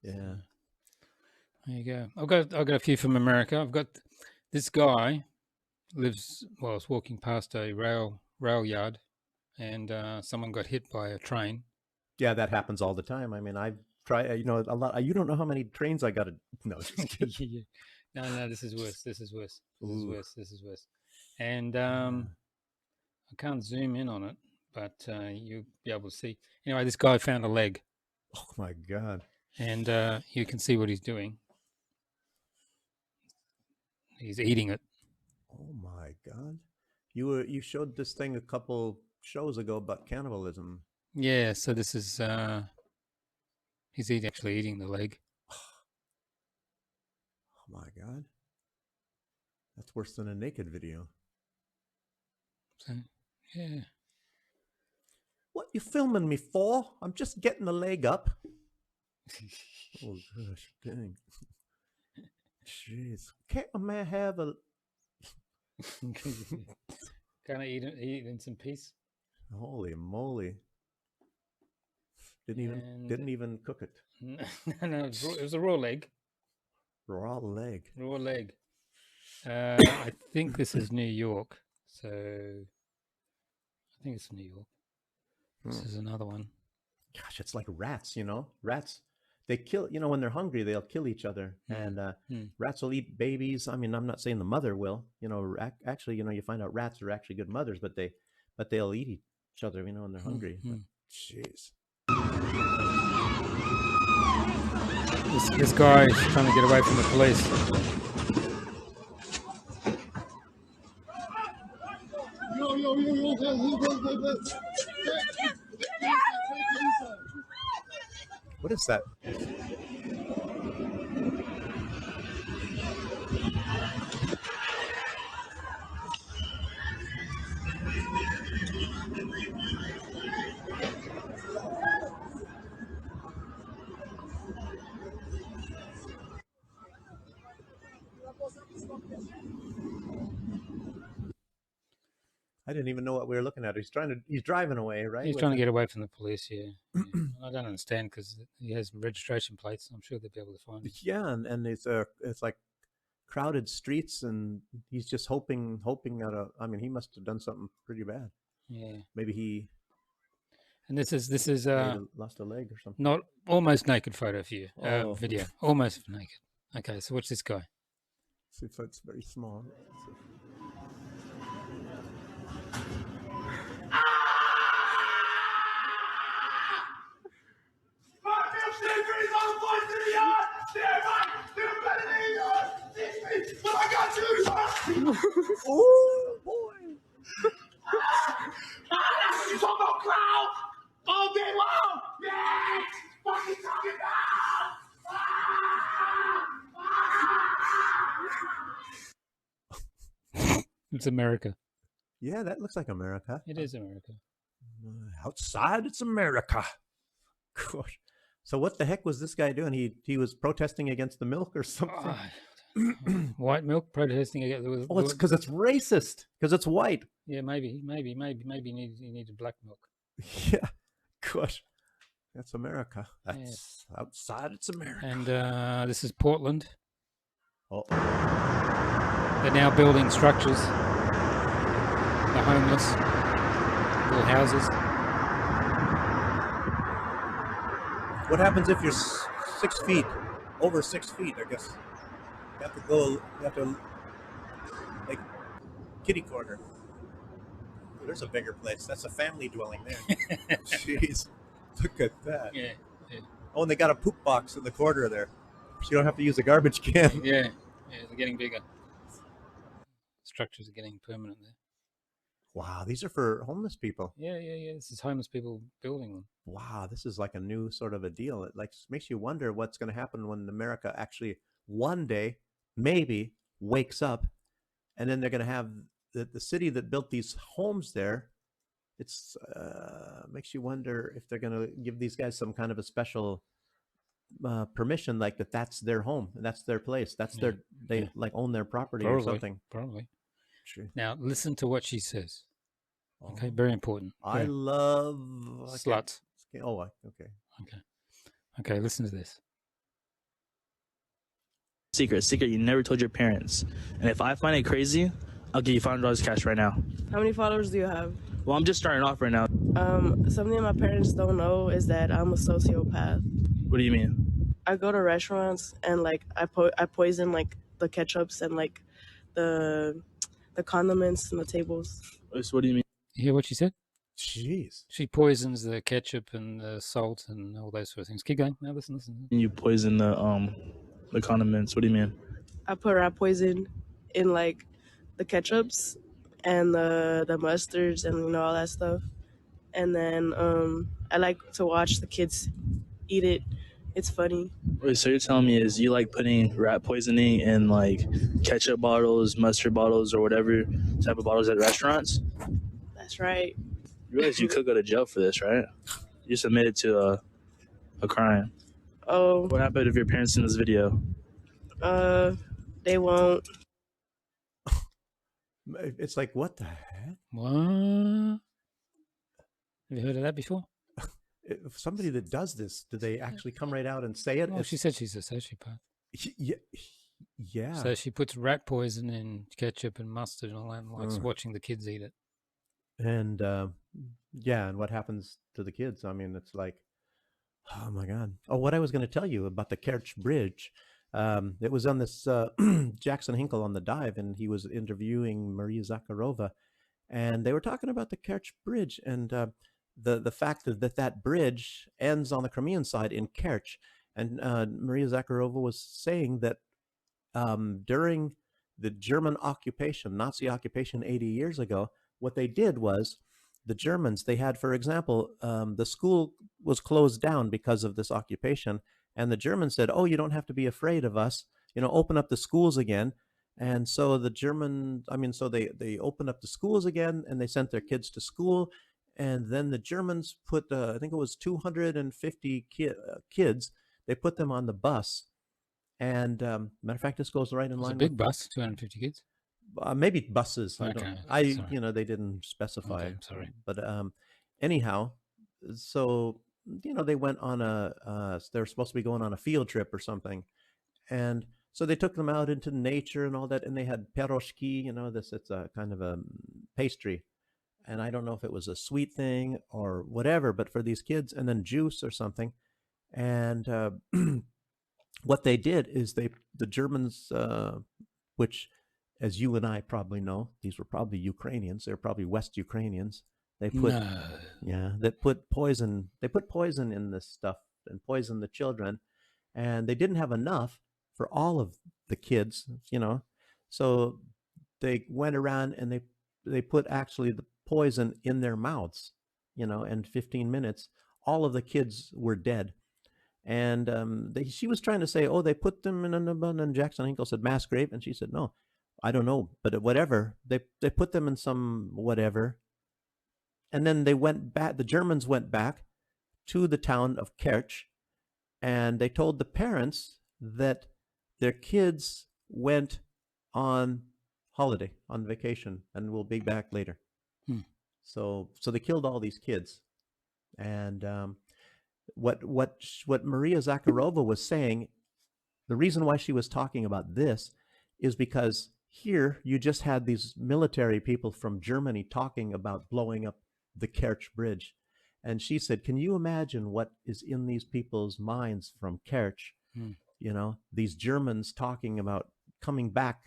Yeah. There you go. I've got a few from America. I've got this guy lives. Well, I was walking past a rail yard, and someone got hit by a train. Yeah, that happens all the time. I mean, I've tried. You know, a lot. You don't know how many trains I got to. No, just kidding. No, this is worse. This is worse. This is worse. This is worse. And I can't zoom in on it, but you'll be able to see. Anyway, this guy found a leg. Oh my God! And you can see what he's doing. He's eating it. Oh my God! You showed this thing a couple shows ago about cannibalism. Yeah, so this is he's actually eating the leg. Oh my God! That's worse than a naked video. So, yeah. What you filming me for? I'm just getting the leg up. Oh gosh, dang. Jeez. Can't a man have a... Can I eat it in some peace? Holy moly. Didn't even cook it. No, it was a raw leg. Raw leg. Raw leg. I think this is New York. So I think it's New York. This is another one. Gosh, it's like rats, you know? Rats, they kill, you know, when they're hungry, they'll kill each other. And rats will eat babies. I mean, I'm not saying the mother will. You know, actually, you know, you find out rats are actually good mothers, but they'll eat each other, you know, when they're hungry. But, jeez. This guy is trying to get away from the police. What is that? I didn't even know what we were looking at. He's driving away, right? He's trying to get away from the police, yeah. I don't understand because he has registration plates. I'm sure they'll be able to find him. Yeah, and it's like crowded streets, and he's just hoping that I mean, he must have done something pretty bad. Yeah. Maybe he. And this is lost a leg or something. Not almost naked photo for you. Video. Almost naked. Okay, so watch this guy. See if it's very small. Oh boy! You talk about cloud all day long. Yeah, fucking talking about. It's America. Yeah, that looks like America. It is America. Outside, it's America. Gosh. So what the heck was this guy doing? He was protesting against the milk or something. White milk protesting against. Oh, it's because it's racist. Because it's white. Yeah, maybe he needed black milk. Yeah, gosh, that's America. That's outside. It's America. And this is Portland. Oh, they're now building structures. The homeless, little houses. What happens if you're 6 feet, over 6 feet? I guess you have to like kitty corner. There's a bigger place. That's a family dwelling there. Jeez, look at that. Yeah, yeah. Oh, and they got a poop box in the corner there, so you don't have to use a garbage can. Yeah, they're getting bigger. Structures are getting permanent there. Wow, these are for homeless people. Yeah. This is homeless people building them. Wow, this is like a new sort of a deal. It like makes you wonder what's going to happen when America actually one day maybe wakes up, and then they're going to have the city that built these homes there. It's makes you wonder if they're going to give these guys some kind of a special permission, like that's their home, that's their place, that's they like own their property or something. Probably. True. Now listen to what she says. Okay, very important. I love sluts. Oh, okay. Okay, listen to this. Secret, you never told your parents. And if I find it crazy, I'll give you $500 cash right now. How many followers do you have? Well, I'm just starting off right now. Something my parents don't know is that I'm a sociopath. What do you mean? I go to restaurants and like I poison like the ketchups and like the condiments and the tables. So what do you mean? You hear what she said? Jeez. She poisons the ketchup and the salt and all those sort of things. Keep going. Now listen. You poison the condiments. What do you mean? I put rat poison in like the ketchups and the mustards and all that stuff. And then I like to watch the kids eat it. It's funny. Wait, so you're telling me is you like putting rat poisoning in like ketchup bottles, mustard bottles, or whatever type of bottles at restaurants? That's right. You realize you could go to jail for this, right? You submitted to a crime. Oh. What happened if your parents seen this video? They won't. It's like, what the heck? What? Have you heard of that before? If somebody that does this, do they actually come right out and say it? Well, she said she's a sociopath. Yeah. So she puts rat poison in ketchup and mustard and all that and likes watching the kids eat it. And and what happens to the kids? I mean, it's like, oh my God. Oh, what I was going to tell you about the Kerch Bridge. It was on this Jackson Hinkle on the Dive, and he was interviewing Maria Zakharova, and they were talking about the Kerch Bridge and the fact that bridge ends on the Crimean side in Kerch. And Maria Zakharova was saying that during the German occupation, Nazi occupation 80 years ago, what they did was the Germans, they had, for example, the school was closed down because of this occupation. And the Germans said, oh, you don't have to be afraid of us, open up the schools again. And so the they opened up the schools again and they sent their kids to school. And then the Germans put, I think it was 250 kids, they put them on the bus. And matter of fact, this goes right in line. It's a big bus, 250 kids. Maybe buses. Okay. They didn't specify. Okay, sorry. But anyhow, so they went on they're supposed to be going on a field trip or something, and so they took them out into nature and all that, and they had pierogi. It's a kind of a pastry, and I don't know if it was a sweet thing or whatever, but for these kids, and then juice or something, and what they did is the Germans, which, as you and I probably know, these were probably Ukrainians. They're probably West Ukrainians. They put, they put poison. They put poison in this stuff and poisoned the children, and they didn't have enough for all of the kids, So they went around and they put actually the poison in their mouths, and 15 minutes, all of the kids were dead. And she was trying to say, oh, they put them in and Jackson Hinkle said mass grave, and she said, no, I don't know, but whatever. They put them in some whatever. And then they went back, the Germans went back to the town of Kerch, and they told the parents that their kids went on holiday, on vacation, and will be back later. So they killed all these kids. And what Maria Zakharova was saying, the reason why she was talking about this is because here you just had these military people from Germany talking about blowing up the Kerch Bridge. And she said, can you imagine what is in these people's minds from Kerch? These Germans talking about coming back.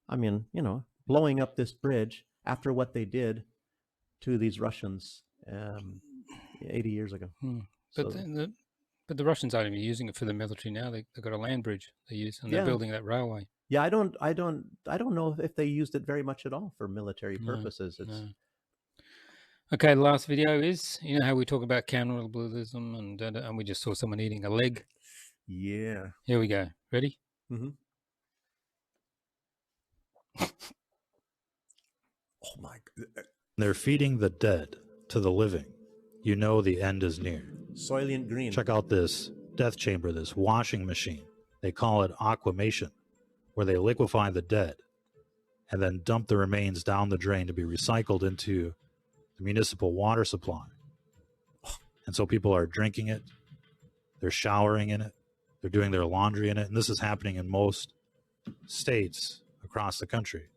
I mean, blowing up this bridge after what they did to these Russians 80 years ago. But So, but the Russians aren't even using it for the military now. They've got a land bridge they use, and they're building that railway. Yeah, I don't know if they used it very much at all for military No, purposes. It's no. Okay, the last video is, you know how we talk about cannibalism and we just saw someone eating a leg? Yeah. Here we go. Ready? Mm-hmm. Oh my God. They're feeding the dead to the living. You know the end is near. Soylent Green. Check out this death chamber, this washing machine. They call it aquamation, where they liquefy the dead and then dump the remains down the drain to be recycled into the municipal water supply. And so people are drinking it, they're showering in it, they're doing their laundry in it, and this is happening in most states across the country.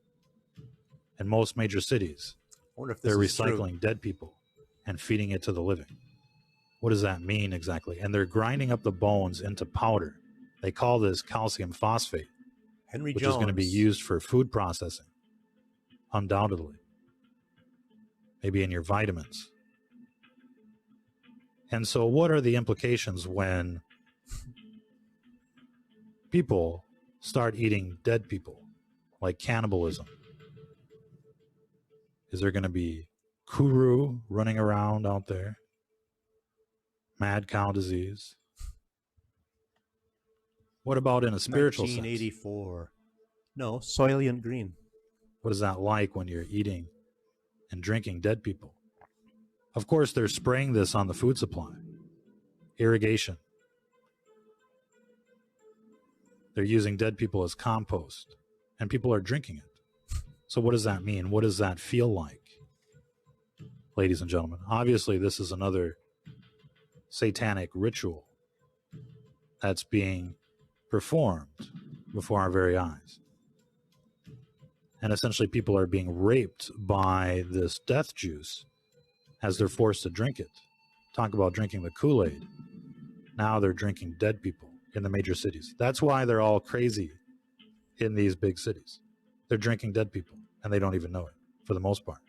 In most major cities, I wonder if this they're is true. recycling dead people and feeding it to the living. What does that mean exactly? And they're grinding up the bones into powder. They call this calcium phosphate, which is going to be used for food processing, undoubtedly. Maybe in your vitamins. And so what are the implications when people start eating dead people, like cannibalism? Is there going to be kuru running around out there? Mad cow disease? What about in a spiritual sense? 1984. No, Soylent Green. What is that like when you're eating and drinking dead people? Of course, they're spraying this on the food supply. Irrigation. They're using dead people as compost, and people are drinking it. So what does that mean? What does that feel like? Ladies and gentlemen, obviously this is another satanic ritual that's being performed before our very eyes. And essentially people are being raped by this death juice as they're forced to drink it. Talk about drinking the Kool-Aid. Now they're drinking dead people in the major cities. That's why they're all crazy in these big cities. They're drinking dead people, and they don't even know it, for the most part.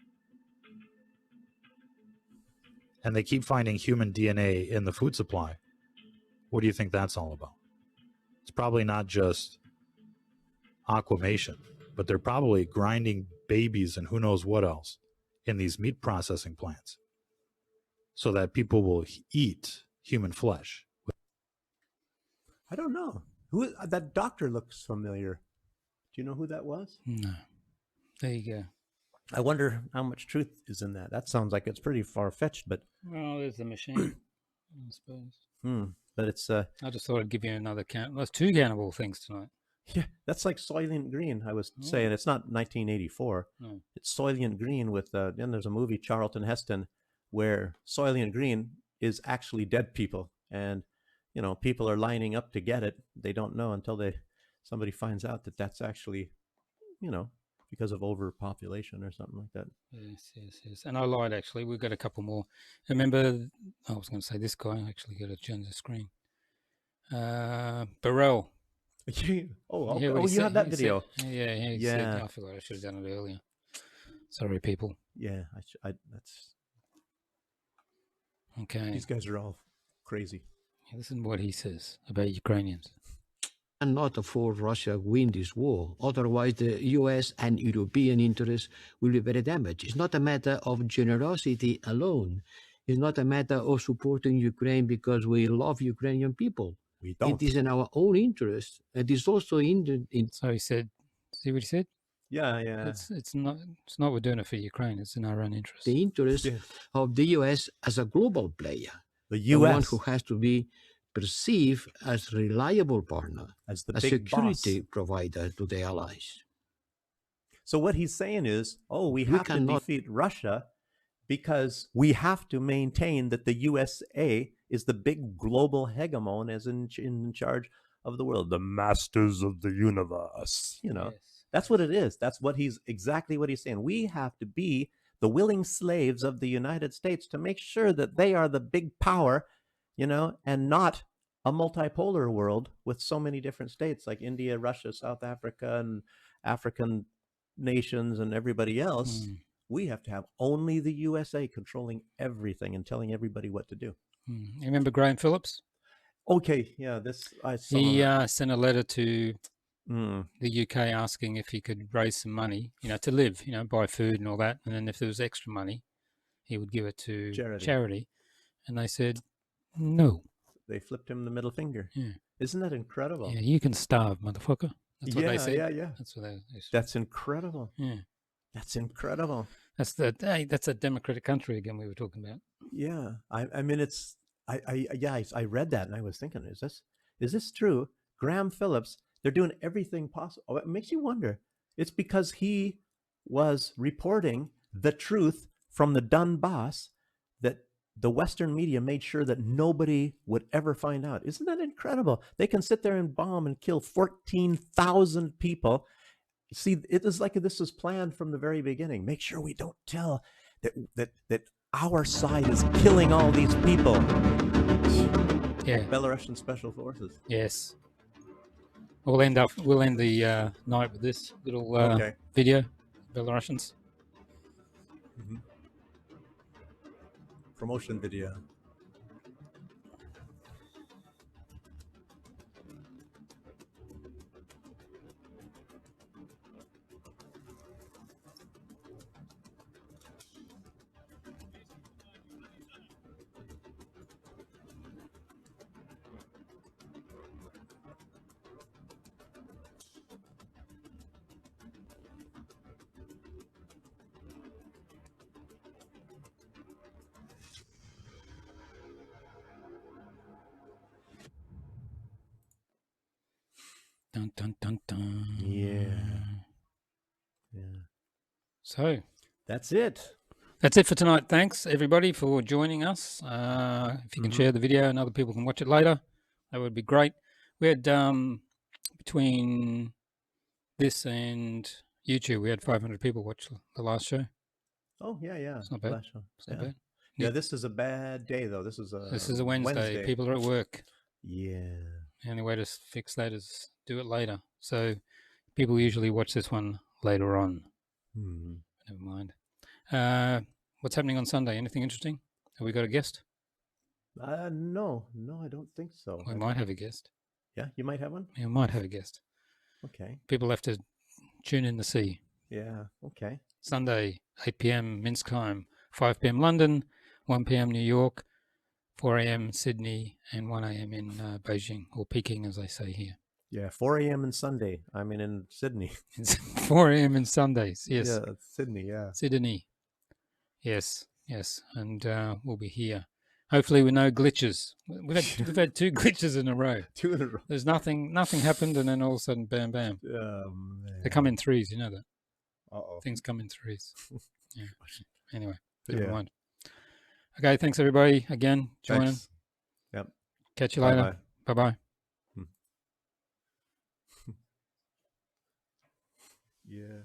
And they keep finding human DNA in the food supply. What do you think that's all about? It's probably not just aquamation, but they're probably grinding babies and who knows what else in these meat processing plants so that people will eat human flesh. I don't know. Who that doctor looks familiar. Do you know who that was? No. There you go. I wonder how much truth is in that. That sounds like it's pretty far-fetched, but... Well, there's the machine, I suppose. But it's... I just thought I'd give you another count. There's two cannibal things tonight. Yeah, that's like Soylent Green. I was saying it's not 1984. No. It's Soylent Green with... then there's a movie, Charlton Heston, where Soylent Green is actually dead people. And, you know, people are lining up to get it. They don't know until somebody finds out that that's actually, you know, because of overpopulation or something like that. Yes. And I lied, actually. We've got a couple more. Remember, I was going to say this guy. I actually got to change the screen. Burrell. You had that video. Yeah. I forgot. I should have done it earlier. Sorry, people. Yeah, that's... Okay. These guys are all crazy. Listen to what he says about Ukrainians. And not afford Russia win this war. Otherwise, the US and European interests will be very damaged. It's not a matter of generosity alone. It's not a matter of supporting Ukraine because we love Ukrainian people. We don't. It is in our own interest. It is also in. So he said. See what he said? Yeah. It's not we're doing it for Ukraine. It's in our own interest. The interest of the US as a global player. The US, the one US who has to be perceived as a reliable partner, as the a big security boss. Provider to the allies. So what he's saying is, we have to defeat Russia because we have to maintain that the USA is the big global hegemon as in charge of the world, the masters of the universe. You know, that's what it is. That's exactly what he's saying. We have to be the willing slaves of the United States to make sure that they are the big power, you know, and not a multipolar world with so many different states like India, Russia, South Africa, and African nations and everybody else We have to have only the USA controlling everything and telling everybody what to do. You remember Graham Phillips? Okay, yeah, I saw He that. sent a letter to the UK asking if he could raise some money, to live, buy food and all that. And then if there was extra money, he would give it to charity. And they said, no. They flipped him the middle finger. Yeah. Isn't that incredible? Yeah, you can starve, motherfucker. That's what they said. Yeah. That's what they said. That's incredible. Yeah. That's incredible. That's a democratic country again we were talking about. Yeah. I mean, I read that and I was thinking, is this true? Graham Phillips, they're doing everything possible. It makes you wonder. It's because he was reporting the truth from the Donbass that the Western media made sure that nobody would ever find out. Isn't that incredible? They can sit there and bomb and kill 14,000 people. See, it is like this was planned from the very beginning. Make sure we don't tell that our side is killing all these people. Yeah. Belarusian special forces. Yes. We'll end the night with this little video, Belarusians. Mm-hmm. Promotion video. Dun, dun, dun, dun. Yeah. So that's it. That's it for tonight. Thanks everybody for joining us. If you can share the video and other people can watch it later, that would be great. We had between this and YouTube, we had 500 people watch the last show. Oh yeah. It's not bad. Last show. It's not bad. Yeah, this is a bad day though. This is a Wednesday. People are at work. Yeah. The only way to fix that is do it later. So people usually watch this one later on. Never mind. What's happening on Sunday? Anything interesting? Have we got a guest? No, I don't think so. We might have a guest. Yeah, you might have one? Yeah, we might have a guest. Okay. People have to tune in to see. Yeah, okay. Sunday, 8 p.m. Minsk time, 5 p.m. London, 1 p.m. New York, 4 a.m. Sydney, and 1 a.m. in Beijing, or Peking, as they say here. Yeah, 4 a.m. in Sunday. I mean, in Sydney. 4 a.m. in Sundays, yes. Yeah, Sydney, yeah. Sydney. Yes. And we'll be here. Hopefully with no glitches. We've had 2 glitches in a row. 2 in a row. There's nothing happened, and then all of a sudden, bam, bam. Oh, man. They come in threes, you know that. Uh-oh. Things come in threes. Yeah. Anyway, never mind. Okay, thanks everybody again joining. Thanks. Yep. Catch you later. Bye-bye. Yeah.